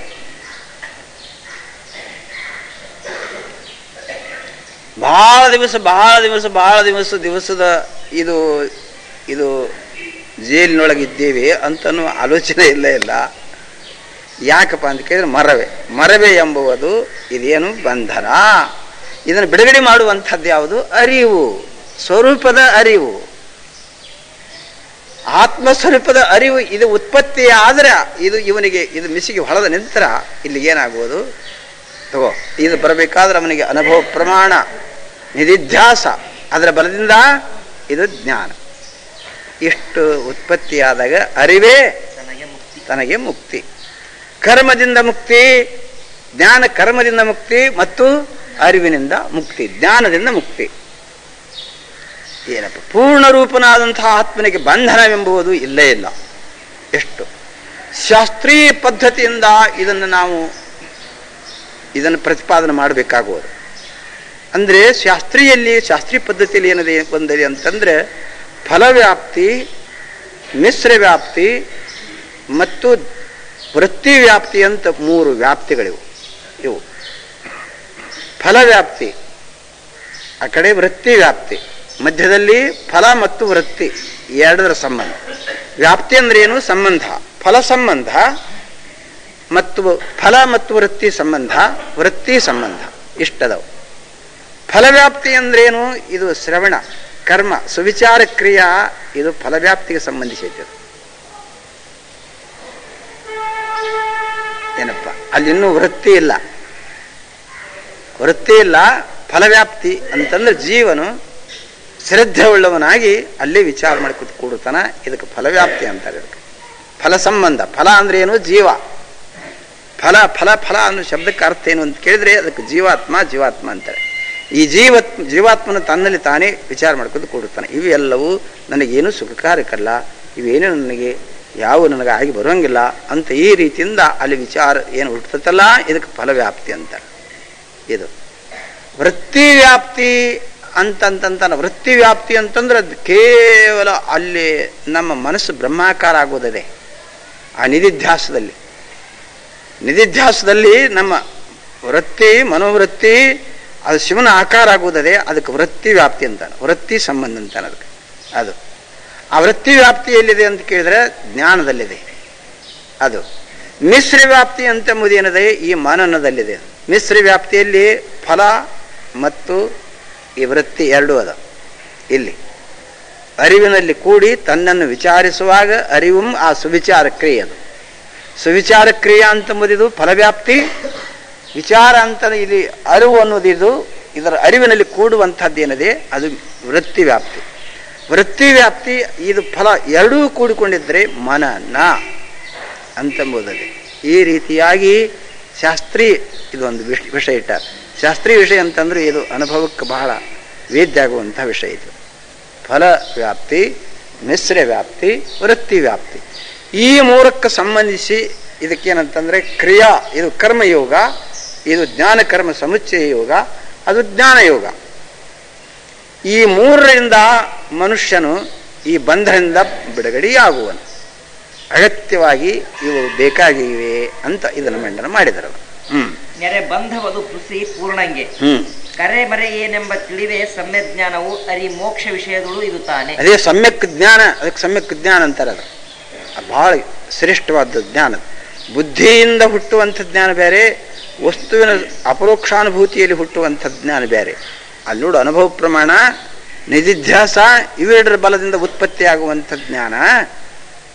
ಬಹಳ ದಿವಸದ ಇದು ಜೈಲಿನೊಳಗಿದ್ದೇವೆ ಅಂತನೂ ಆಲೋಚನೆ ಇಲ್ಲ. ಯಾಕಪ್ಪ ಅಂತ ಕೇಳಿದ್ರೆ ಮರವೇ ಎಂಬುವುದು ಇದೇನು ಬಂಧನ. ಇದನ್ನು ಬಿಡುಗಡೆ ಮಾಡುವಂಥದ್ದು ಯಾವುದು? ಅರಿವು, ಸ್ವರೂಪದ ಅರಿವು, ಆತ್ಮಸ್ವರೂಪದ ಅರಿವು. ಇದು ಉತ್ಪತ್ತಿ ಆದರೆ ಇವನಿಗೆ ಮಿಸಿಗೆ ಹೊಳೆದ ನಂತರ ಇಲ್ಲಿ ಏನಾಗುವುದು? ತಗೋ, ಇದು ಬರಬೇಕಾದ್ರೆ ಅವನಿಗೆ ಅನುಭವ ಪ್ರಮಾಣ, ನಿಧಿಧ್ಯಾಸ, ಅದರ ಬಲದಿಂದ ಇದು ಜ್ಞಾನ. ಇಷ್ಟು ಉತ್ಪತ್ತಿಯಾದಾಗ ಅರಿವೇ ತನಗೆ ಮುಕ್ತಿ. ಕರ್ಮದಿಂದ ಮುಕ್ತಿ, ಜ್ಞಾನ ಕರ್ಮದಿಂದ ಮುಕ್ತಿ ಮತ್ತು ಅರಿವಿನಿಂದ ಮುಕ್ತಿ, ಜ್ಞಾನದಿಂದ ಮುಕ್ತಿ. ಏನಪ್ಪ, ಪೂರ್ಣ ರೂಪನಾದಂತಹ ಆತ್ಮನಿಗೆ ಬಂಧನವೆಂಬುದು ಇಲ್ಲೇ ಇಲ್ಲ. ಎಷ್ಟು ಶಾಸ್ತ್ರೀಯ ಪದ್ಧತಿಯಿಂದ ಇದನ್ನು ಪ್ರತಿಪಾದನೆ ಮಾಡಬೇಕಾಗುವುದು. ಅಂದರೆ ಶಾಸ್ತ್ರೀಯ ಪದ್ಧತಿಯಲ್ಲಿ ಏನಿದೆ ಬಂದಿದೆ ಅಂತಂದರೆ ಫಲವ್ಯಾಪ್ತಿ, ಮಿಶ್ರ ವ್ಯಾಪ್ತಿ ಮತ್ತು ವೃತ್ತಿ ವ್ಯಾಪ್ತಿ ಅಂತ 3 ವ್ಯಾಪ್ತಿಗಳಿವು. ಇವು ಫಲವ್ಯಾಪ್ತಿ, ಆ ಕಡೆ ವೃತ್ತಿ ವ್ಯಾಪ್ತಿ, ಮಧ್ಯದಲ್ಲಿ ಫಲ ಮತ್ತು ವೃತ್ತಿ ಎರಡರ ಸಂಬಂಧ. ವ್ಯಾಪ್ತಿ ಅಂದ್ರೆ ಏನು? ಸಂಬಂಧ, ಫಲ ಸಂಬಂಧ ಮತ್ತು ಫಲ ಮತ್ತು ವೃತ್ತಿ ಸಂಬಂಧ, ವೃತ್ತಿ ಸಂಬಂಧ ಇಷ್ಟದವು. ಫಲವ್ಯಾಪ್ತಿ ಅಂದ್ರೇನು? ಇದು ಶ್ರವಣ, ಕರ್ಮ, ಸುವಿಚಾರ ಕ್ರಿಯಾ, ಇದು ಫಲವ್ಯಾಪ್ತಿಗೆ ಸಂಬಂಧಿಸಿದೆ. ಏನಪ್ಪ, ಅಲ್ಲಿನ್ನೂ ವೃತ್ತಿ ಇಲ್ಲ. ಫಲವ್ಯಾಪ್ತಿ ಅಂತಂದ್ರೆ ಜೀವನು ಶ್ರದ್ಧೆ ಉಳ್ಳವನಾಗಿ ಅಲ್ಲೇ ವಿಚಾರ ಮಾಡಿ ಕೂಡುತ್ತಾನ. ಇದಕ್ಕೆ ಫಲವ್ಯಾಪ್ತಿ ಅಂತಾರೆ. ಇದಕ್ಕೆ ಫಲ ಸಂಬಂಧ. ಫಲ ಅಂದ್ರೆ ಏನು? ಜೀವ. ಫಲ ಅನ್ನೋ ಶಬ್ದಕ್ಕೆ ಅರ್ಥ ಏನು ಅಂತ ಕೇಳಿದ್ರೆ ಅದಕ್ಕೆ ಜೀವಾತ್ಮ ಅಂತಾರೆ. ಈ ಜೀವಾತ್ಮನ ತನ್ನಲ್ಲಿ ತಾನೇ ವಿಚಾರ ಮಾಡ್ಕೊಂಡು ಕೂಡುತ್ತಾನೆ. ಇವೆಲ್ಲವೂ ನನಗೇನು ಸುಖಕಾರಕಲ್ಲ, ಇವೇನು ನನಗೆ ಆಗಿ ಬರೋಂಗಿಲ್ಲ ಅಂತ ಈ ರೀತಿಯಿಂದ ಅಲ್ಲಿ ವಿಚಾರ ಏನು ಹುಟ್ಟುತ್ತಲ್ಲ, ಇದಕ್ಕೆ ಫಲವ್ಯಾಪ್ತಿ ಅಂತಾರೆ. ಇದು ವೃತ್ತಿ ವ್ಯಾಪ್ತಿ ವೃತ್ತಿ ವ್ಯಾಪ್ತಿ ಅಂತಂದ್ರೆ ಅದು ಕೇವಲ ಅಲ್ಲಿ ನಮ್ಮ ಮನಸ್ಸು ಬ್ರಹ್ಮಾಕಾರ ಆಗೋದಿದೆ. ಆ ನಿಧಿಧ್ಯಾಸದಲ್ಲಿ ನಮ್ಮ ವೃತ್ತಿ, ಮನೋವೃತ್ತಿ ಅದು ಶಿವನ ಆಕಾರ ಆಗುವುದೇ. ಅದಕ್ಕೆ ವೃತ್ತಿ ವ್ಯಾಪ್ತಿ ಅಂತಾನೆ, ವೃತ್ತಿ ಸಂಬಂಧ ಅಂತಾನೆ ಅದಕ್ಕೆ. ಅದು ಆ ವೃತ್ತಿ ವ್ಯಾಪ್ತಿ ಎಲ್ಲಿದೆ ಅಂತ ಕೇಳಿದ್ರೆ ಜ್ಞಾನದಲ್ಲಿದೆ. ಅದು ಮಿಶ್ರ ವ್ಯಾಪ್ತಿ ಅಂತಂಬುದು ಏನಿದೆ? ಈ ಮನನದಲ್ಲಿದೆ. ಮಿಶ್ರ ವ್ಯಾಪ್ತಿಯಲ್ಲಿ ಫಲ ಮತ್ತು ಈ ವೃತ್ತಿ ಎರಡೂ ಅದ. ಇಲ್ಲಿ ಅರಿವಿನಲ್ಲಿ ಕೂಡಿ ತನ್ನನ್ನು ವಿಚಾರಿಸುವಾಗ ಅರಿವು ಆ ಸುವಿಚಾರ ಕ್ರಿಯೆ. ಅದು ಸುವಿಚಾರ ಕ್ರಿಯೆ ಅಂತಂಬುದು ಫಲವ್ಯಾಪ್ತಿ. ವಿಚಾರ ಅಂತ ಇಲ್ಲಿ ಅರಿವು ಅನ್ನೋದು ಇದರ ಅರಿವಿನಲ್ಲಿ ಕೂಡುವಂಥದ್ದು ಏನಿದೆ ಅದು ವೃತ್ತಿ ವ್ಯಾಪ್ತಿ. ವೃತ್ತಿ ವ್ಯಾಪ್ತಿ ಇದು ಫಲ ಎರಡೂ ಕೂಡಿಕೊಂಡಿದ್ದರೆ ಮನನ ಅಂತಂಬುದದೆ. ಈ ರೀತಿಯಾಗಿ ಶಾಸ್ತ್ರೀಯ ಇದೊಂದು ವಿಷಯ ಇಟ್ಟಾರೆ. ಶಾಸ್ತ್ರೀಯ ವಿಷಯ ಅಂತಂದ್ರೆ ಇದು ಅನುಭವಕ್ಕೆ ಬಹಳ ವೇದ್ಯ ಆಗುವಂಥ ವಿಷಯ. ಇದು ಫಲ ವ್ಯಾಪ್ತಿ, ಮಿಶ್ರ ವ್ಯಾಪ್ತಿ, ವೃತ್ತಿ ವ್ಯಾಪ್ತಿ. ಈ 3ಕ್ಕೆ ಸಂಬಂಧಿಸಿ ಇದಕ್ಕೇನಂತಂದ್ರೆ ಕ್ರಿಯಾ, ಇದು ಕರ್ಮಯೋಗ, ಇದು ಜ್ಞಾನ ಕರ್ಮ ಸಮುಚ್ಚಯ ಯೋಗ, ಅದು ಜ್ಞಾನ ಯೋಗ. ಈ 3ರಿಂದ ಮನುಷ್ಯನು ಈ ಬಂಧನದಿಂದ ಬಿಡುಗಡೆಯಾಗುವನು. ಅಗತ್ಯವಾಗಿ ಇವು ಬೇಕಾಗಿವೆ ಅಂತ ಇದನ್ನು ಮಂಡನ ಮಾಡಿದರು. ನೆರೆ ಬಂಧವದು ಕೃಷಿ ಪೂರ್ಣಂಗೆ ಕರೆ ಮರೆ ಏನೆಂಬ ತಿಳಿವೆ ಸಮ್ಯಕ್ ಜ್ಞಾನವು ಅರಿ ಮೋಕ್ಷ ವಿಷಯಗಳು ಇದು ತಾನೆ. ಅದೇ ಸಮ್ಯಕ್ ಜ್ಞಾನ, ಅದಕ್ಕೆ ಸಮ್ಯಕ್ ಜ್ಞಾನ ಅಂತಾರೆ. ಅದು ಬಹಳ ಶ್ರೇಷ್ಠವಾದ ಜ್ಞಾನ. ಬುದ್ಧಿಯಿಂದ ಹುಟ್ಟುವಂಥ ಜ್ಞಾನ ಬೇರೆ, ವಸ್ತುವಿನ ಅಪರೋಕ್ಷಾನುಭೂತಿಯಲ್ಲಿ ಹುಟ್ಟುವಂಥ ಜ್ಞಾನ ಬೇರೆ. ಅಲ್ಲಿ ನೋಡು, ಅನುಭವ ಪ್ರಮಾಣ, ನಿಧಿಧ್ಯಾಸ ಇವೆರಡರ ಬಲದಿಂದ ಉತ್ಪತ್ತಿಯಾಗುವಂಥ ಜ್ಞಾನ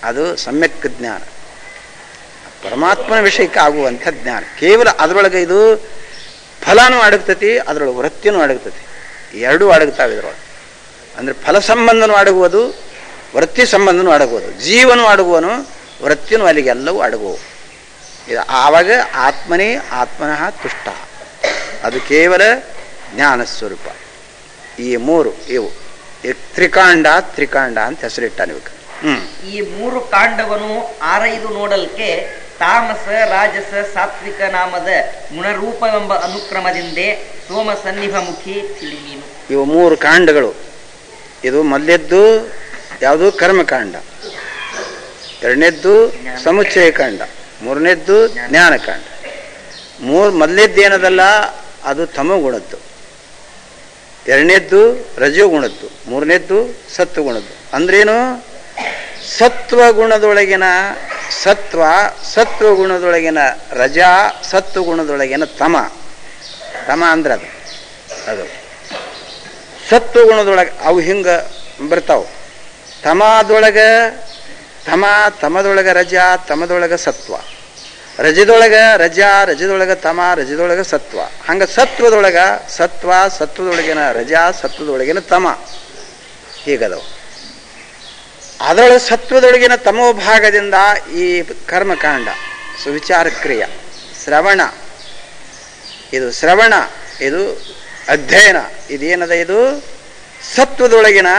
ಅದು ಸಮ್ಯಕ್ ಜ್ಞಾನ, ಪರಮಾತ್ಮನ ವಿಷಯಕ್ಕೆ ಆಗುವಂಥ ಜ್ಞಾನ. ಕೇವಲ ಅದರೊಳಗೆ ಇದು ಫಲನೂ ಅಡಗ್ತತಿ, ಅದರೊಳಗೆ ವೃತ್ತಿನೂ ಅಡಗ್ತತಿ, ಎರಡೂ ಅಡಗ್ತಾವೆ ಇದರೊಳಗೆ. ಅಂದರೆ ಫಲ ಸಂಬಂಧನೂ ಅಡಗುವುದು, ವೃತ್ತಿ ಸಂಬಂಧನೂ ಅಡಗುವುದು, ಜೀವನೂ ಅಡಗುವನು, ವೃತ್ತಿನೂ ಅಲ್ಲಿಗೆಲ್ಲವೂ ಅಡಗುವು. ಇದು ಆವಾಗ ಆತ್ಮನೇ ಆತ್ಮನಃ ತುಷ್ಟ, ಅದು ಕೇವಲ ಜ್ಞಾನ ಸ್ವರೂಪ. ಈ ಮೂರು ಇವು ತ್ರಿಕಾಂಡ ಅಂತ ಹೆಸರಿಟ್ಟ ನೀವು. ಈ ಮೂರು ಕಾಂಡವನ್ನು ಆರೈದು ನೋಡಲ್ಕೆ ತಾಮಸ ರಾಜಸ ಸಾತ್ವಿಕ ನಾಮದ ಗುಣರೂಪವೆಂಬ ಅನುಕ್ರಮದಿಂದ ಸೋಮ ಸನ್ನಿಭಮುಖಿ ತಿಳಿ ನೀನು. ಇವು ಮೂರು ಕಾಂಡಗಳು. ಇದು ಮೊದಲೆದ್ದು ಯಾವುದು ಕರ್ಮಕಾಂಡ, ಎರಡನೇದ್ದು ಸಮುಚ್ಚಯ ಕಾಂಡ, ಮೂರನೇದ್ದು ಜ್ಞಾನಕಾಂಡ. ಮೊದಲೇದ್ದು ಏನದಲ್ಲ ಅದು ತಮೋಗುಣದ್ದು, ಎರಡನೇದ್ದು ರಜೋಗುಣದ್ದು, ಮೂರನೇದ್ದು ಸತ್ವಗುಣದ್ದು. ಅಂದ್ರೇನು? ಸತ್ವಗುಣದೊಳಗಿನ ಸತ್ವ, ಸತ್ವಗುಣದೊಳಗಿನ ರಜಾ, ಸತ್ವಗುಣದೊಳಗಿನ ತಮ. ಅಂದ್ರೆ ಅದು ಸತ್ವಗುಣದೊಳಗೆ ಅವು ಹಿಂಗೆ ಬರ್ತಾವೆ. ತಮದೊಳಗೆ ರಜಾ, ತಮದೊಳಗೆ ಸತ್ವ, ರಜದೊಳಗೆ ರಜಾ, ರಜದೊಳಗೆ ತಮ, ರಜದೊಳಗೆ ಸತ್ವ. ಹಂಗೆ ಸತ್ವದೊಳಗಿನ ರಜಾ, ಸತ್ವದೊಳಗಿನ ತಮ, ಹೀಗದವು. ಅದರೊಳಗೆ ಸತ್ವದೊಳಗಿನ ತಮೋ ಭಾಗದಿಂದ ಈ ಕರ್ಮಕಾಂಡ, ಸುವಿಚಾರ ಕ್ರಿಯೆ, ಶ್ರವಣ, ಇದು ಅಧ್ಯಯನ, ಇದೇನದ? ಇದು ಸತ್ವದೊಳಗಿನ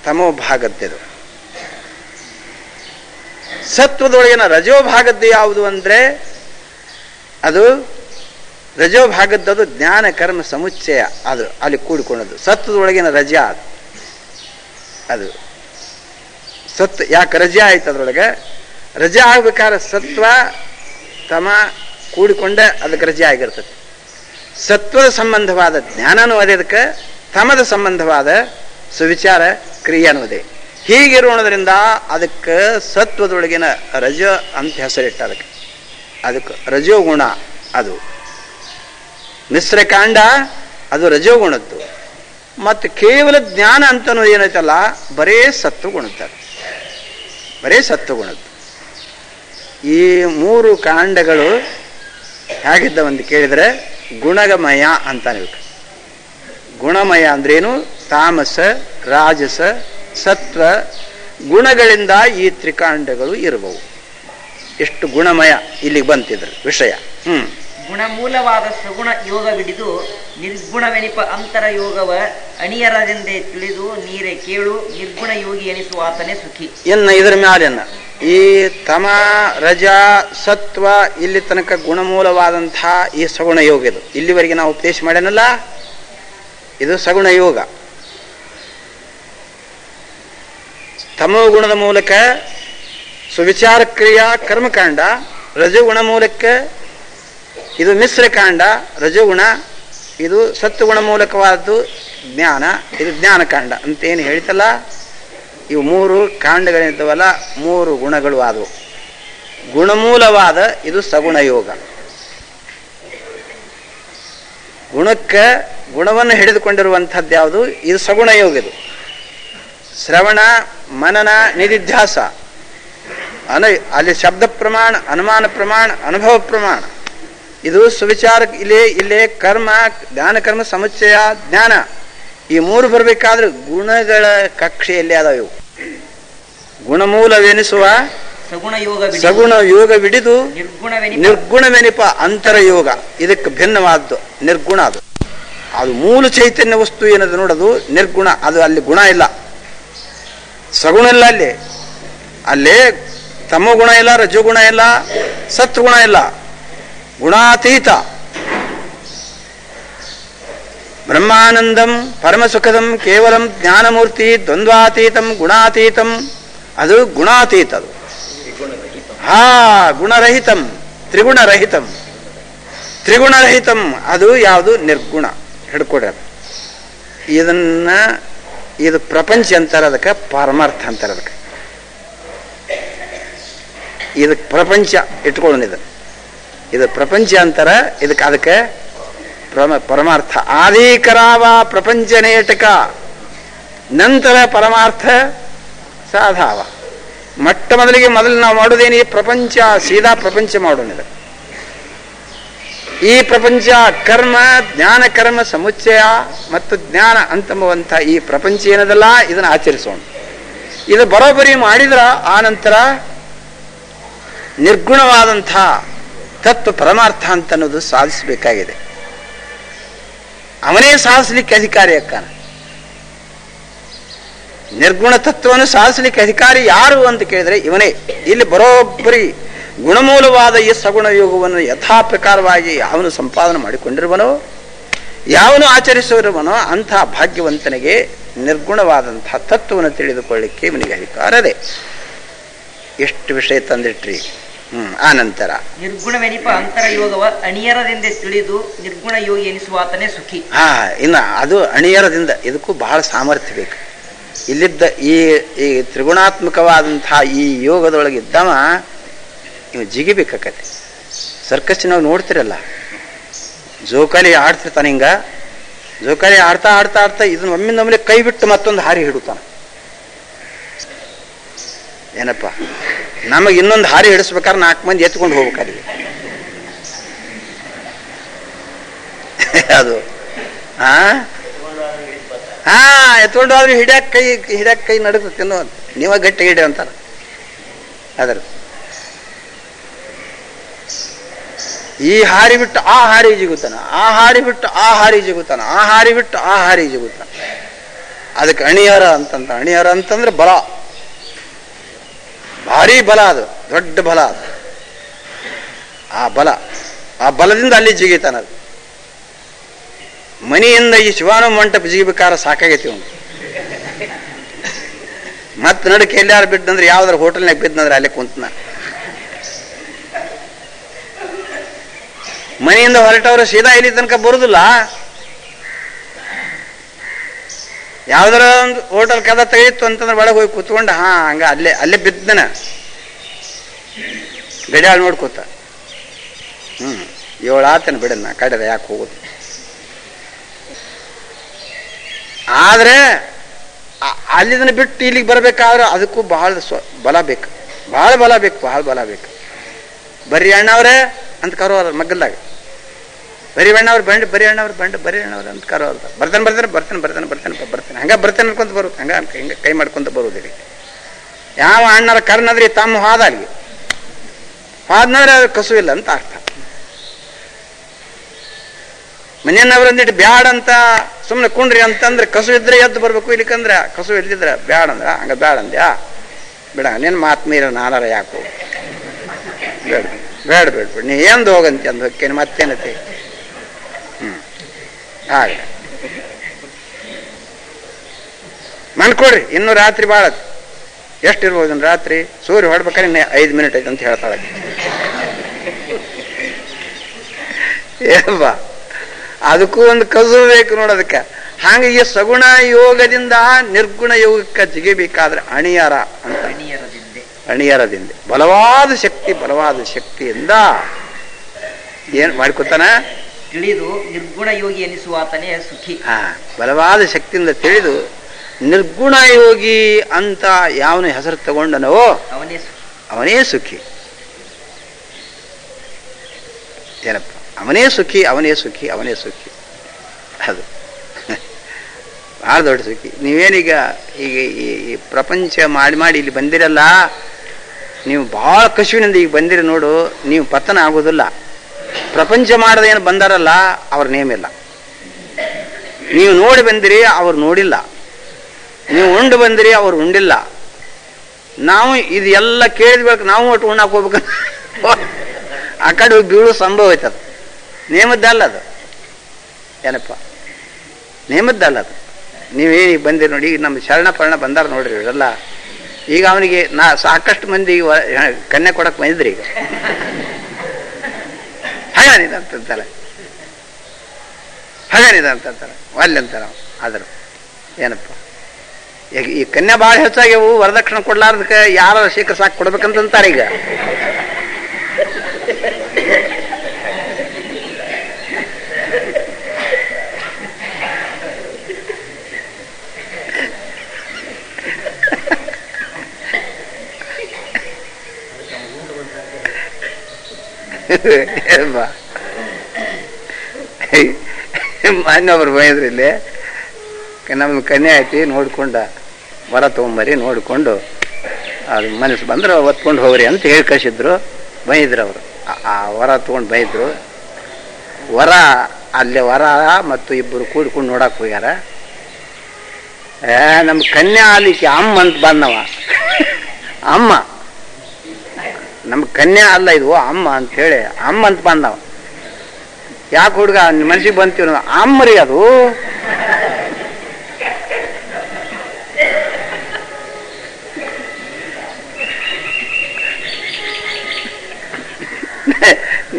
ತಮೋ ಭಾಗದ್ದು. ಸತ್ವದೊಳಗಿನ ರಜೋಭಾಗದ್ದು ಯಾವುದು ಅಂದರೆ ಅದು ರಜೋಭಾಗದ್ದು ಜ್ಞಾನ ಕರ್ಮ ಸಮುಚ್ಚಯ, ಅದು ಅಲ್ಲಿ ಕೂಡಿಕೊಂಡದ್ದು. ಸತ್ವದೊಳಗಿನ ರಜಾ ಅದು ಸತ್. ಯಾಕೆ ರಜಾ ಆಯ್ತು? ಅದರೊಳಗೆ ರಜಾ ಆಗ್ಬೇಕಾದ್ರೆ ಸತ್ವ ತಮ ಕೂಡಿಕೊಂಡೆ ಅದಕ್ಕೆ ರಜೆ ಆಗಿರ್ತದೆ. ಸತ್ವದ ಸಂಬಂಧವಾದ ಜ್ಞಾನನೂ ಅದೇ, ಅದಕ್ಕೆ ತಮದ ಸಂಬಂಧವಾದ ಸುವಿಚಾರ ಕ್ರಿಯೆ ಅನ್ನೋದೇ. ಹೀಗಿರೋಣದ್ರಿಂದ ಅದಕ್ಕೆ ಸತ್ವದೊಳಗಿನ ರಜ ಅಂತ ಹೆಸರಿಟ್ಟ. ಅದಕ್ಕೆ ರಜೋಗುಣ. ಅದು ಮಿಶ್ರಕಾಂಡ, ಅದು ರಜೋಗುಣದ್ದು. ಮತ್ತು ಕೇವಲ ಜ್ಞಾನ ಅಂತನೂ ಏನೈತಲ್ಲ ಬರೇ ಸತ್ವಗುಣದ್ದು. ಈ ಮೂರು ಕಾಂಡಗಳು ಹೇಗಿದ್ದವಂತ ಕೇಳಿದರೆ ಗುಣಗಮಯ ಅಂತ ನೀವು. ಗುಣಮಯ ಅಂದ್ರೇನು? ತಾಮಸ, ರಾಜಸ, ಸತ್ವ ಗುಣಗಳಿಂದ ಈ ತ್ರಿಕಾಂಡಗಳು ಇರುವವು. ಎಷ್ಟು ಗುಣಮಯ ಇಲ್ಲಿಗೆ ಬಂತಿದ್ರು ವಿಷಯ. ಗುಣಮೂಲವಾದ ಸಗುಣ ಯೋಗವಿಡಿದು ನಿರ್ಗುಣವೆನಿಪ ಅಂತರ ಯೋಗವ ಅಣಿಯರದೆಂದೇ ತಿಳಿದು ನೀರೇ ಕೇಳು ನಿರ್ಗುಣ ಯೋಗಿ ಎನಿಸುವ ಆತನೇ ಸುಖಿ. ಇದರ ಮ್ಯಾಲೆನ್ನ ಈ ತಮ, ರಜಾ, ಸತ್ವ ಇಲ್ಲಿ ತನಕ ಗುಣಮೂಲವಾದಂಥ ಈ ಸಗುಣ ಯೋಗ, ಇದು ಇಲ್ಲಿವರೆಗೆ ನಾವು ಉಪದೇಶ ಮಾಡ್ಯಾನಲ್ಲ, ಇದು ಸಗುಣ ಯೋಗ. ತಮೋ ಗುಣದ ಮೂಲಕ ಸುವಿಚಾರ ಕ್ರಿಯಾ ಕರ್ಮಕಾಂಡ, ರಜೋಗುಣ ಮೂಲಕ ಇದು ಮಿಶ್ರಕಾಂಡ ರಜೋಗುಣ, ಇದು ಸತ್ವಗುಣ ಮೂಲಕವಾದದ್ದು ಜ್ಞಾನ, ಇದು ಜ್ಞಾನಕಾಂಡ ಅಂತೇನು ಹೇಳ್ತಲ್ಲ. ಇವು ಮೂರು ಕಾಂಡಗಳಿದ್ದವಲ್ಲ, ಮೂರು ಗುಣಗಳು ಆದವು. ಗುಣಮೂಲವಾದ ಇದು ಸಗುಣ ಯೋಗ. ಗುಣಕ್ಕೆ ಗುಣವನ್ನು ಹಿಡಿದುಕೊಂಡಿರುವಂಥದ್ದು ಯಾವುದು? ಇದು ಸಗುಣ ಯೋಗ. ಇದು ಶ್ರವಣ, ಮನನ, ನಿಧಿಧ್ಯಾಸ, ಅಲ್ಲಿ ಶಬ್ದ ಪ್ರಮಾಣ, ಅನುಮಾನ ಪ್ರಮಾಣ, ಅನುಭವ ಪ್ರಮಾಣ. ಇದು ಸುವಿಚಾರ. ಇಲ್ಲೇ ಕರ್ಮ, ಜ್ಞಾನ ಕರ್ಮ ಸಮುಚ್ಚಯ ಜ್ಞಾನ, ಈ ಮೂರು ಬರಬೇಕಾದ್ರೆ ಗುಣಗಳ ಕಕ್ಷೆಯಲ್ಲಿ ಅದಾವ ಇವು. ಗುಣಮೂಲವೆನಿಸುವ ಸಗುಣ ಯೋಗವಿಡಿದು ನಿರ್ಗುಣವೆನಿಪ ಅಂತರ ಯೋಗ, ಇದಕ್ಕೆ ಭಿನ್ನವಾದ್ದು ನಿರ್ಗುಣ. ಅದು ಮೂಲ ಚೈತನ್ಯ ವಸ್ತು ಏನದು ನೋಡೋದು ನಿರ್ಗುಣ. ಅದು ಅಲ್ಲಿ ಗುಣ ಇಲ್ಲ, ಸಗುಣ ಇಲ್ಲ. ಅಲ್ಲೇ ತಮೋ ಗುಣ ಇಲ್ಲ, ರಜೋಗುಣ ಇಲ್ಲ, ಸತ್ಗುಣ ಇಲ್ಲ, ಗುಣಾತೀತ. ಬ್ರಹ್ಮಾನಂದಂ ಪರಮಸುಖದಂ ಕೇವಲಂ ಜ್ಞಾನಮೂರ್ತಿ ದ್ವಂದ್ವಾತೀತಂ ಗುಣಾತೀತಂ, ಅದು ಗುಣಾತೀತ. ಅದು ಗುಣರಹಿತಂ ತ್ರಿಗುಣರಹಿತಂ ಅದು ಯಾವುದು? ನಿರ್ಗುಣ. ಹಿಡ್ಕೊಡ್ರಿ ಇದು ಪ್ರಪಂಚ ಅಂತಾರೆ, ಅದಕ್ಕೆ ಪರಮಾರ್ಥ ಅಂತಾರೆ. ಅದಕ್ಕೆ ಇದಕ್ಕೆ ಪ್ರಪಂಚ ಇಟ್ಕೊಳ್ಳೋಣ. ಇದು ಪ್ರಪಂಚ ಅಂತಾರ. ಅದಕ್ಕೆ ಪರಮಾರ್ಥ ಆದಿಕರಾವ ಪ್ರಪಂಚ ನೇಟಕ, ನಂತರ ಪರಮಾರ್ಥ ಸಾಧಾವ. ಮೊದಲು ನಾವು ಮಾಡೋದೇನು? ಪ್ರಪಂಚ, ಸೀದಾ ಪ್ರಪಂಚ ಮಾಡೋಣ. ಈ ಪ್ರಪಂಚ ಕರ್ಮ, ಜ್ಞಾನ ಕರ್ಮ ಸಮುಚ್ಚಯ ಮತ್ತು ಜ್ಞಾನ ಅಂತಂಬುವಂಥ ಈ ಪ್ರಪಂಚ ಏನದಲ್ಲ, ಇದನ್ನು ಆಚರಿಸೋಣ. ಇದು ಬರೋಬ್ಬರಿ ಮಾಡಿದ್ರ ಆ ನಂತರ ನಿರ್ಗುಣವಾದಂಥ ತತ್ವ ಪರಮಾರ್ಥ ಅಂತ ಅನ್ನೋದು ಸಾಧಿಸಬೇಕಾಗಿದೆ. ಅವನೇ ಸಾಧಿಸ್ಲಿಕ್ಕೆ ಅಧಿಕಾರಿ ಅಕ್ಕಾನ. ನಿರ್ಗುಣ ತತ್ವವನ್ನು ಸಾಧಿಸಲಿಕ್ಕೆ ಅಧಿಕಾರಿ ಯಾರು ಅಂತ ಕೇಳಿದ್ರೆ ಇವನೇ. ಇಲ್ಲಿ ಬರೋಬ್ಬರಿ ಗುಣಮೂಲವಾದ ಈ ಸಗುಣ ಯೋಗವನ್ನು ಯಥಾ ಪ್ರಕಾರವಾಗಿ ಯಾವನು ಸಂಪಾದನೆ ಮಾಡಿಕೊಂಡಿರುವನೋ, ಯಾವನು ಆಚರಿಸಿರುವನೋ ಅಂಥ ಭಾಗ್ಯವಂತನಿಗೆ ನಿರ್ಗುಣವಾದಂಥ ತತ್ವವನ್ನು ತಿಳಿದುಕೊಳ್ಳಿಕ್ಕೆ ಇವನಿಗೆ ಅಧಿಕಾರ ಇದೆ. ಎಷ್ಟು ವಿಷಯ ತಂದಿಟ್ರಿ. ಆ ನಂತರ ನಿರ್ಗುಣವೆನಿಪ ಅಂತರಯೋಗವ ಅಣಿಯರದಿಂದ ತಿಳಿದು ನಿರ್ಗುಣ ಯೋಗಿ ಎನಿಸುವಾತನೇ ಸುಖಿ. ಇನ್ನು ಅದು ಅಣಿಯರದಿಂದ. ಇದಕ್ಕೂ ಬಹಳ ಸಾಮರ್ಥ್ಯ ಬೇಕು. ಇಲ್ಲಿದ್ದ ಈ ತ್ರಿಗುಣಾತ್ಮಕವಾದಂತಹ ಈ ಯೋಗದೊಳಗಿದ್ದವ ಇವು ಜಿಗಿಬೇಕಾಕತಿ. ಸರ್ಕಸ್ಸಿನಾಗ ನೋಡ್ತಿರಲ್ಲ, ಜೋಕಾಲಿ ಆಡ್ತಿರ್ತಾನೆ. ಹಿಂಗ ಜೋಕಾಲಿ ಆಡ್ತಾ ಆಡ್ತಾ ಆಡ್ತಾ ಇದನ್ನ ಒಮ್ಮಿಂದೊಮ್ಮೆ ಕೈ ಬಿಟ್ಟು ಮತ್ತೊಂದು ಹಾರಿ ಹಿಡುತ್ತಾನೆ. ಏನಪ್ಪ, ನಮಗೆ ಇನ್ನೊಂದು ಹಾರಿ ಹಿಡಿಸ್ಬೇಕಾದ್ರೆ 4 ಮಂದಿ ಎತ್ಕೊಂಡು ಹೋಗ್ಬೇಕಾದ್ರೆ ಅದು ಎತ್ಕೊಂಡು ಆದ್ರೆ ಹಿಡ್ಯಾಕ ಕೈ ನಡುತ್ತೆ ಅನ್ನೋ. ನೀವ ಗಟ್ಟಿ ಹಿಡಿ ಅಂತಾರ. ಅದರ ಈ ಹಾರಿ ಬಿಟ್ಟು ಆ ಹಾರಿ ಜಿಗುತ್ತಾನ, ಆ ಹಾರಿ ಬಿಟ್ಟು ಆ ಹಾರಿ ಜಿಗುತ್ತಾನ, ಆ ಹಾರಿ ಬಿಟ್ಟು ಆ ಹಾರಿ ಜಿಗುತ್ತಾನ. ಅದಕ್ಕೆ ಅಣಿಯಾರ ಅಂತಂತ. ಅಣಿಯಾರ ಅಂತಂದ್ರೆ ಬಲ, ಭಾರಿ ಬಲ. ಅದು ದೊಡ್ಡ ಬಲ. ಅದು ಆ ಬಲದಿಂದ ಅಲ್ಲಿ ಜಿಗಿತಾನ. ಅದು ಮನೆಯಿಂದ ಈ ಶಿವಾನು ಮಂಟಪ ಜಿಗಿಬೇಕಾರ ಸಾಕಾಗೈತಿ ಅವನು. ಮತ್ತೆ ನಡಕ್ಕೆ ಎಲ್ಲಾರು ಬಿಟ್ಟಂದ್ರೆ ಯಾವ್ದಾರ ಹೋಟೆಲ್ನಾಗ ಬಿದ್ದಂದ್ರೆ ಅಲ್ಲೇ ಕುಂತನ. ಮನೆಯಿಂದ ಹೊರಟವ್ರು ಸೀದಾ ಇಲ್ಲಿ ತನಕ ಬರುದಿಲ್ಲ. ಯಾವ್ದಾರ ಒಂದು ಹೋಟೆಲ್ ಕದ ತೆಗಿತ್ತು ಅಂತಂದ್ರೆ ಒಳಗೆ ಹೋಗಿ ಕೂತ್ಕೊಂಡು ಹಂಗ ಅಲ್ಲೇ ಬಿದ್ದನ ಗಡಿಯಾಳು ನೋಡ್ಕೋತ. 7 ಆತನ ಬಿಡನ್ನ ಕಡೆದ ಯಾಕೆ ಹೋಗುದು. ಆದ್ರೆ ಅಲ್ಲಿದನ್ನ ಬಿಟ್ಟು ಇಲ್ಲಿಗೆ ಬರ್ಬೇಕಾದ್ರೆ ಅದಕ್ಕೂ ಬಹಳ ಬಲ ಬೇಕು. ಬಹಳ ಬಲ ಬೇಕು. ಬರ್ರಿ ಅಣ್ಣವ್ರೆ ಅಂತ ಕರೋರ ಮಗ್ಗಲ್ದಾಗ. ಬರೀ ಅಣ್ಣವ್ರು ಬಂಡು, ಬರೀ ಅಣ್ಣವ್ರು ಅಂತ ಕರೋರ. ಬರ್ತಾನೆ ಹಂಗ ಬರ್ತೇನೆ ಅನ್ಕೊಂತ ಬರು. ಹಿಂಗ ಕೈ ಮಾಡ್ಕೊಂತ ಬರುವುದಿಲ್ಲ. ಯಾವ ಅಣ್ಣರ ಕರ್ನದ್ರಿ ತಮ್ಮ ಹಾದ ಅಲ್ಲಿಗೆ ಹಾದ್ನಂದ್ರೆ ಅದು ಕಸು ಇಲ್ಲ ಅಂತ ಅರ್ಥ. ಮನೆಯನ್ನವ್ರು ಅಂದಿಟ್ಟು ಬ್ಯಾಡ ಅಂತ ಸುಮ್ಮನೆ ಕುಂಡ್ರಿ ಅಂತಂದ್ರೆ ಕಸು ಇದ್ರೆ ಎದ್ದು ಬರ್ಬೇಕು. ಇಲ್ಲಿಕಂದ್ರೆ ಕಸು ಇಲ್ದಿದ್ರೆ ಬ್ಯಾಡ ಅಂದ್ರ ಹಂಗ ಬ್ಯಾಡ ಅಂದ್ಯಾ ಬಿಡ. ನಿನ್ನ ಮಾತು ಮೀರ ನಾನಾರ ಯಾಕೋ ಬೇಡ ನೀ ಎಂದು ಹೋಗಂತಿ ಅಂದ ಹೊಕ್ಕೇನು ಮತ್ತೇನತಿ. ಹಾಗೆ ಮನ್ಕೊಡ್ರಿ. ಇನ್ನೂ ರಾತ್ರಿ ಬಾಳತ್ ಎಷ್ಟಿರ್ಬೋದು ರಾತ್ರಿ? ಸೂರ್ಯ ಹೊಡ್ಬೇಕಾದ್ರೆ 5 ಮಿನಿಟ್ ಐತೆ ಅಂತ ಹೇಳ್ತಾಳೆ. ಏನ್ಬಾ, ಅದಕ್ಕೂ ಒಂದು ಕಸು ಬೇಕು ನೋಡೋದಕ್ಕೆ. ಹಾಗೆ ಈ ಸಗುಣ ಯೋಗದಿಂದ ನಿರ್ಗುಣ ಯೋಗಕ್ಕೆ ಜಿಗಿಬೇಕಾದ್ರೆ ಅಣಿಯಾರ ಅಂತ. ಅಣಿಯಾರದಿಂದ ಬಲವಾದ ಶಕ್ತಿಯಿಂದ ಏನ್ ಮಾಡ್ಕೊತಾನ? ತಿಳಿದು ನಿರ್ಗುಣ ಯೋಗಿ ಎನಿಸುವಾತನೇ ಸುಖಿ. ಬಲವಾದ ಶಕ್ತಿಯಿಂದ ತಿಳಿದು ನಿರ್ಗುಣ ಯೋಗಿ ಅಂತ ಯಾವನು ಹೆಸರು ತಗೊಂಡನೋ ಅವನೇ ಸುಖಿ. ಏನಪ್ಪ, ಅವನೇ ಸುಖಿ. ಅದು ಬಹಳ ದೊಡ್ಡ ಸುಖಿ. ನೀವೇನೀಗ ಈಗ ಈ ಪ್ರಪಂಚ ಮಾಡಿ ಇಲ್ಲಿ ಬಂದಿರಲ್ಲ, ನೀವು ಬಹಳ ಕಸುವಿನಿಂದ ಈಗ ಬಂದಿರಿ ನೋಡು, ನೀವು ಪತನ ಆಗೋದಿಲ್ಲ. ಪ್ರಪಂಚ ಮಾಡದೇನು ಬಂದಾರಲ್ಲ ಅವ್ರ ನೇಮಿಲ್ಲ. ನೀವು ನೋಡಿ ಬಂದಿರಿ, ಅವ್ರು ನೋಡಿಲ್ಲ. ನೀವು ಉಂಡು ಬಂದಿರಿ, ಅವ್ರು ಉಂಡಿಲ್ಲ. ನಾವು ಇದು ಎಲ್ಲ ಕೇಳಿದ ಬೇಕು, ನಾವು ಒಟ್ಟು ಉಣ್ಣಾಕ್ ಹೋಗ್ಬೇಕು. ಆ ಕಡೆ ಹೋಗಿ ಬೀಳೋ ಸಂಭವ ಐತದ. ನೇಮದ್ದಲ್ಲ ಅದು. ಏನಪ್ಪ, ನೇಮದ್ದಲ್ಲ ಅದು. ನೀವೇನೀಗ ಬಂದಿರಿ ನೋಡಿ, ಈಗ ನಮ್ಮ ಶರಣ ಬಂದಾರ ನೋಡ್ರಿ ಇವರೆಲ್ಲ. ಈಗ ಅವನಿಗೆ ಸಾಕಷ್ಟು ಮಂದಿ ಕನ್ಯೆ ಕೊಡಕ್ ಬಂದಿದ್ರಿ. ಈಗ ಹಾಗಾನಿದೆ ಅಂತಂತಾರೆ ಅಲ್ಲಿ ಅಂತಾರ. ಆದರೂ ಏನಪ್ಪ, ಈ ಕನ್ಯಾ ಭಾಳ ಹೆಚ್ಚಾಗ್ಯವು, ವರದಕ್ಷಿಣೆ ಕೊಡ್ಲಾರ್ದಕ್ಕೆ ಯಾರ ಶೇಖರ ಸಾಕು ಕೊಡ್ಬೇಕಂತಾರೆ ಈಗ. ಮಾನ್ಯೊಬ್ರು ಬೈದ್ರಿ ಇಲ್ಲಿ, ನಮ್ದು ಕನ್ಯೆ ಐತಿ ನೋಡ್ಕೊಂಡ ವರ ತೊಗೊಂಬರಿ, ನೋಡಿಕೊಂಡು ಅದು ಮನಸ್ಸು ಬಂದ್ರೆ ಒತ್ಕೊಂಡು ಹೋಗ್ರಿ ಅಂತ ಹೇಳಿ ಕಳಿಸಿದ್ರು. ಬೈದ್ರು ಅವರು, ಆ ವರ ತೊಗೊಂಡು ಬೈದ್ರು. ವರ ಅಲ್ಲೇ ವರ ಮತ್ತು ಇಬ್ಬರು ಕೂಡ್ಕೊಂಡು ನೋಡಕ್ಕೆ ಹೋಗ್ಯಾರ. ನಮ್ಮ ಕನ್ಯಾ ಅಲ್ಲಿಕ್ಕೆ ಅಮ್ಮ ಅಂತ ಬಂದವ. ಅಮ್ಮ ನಮ್ಮ ಕನ್ಯಾ ಅಲ್ಲ ಇದು ಅಮ್ಮ ಅಂತೇಳಿ ಅಮ್ಮ ಅಂತ ಬಂದವ. ಯಾಕೆ ಹುಡುಗ ಮನ್ಸಿಗೆ ಬಂತೀವಿ ಅಮ್ಮರಿ ಅದು.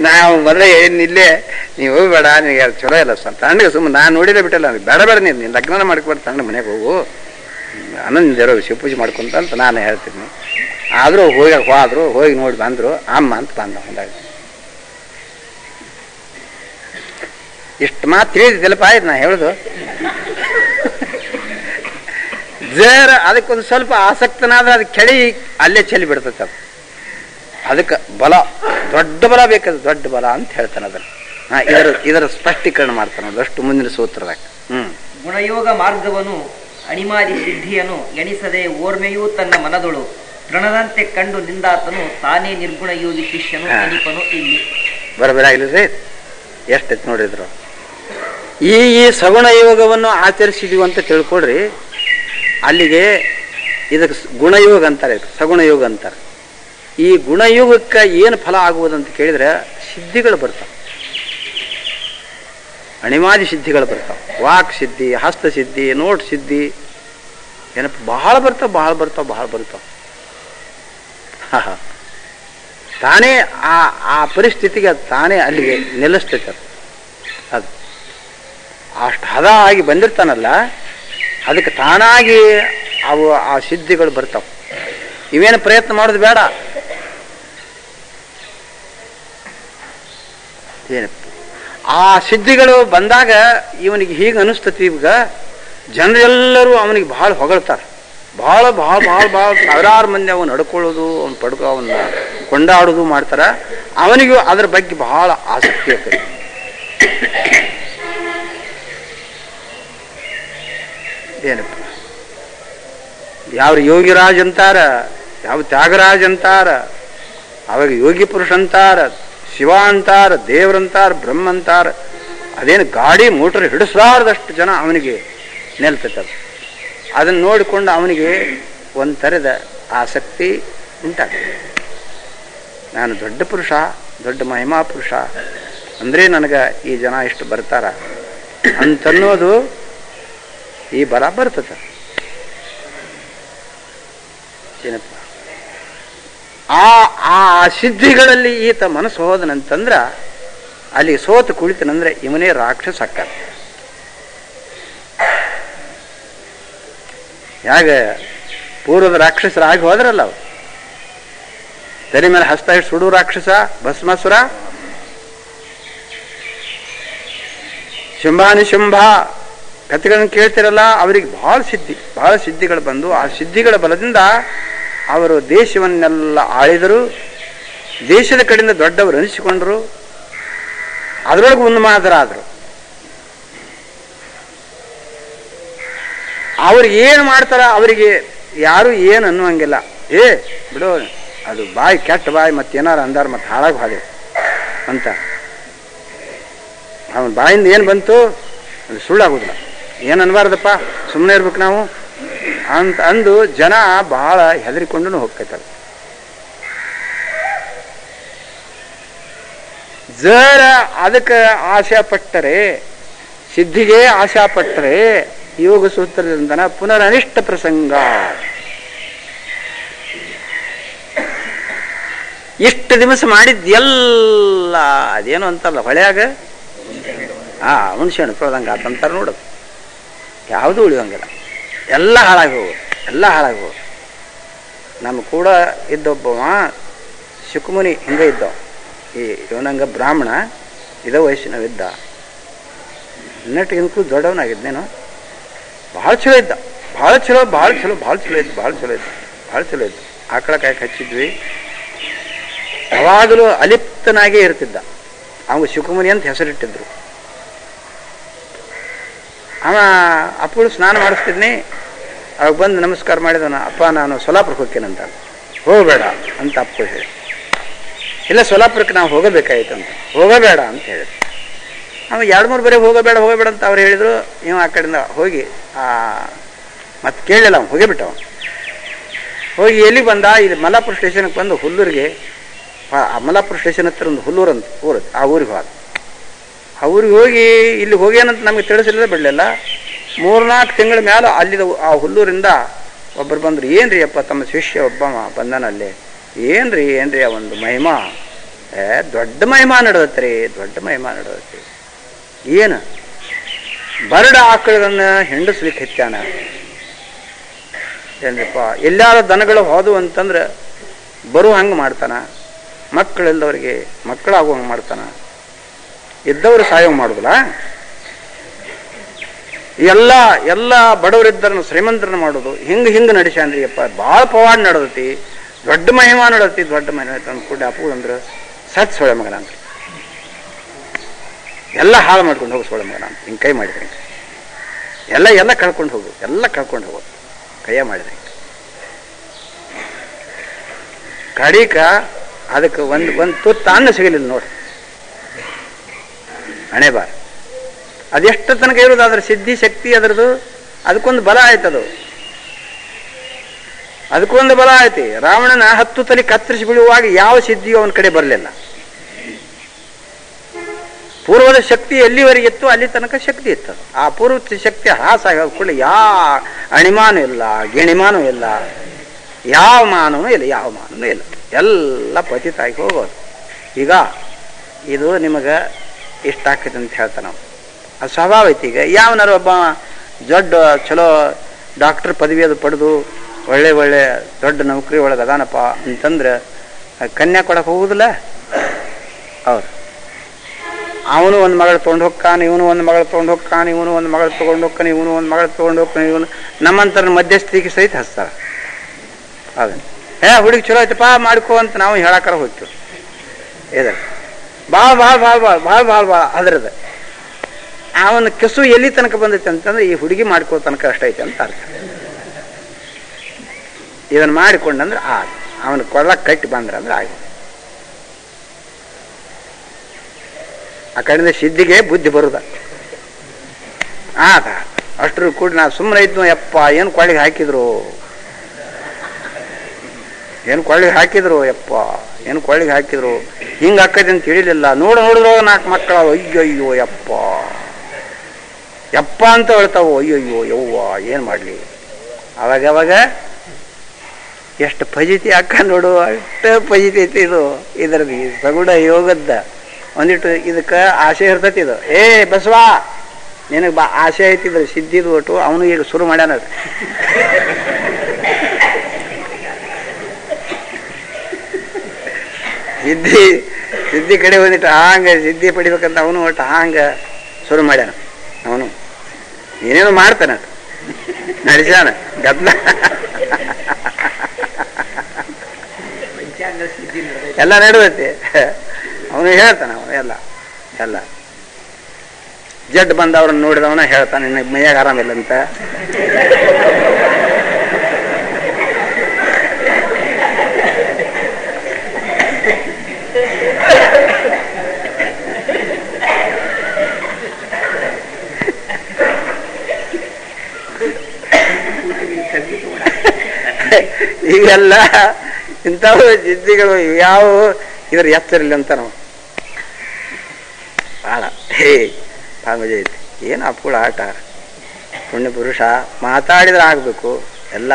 ನಾವು ಮೊದಲೇ ಏನಿಲ್ಲೇ ನೀವು ಹೋಗ್ಬೇಡ, ನಿನಗೆ ಅದು ಚಲೋ ಇಲ್ಲ ಸ್ವಲ್ಪ ತಣ್ಣಗೆ ಸುಮ್ಮನೆ ನಾನು ನೋಡಿದ್ರೆ ಬಿಟ್ಟಲ್ಲ, ಬೇಡ ಬೇಡ ನೀನು ಲಗ್ನ ಮಾಡ್ಕೊಬಾರ್ದು, ತಣ್ಣಗೆ ಮನೆಗೆ ಹೋಗು, ಆನಂದಿರೋ ಶಿವಪೂಜೆ ಮಾಡ್ಕೊಂತ ಅಂತ ನಾನು ಹೇಳ್ತೀನಿ. ಆದರೂ ಹೋದ್ರು, ಹೋಗಿ ನೋಡಿ ಬಂದರು, ಅಮ್ಮ ಅಂತ ಬಂದ. ಹೊಂದಾಗ ಇಷ್ಟು ಮಾತು ತಿಳಿದಿದ್ದಲ್ಲಪ್ಪ ಆಯ್ತು ನಾ ಹೇಳುದು. ಜರ ಅದಕ್ಕೊಂದು ಸ್ವಲ್ಪ ಆಸಕ್ತನಾದ್ರೆ ಅದು ಕೆಳಿ ಅಲ್ಲೇ ಚೆಲ್ಲಿ ಬಿಡ್ತೈತೆ. ಅದು ಅದಕ್ಕೆ ಬಲ, ದೊಡ್ಡ ಬಲ ಬೇಕದು, ದೊಡ್ಡ ಬಲ ಅಂತ ಹೇಳ್ತಾನೆ ಅದನ್ನು. ಇದರ ಸ್ಪಷ್ಟೀಕರಣ ಮಾಡ್ತಾನೆ ಅದಷ್ಟು ಮುಂದಿನ ಸೂತ್ರದಾಗ. ಗುಣಯೋಗ ಮಾರ್ಗವನ್ನು ಅಣಿಮಾದಿ ಸಿದ್ಧಿಯನ್ನು ಎಣಿಸದೆ ಓರ್ಮೆಯೂ ತನ್ನ ಮನದೊಳು ತೃಣದಂತೆ ಕಂಡು ನಿಂದಾತನು ತಾನೇ ನಿರ್ಗುಣ ಯೋಗಿ ಶಿಷ್ಯನು ಎನಿಪನು ಇಲ್ಲಿ. ಬರಬರಾಗಿಲ್ಲ ಎಷ್ಟೈತೆ ನೋಡಿದ್ರು. ಈ ಸಗುಣ ಯೋಗವನ್ನು ಆಚರಿಸಿದೀವಿ ಅಂತ ತಿಳ್ಕೊಡ್ರಿ. ಅಲ್ಲಿಗೆ ಇದಕ್ಕೆ ಗುಣಯೋಗ ಅಂತಾರೆ, ಸಗುಣ ಯೋಗ ಅಂತಾರೆ. ಈ ಗುಣಯೋಗಕ್ಕೆ ಏನು ಫಲ ಆಗುವುದಂತ ಕೇಳಿದ್ರೆ ಸಿದ್ಧಿಗಳು ಬರ್ತಾವೆ, ಅಣಿಮಾದಿ ಸಿದ್ಧಿಗಳು ಬರ್ತಾವೆ. ವಾಕ್ ಸಿದ್ಧಿ, ಹಸ್ತ ಸಿದ್ಧಿ, ನೋಟ್ ಸಿದ್ಧಿ, ಏನಪ್ಪ ಬಹಳ ಬರ್ತಾವೆ. ತಾನೇ ಆ ಪರಿಸ್ಥಿತಿಗೆ ಅದು ತಾನೇ ಅಲ್ಲಿಗೆ ನಿಲ್ಲಿಸ್ತೈತೆ. ಅದು ಅಷ್ಟು ಹದ ಆಗಿ ಬಂದಿರ್ತಾನಲ್ಲ, ಅದಕ್ಕೆ ತಾನಾಗಿ ಅವು ಆ ಸಿದ್ಧಿಗಳು ಬರ್ತಾವೆ. ಇವೇನು ಪ್ರಯತ್ನ ಮಾಡೋದು ಬೇಡ. ಏನಪ್ಪ ಆ ಸಿದ್ಧಿಗಳು ಬಂದಾಗ ಇವನಿಗೆ ಹೀಗೆ ಅನಿಸ್ತತಿ. ಈಗ ಜನರೆಲ್ಲರೂ ಅವನಿಗೆ ಭಾಳ ಹೊಗಳ್ತಾರೆ, ಭಾಳ ಸಾವಿರಾರು ಮಂದಿ ಅವನು ನಡ್ಕೊಳ್ಳೋದು, ಅವನ್ನ ಕೊಂಡಾಡೋದು ಮಾಡ್ತಾರ. ಅವನಿಗೂ ಅದ್ರ ಬಗ್ಗೆ ಬಹಳ ಆಸಕ್ತಿ ಆಗ್ತದೆ. ಏನಪ್ಪ ಯಾವ ಯೋಗಿರಾಜ್ ಅಂತಾರ, ಯಾವ ತ್ಯಾಗರಾಜ್ ಅಂತಾರ, ಅವಾಗ ಯೋಗಿ ಪುರುಷ ಅಂತಾರ, ಶಿವ ಅಂತಾರ, ದೇವ್ರಂತಾರ, ಬ್ರಹ್ಮ ಅಂತಾರ. ಅದೇನು ಗಾಡಿ ಮೋಟರ್ ಹಿಡಿಸಲಾರದಷ್ಟು ಜನ ಅವನಿಗೆ ನೆಲ್ತದ. ಅದನ್ನು ನೋಡಿಕೊಂಡು ಅವನಿಗೆ ಒಂಥರದ ಆಸಕ್ತಿ ಉಂಟಾಗ್ತದೆ. ನಾನು ದೊಡ್ಡ ಪುರುಷ, ದೊಡ್ಡ ಮಹಿಮಾ ಪುರುಷ ಅಂದರೆ ನನಗೆ ಈ ಜನ ಇಷ್ಟು ಬರ್ತಾರ ಅಂತನ್ನೋದು ಈ ಬಲ ಬರ್ತದೆ. ಏನಪ್ಪ ಆ ಸಿದ್ಧಿಗಳಲ್ಲಿ ಈತ ಮನಸ್ಸು ಹೋದನಂತಂದ್ರ ಅಲ್ಲಿ ಸೋತು ಕುಳಿತನಂದ್ರೆ ಇವನೇ ರಾಕ್ಷಸ ಅಕ್ಕ. ಯಾಗ ಪೂರ್ವದ ರಾಕ್ಷಸರಾಗಿ ಹೋದ್ರಲ್ಲ ಅವ್ರು, ತಲೆ ಮೇಲೆ ಹಸ್ತ ಇಟ್ಟು ಸುಡು ರಾಕ್ಷಸ ಭಸ್ಮಾಸುರ, ಶುಂಭ ಕಥೆಗಳನ್ನು ಕೇಳ್ತಿರಲ್ಲ, ಅವರಿಗೆ ಬಹಳ ಸಿದ್ಧಿಗಳು ಬಂದು ಆ ಸಿದ್ಧಿಗಳ ಬಲದಿಂದ ಅವರು ದೇಶವನ್ನೆಲ್ಲ ಆಳಿದರು. ದೇಶದ ಕಡೆಯಿಂದ ದೊಡ್ಡವರು ಅನಿಸಿಕೊಂಡ್ರು, ಅದರೊಳಗೆ ಉನ್ಮಾದರಾದರು. ಅವ್ರಿಗೆ ಏನು ಮಾಡ್ತಾರ ಅವರಿಗೆ ಯಾರು ಏನು ಅನ್ನುವಂಗಿಲ್ಲ. ಬಿಡು ಅದು ಬಾಯಿ ಕೆಟ್ಟ ಬಾಯಿ, ಮತ್ತೇನಾರು ಅಂದಾರ ಮತ್ತೆ ಹಾಳಾಗಿ ಹಾದೇವು ಅಂತ. ಅವನ ಬಾಯಿಂದ ಏನು ಬಂತು ಅದು ಸುಳ್ಳಾಗುದಿಲ್ಲ. ಏನು ಅನ್ಬಾರ್ದಪ್ಪ, ಸುಮ್ಮನೆ ಇರ್ಬೇಕು ನಾವು ಅಂತ ಅಂದು ಜನ ಬಹಳ ಹೆದರಿಕೊಂಡು ಹೋಗ್ತೈತಾರೆ. ಜರ ಅದಕ್ಕೆ ಆಶಾ ಪಟ್ಟರೆ, ಸಿದ್ಧಿಗೆ ಆಶಾ ಪಟ್ಟರೆ ಯೋಗ ಸೂತ್ರದಿಂದ ಪುನರನಿಷ್ಟ ಪ್ರಸಂಗ. ಇಷ್ಟು ದಿವಸ ಮಾಡಿದ್ದೆಲ್ಲ ಅದೇನು ಅಂತಲ್ಲ, ಹೊಳೆಯಾಗ ಹುಣಸೆ ಹಣ್ಣು ತೊಳ್ದಂಗೆ ಆತಂತಾರೆ ನೋಡೋದು, ಯಾವುದೂ ಉಳಿಯೋಂಗಿಲ್ಲ. ಎಲ್ಲ ಹಾಳಾಗಿ ಹೋಗೋದು, ಎಲ್ಲ ಹಾಳಾಗಿ ಹೋಗೋದು. ನಮ್ಮ ಕೂಡ ಇದ್ದೊಬ್ಬವ ಶುಕುಮುನಿ ಹಿಂಗೆ ಇದ್ದ, ಈ ಇವನಂಗ ಬ್ರಾಹ್ಮಣ ಇದೇ ವಯಸ್ಸಿನವಿದ್ದ, ನೆಟ್ ಇನ್ಕೂ ದೊಡ್ಡವನಾಗಿದ್ದೇನೋ. ಭಾಳ ಚಲೋ ಇದ್ದ, ಭಾಳ ಚಲೋ ಇತ್ತು. ಆಕಳ ಕಾಯಕ್ಕೆ ಹಚ್ಚಿದ್ವಿ, ಯಾವಾಗಲೂ ಅಲಿಪ್ತನಾಗೇ ಇರ್ತಿದ್ದ. ಅವಾಗ ಶುಕುಮುನಿ ಅಂತ ಹೆಸರಿಟ್ಟಿದ್ರು. ಅವ ಅಪ್ಪಳು ಸ್ನಾನ ಮಾಡಿಸ್ತಿದ್ನಿ, ಅವಾಗ ಬಂದು ನಮಸ್ಕಾರ ಮಾಡಿದವನ, ಅಪ್ಪ ನಾನು ಸೊಲ್ಲಾಪುರಕ್ಕೆ ಹೋಗ್ತೇನಂತ. ಹೋಗಬೇಡ ಅಂತ ಅಪ್ಪಳು ಹೇಳಿ, ಇಲ್ಲ ಸೊಲ್ಲಾಪುರಕ್ಕೆ ನಾವು ಹೋಗಬೇಕಾಯ್ತಂತ. ಹೋಗಬೇಡ ಅಂತ ಹೇಳಿದ್ರು. ಅವ 2-3 ಬರೀ ಹೋಗಬೇಡ ಅಂತ ಅವ್ರು ಹೇಳಿದ್ರು. ಇವ ಆ ಕಡೆಯಿಂದ ಹೋಗಿ ಮತ್ತೆ ಕೇಳಲಿಲ್ಲ, ಅವ್ನು ಹೋಗಿಬಿಟ್ಟ. ಅವನು ಹೋಗಿ ಎಲ್ಲಿ ಬಂದ, ಇಲ್ಲಿ ಮಲ್ಲಾಪುರ ಸ್ಟೇಷನ್ಗೆ ಬಂದು ಹುಲ್ಲೂರಿಗೆ, ಮಲ್ಲಾಪುರ ಸ್ಟೇಷನ್ ಹತ್ರ ಒಂದು ಹುಲ್ಲೂರು ಅಂತ ಊರು, ಆ ಊರಿಗೆ ಹೋದ. ಆ ಊರಿಗೆ ಹೋಗಿ ಇಲ್ಲಿ ಹೋಗ್ಯಾನಂತ ನಮಗೆ ತಿಳಿಸಲಿಲ್ಲ, ಬಿಡಲಿಲ್ಲ. 3-4 ತಿಂಗಳ ಮೇಲೆ ಅಲ್ಲಿದ ಆ ಹುಲ್ಲೂರಿಂದ ಒಬ್ಬರು ಬಂದರು. ಏನ್ರಿ ಅಪ್ಪ ತಮ್ಮ ಶಿಷ್ಯ ಒಬ್ಬ ಬಂದಾನ ಅಲ್ಲಿ, ಏನ್ರಿ ಆ ಒಂದು ಮಹಿಮಾ, ದೊಡ್ಡ ಮಹಿಮಾ ನಡೆದತ್ರಿ, ಏನು ಬರಡ ಆಕಳನ್ನ ಹೆಂಡಸ್ಲಿಕ್ಕೆ ಹೆಚ್ಚಾನ ಏನ್ರಿಪ್ಪ. ಎಲ್ಲಾರ ದನಗಳು ಹೋದು ಅಂತಂದ್ರೆ ಬರೋ ಹಂಗೆ ಮಾಡ್ತಾನ, ಮಕ್ಕಳಿಲ್ಲದವ್ರಿಗೆ ಮಕ್ಕಳಾಗುವಂಗೆ ಮಾಡ್ತಾನ, ಇದ್ದವರು ಸಾಯೋಗ ಮಾಡುದಿಲ್ಲ. ಎಲ್ಲ ಬಡವರಿದ್ದರನ್ನು ಶ್ರೀಮಂತರನ್ನು ಮಾಡೋದು, ಹಿಂಗೆ ನಡೆಸ್ಯಾನ್ರಿ ಅಪ್ಪ. ಭಾಳ ಪವಾಡ ನಡೆದತಿ, ದೊಡ್ಡ ಮಹಿಮಾ ನಡೆದತಿ, ಅಂದ್ಕೊಂಡು ಅಪ್ಪು ಅಂದ್ರೆ ಸತ್ ಸೊಳೆ ಮಗನ ಅಂತ ಎಲ್ಲ ಹಾಳು ಮಾಡ್ಕೊಂಡು ಹೋಗು ಸೊಳೆ ಮಗನ ಅಂತ ಹಿಂಗೆ ಕೈ ಮಾಡಿದ್ರೆ ಎಲ್ಲ ಕಳ್ಕೊಂಡು ಹೋಗೋದು ಕೈಯ ಮಾಡಿದ್ರೆ ಕಡಿಕ ಅದಕ್ಕೆ ಒಂದು ತುತ್ತು ಅನ್ನ ಸಿಗಲಿಲ್ಲ ನೋಡಿ. ಹಣೆ ಬಾರ ಅದೆಷ್ಟು ತನಕ ಇರೋದು, ಅದ್ರ ಸಿದ್ಧಿ ಶಕ್ತಿ ಅದರದು, ಅದಕ್ಕೊಂದು ಬಲ ಆಯ್ತದು, ಅದಕ್ಕೊಂದು ಬಲ ಐತಿ. ರಾವಣನ 10 ತಲೆ ಕತ್ತರಿಸಿ ಬಿಡುವಾಗ ಯಾವ ಸಿದ್ಧಿಯೂ ಅವನ ಕಡೆ ಬರಲಿಲ್ಲ. ಪೂರ್ವದ ಶಕ್ತಿ ಎಲ್ಲಿವರೆಗಿತ್ತು ಅಲ್ಲಿ ತನಕ ಶಕ್ತಿ ಇತ್ತು. ಆ ಪೂರ್ವ ಶಕ್ತಿ ಹ್ರಾಸ ಕೂಡ ಯಾವ ಅಣಿಮಾನೂ ಇಲ್ಲ, ಗಿಣಿಮಾನೂ ಇಲ್ಲ, ಯಾವ ಮಾನವೂ ಇಲ್ಲ, ಎಲ್ಲ ಪತಿತಾಗಿ ಹೋಗೋದು. ಈಗ ಇದು ನಿಮಗೆ ಇಷ್ಟ ಆಕೈತೆ ಅಂತ ಹೇಳ್ತಾನೆ ನಾವು, ಅದು ಸ್ವಭಾವ ಐತಿ. ಈಗ ಯಾವನಾರು ಒಬ್ಬ ದೊಡ್ಡ ಚಲೋ ಡಾಕ್ಟರ್ ಪದವಿ ಅದು ಪಡೆದು ಒಳ್ಳೆ ದೊಡ್ಡ ನೌಕರಿ ಒಳಗೆ ಅದಾನಪ್ಪ ಅಂತಂದ್ರೆ ಕನ್ಯಾ ಕೊಡಕ್ಕೆ ಹೋಗುದಿಲ್ಲ ಅವ್ರು. ಅವನು ಒಂದು ಮಗಳು ತೊಗೊಂಡು ಹೋಗ್ತಾನೆ, ಇವನು ಒಂದು ಮಗಳು ತೊಗೊಂಡು ಹೋಗ್ತಾನೆ, ಇವನು ಒಂದು ಮಗಳು ತೊಗೊಂಡು ಹೋಗ್ತಾನೆ, ಇವನು ನಮ್ಮಂತರ ಮಧ್ಯಸ್ಥಿತಿಗೆ ಸಹಿತ ಹಚ್ತಾರೆ. ಹೌದು, ಹುಡುಗಿ ಚಲೋ ಐತಪ್ಪ ಮಾಡ್ಕೋ ಅಂತ ನಾವು ಹೇಳಕ್ಕಾರ ಹೋಗ್ತೀವಿ. ಇದೆ ಭಾಳ ಅದ್ರದ್ದು ಅವನ ಕೆಸು ಎಲ್ಲಿ ತನಕ ಬಂದೈತೆ ಅಂತಂದ್ರೆ ಈ ಹುಡುಗಿ ಮಾಡ್ಕೋ ತನಕ ಅಷ್ಟೈತೆ ಅಂತ ಅರ್ಥ. ಇದನ್ನು ಮಾಡಿಕೊಂಡಂದ್ರೆ ಅವನ ಕೊಳ್ಳಕ್ಕೆ ಕಟ್ಟಿ ಬಂದ್ರೆ ಆಗ ಆ ಕಡೆಯಿಂದ ಸಿದ್ಧಿಗೆ ಬುದ್ಧಿ ಬರುದ. ಅಷ್ಟರು ಕೂಡ ನಾ ಸುಮ್ಮನೆ ಇದ್ನು, ಯಪ್ಪ ಏನು ಕೊಳ್ಳಿಗೆ ಹಾಕಿದ್ರು ಹಿಂಗೆ ಹಾಕೈತೆ ಅಂತ ತಿಳಿಲಿಲ್ಲ. ನೋಡಿದ್ರು 4 ಮಕ್ಕಳು, ಅಯ್ಯೋ ಯಪ್ಪ ಅಂತ ಹೇಳ್ತಾವು, ಅಯ್ಯೋ ಯವ್ವ ಏನು ಮಾಡಲಿ. ಅವಾಗ ಎಷ್ಟು ಫಜಿತಿ ಅಕ್ಕ ನೋಡು, ಅಷ್ಟು ಫಜಿತಿ ಐತಿ ಇದು. ಇದ್ರದ್ದು ಸಗುಣ ಯೋಗದ್ದ ಒಂದಿಟ್ಟು ಇದಕ್ಕೆ ಆಸೆ ಇರ್ತೈತಿ. ಇದು ಬಸವಾ ನಿನಗೆ ಆಸೆ ಐತಿದ್ರೆ ಸಿದ್ಧಿದು ಒಟ್ಟು ಅವನು ಈಗ ಶುರು ಮಾಡ್ಯಾನ. ಸಿದ್ಧಿ ಕಡೆ ಒಂದಿಟ್ಟು ಹಾಂಗೆ ಸಿದ್ಧಿ ಪಡಿಬೇಕಂತ ಅವನು ಒಟ್ಟು ಹಾಂಗೆ ಶುರು ಮಾಡ್ಯಾನ. ಅವನು ಏನೇನು ಮಾಡ್ತಾನ, ನಡೆಸ್ಯಾನ ಗದ್ಲ ಎಲ್ಲ ನಡೆದೈತಿ. ಅವನು ಹೇಳ್ತಾನ, ಅವನು ಎಲ್ಲ ಜಡ್ ಬಂದವ್ರನ್ನ ನೋಡಿದವನ ಹೇಳ್ತಾನೆ, ನಿನಗೆ ಮೈಯಾಗ ಆರಾಮಿಲ್ಲ ಅಂತ. ಈಗೆಲ್ಲ ಇಂಥವು ಜಿದ್ದಿಗಳು ಯಾವ ಇದ್ರ ಎತ್ತರಿಲ್ಲ ಅಂತ ನಾವು ಭಾಳ ಮಜಾ ಐತಿ. ಏನು ಅಪ್ಪುಳ ಆಟ, ಪುಣ್ಯ ಪುರುಷ ಮಾತಾಡಿದ್ರೆ ಆಗಬೇಕು ಎಲ್ಲ.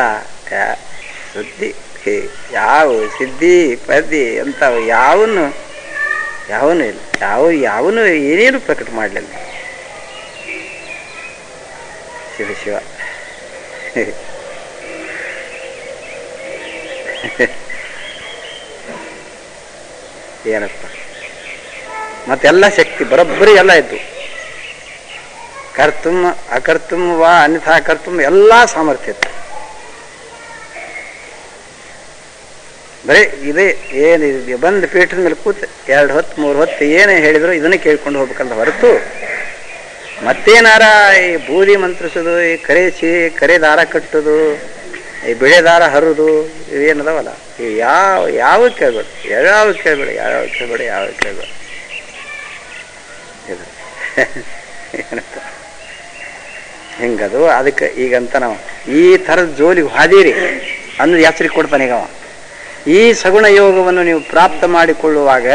ಸುದ್ದಿ ಯಾವ ಸಿದ್ಧಿ ಪದ್ದಿ ಅಂಥವು ಯಾವನು ಇಲ್ಲ, ಯಾವನು ಏನೇನು ಪ್ರಕಟ ಮಾಡಲಿಲ್ಲ. ಶಿವ ಏನಪ್ಪ ಮತ್ತೆಲ್ಲ ಶಕ್ತಿ ಬರೋಬ್ಬರಿ ಎಲ್ಲ ಇದ್ದು ಕರ್ತುಂ ಅಕರ್ತುಂ ವಾ ಅನ್ಯಥಾ ಕರ್ತುಂ ಎಲ್ಲ ಸಾಮರ್ಥ್ಯ ಇತ್ತು. ಬರೀ ಇದೇ ಏನು ಬಂದು ಪೀಠದ ಮೇಲೆ ಕೂತು 2 ಹೊತ್ತು 3 ಹೊತ್ತು ಏನೇ ಹೇಳಿದ್ರು ಇದನ್ನೇ ಕೇಳ್ಕೊಂಡು ಹೋಗ್ಬೇಕಂತ ಹೊರತು ಮತ್ತೇನಾರ ಈ ಬೂದಿ ಮಂತ್ರಿಸೋದು, ಈ ಕರೆ ದಾರ ಕಟ್ಟೋದು, ಈ ಬಿಳೆ ದಾರ ಹರಿದು ಇವೇನದಾವಲ್ಲ ಇವು ಯಾವ ಕೇಳಬೇಡ, ಯಾವ ಕೇಳಬೇಡ ಇದು ಏನಪ್ಪ ಹಿಂಗದು. ಅದಕ್ಕೆ ಈಗಂತ ನಾವು ಈ ಥರದ ಜೋಲಿಗೆ ಹಾದೀರಿ ಅನ್ನೋದು ಎಚ್ಚರಿಕೆ ಕೊಡ್ತಾನೆ ಈಗ ಅವ. ಈ ಸಗುಣ ಯೋಗವನ್ನು ನೀವು ಪ್ರಾಪ್ತ ಮಾಡಿಕೊಳ್ಳುವಾಗ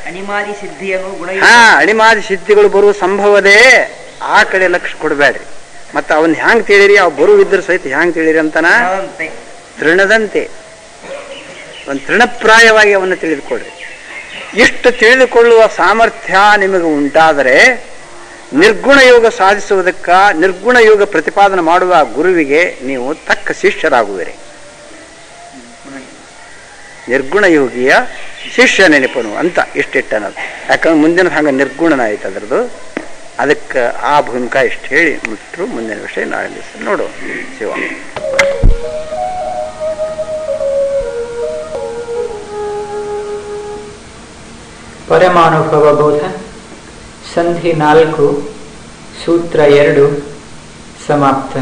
ಅಣಿಮಾದಿ ಸಿದ್ಧಿಯನ್ನು ಅಣಿಮಾದಿ ಸಿದ್ಧಿಗಳು ಬರುವ ಸಂಭವದೇ ಆ ಕಡೆ ಲಕ್ಷ್ಯ ಕೊಡಬೇಡ್ರಿ. ಮತ್ತು ಅವನ್ ಹ್ಯಾಂಗ್ ತಿಳಿರಿ, ಅವ್ ಬರುವಿದ್ರ ಸಹಿತ ಹ್ಯಾಂಗ್ ತಿಳಿರಿ ಅಂತನ ತೃಣದಂತೆ ಒಂದು ತೃಣಪ್ರಾಯವಾಗಿ ಅವನ್ನ ತಿಳಿದುಕೊಳ್ಳ್ರಿ. ಇಷ್ಟು ತಿಳಿದುಕೊಳ್ಳುವ ಸಾಮರ್ಥ್ಯ ನಿಮಗೆ ಉಂಟಾದರೆ ನಿರ್ಗುಣ ಯೋಗ ಸಾಧಿಸುವುದಕ್ಕ ನಿರ್ಗುಣ ಯೋಗ ಪ್ರತಿಪಾದನೆ ಮಾಡುವ ಗುರುವಿಗೆ ನೀವು ತಕ್ಕ ಶಿಷ್ಯರಾಗುವಿರಿ. ನಿರ್ಗುಣ ಯೋಗಿಯ ಶಿಷ್ಯ ನೆನಪನು ಅಂತ ಇಷ್ಟಿಟ್ಟನದು. ಯಾಕಂದ್ರೆ ಮುಂದಿನ ಹಂಗ ನಿರ್ಗುಣನ ಆಯ್ತು ಅದರದು. ಅದಕ್ಕೆ ಆ ಭೂಮಿಕಾ ಇಷ್ಟು ಹೇಳಿ ಮುಟ್ಟರು. ಮುಂದಿನ ವಿಷಯ ನಾಳೆ ದಿವಸ ನೋಡು. ಶಿವ ಪರಮಾನುಭವ ಬೋಧ ಸಂಧಿ 4 ಸೂತ್ರ 2 ಸಮಾಪ್ತ.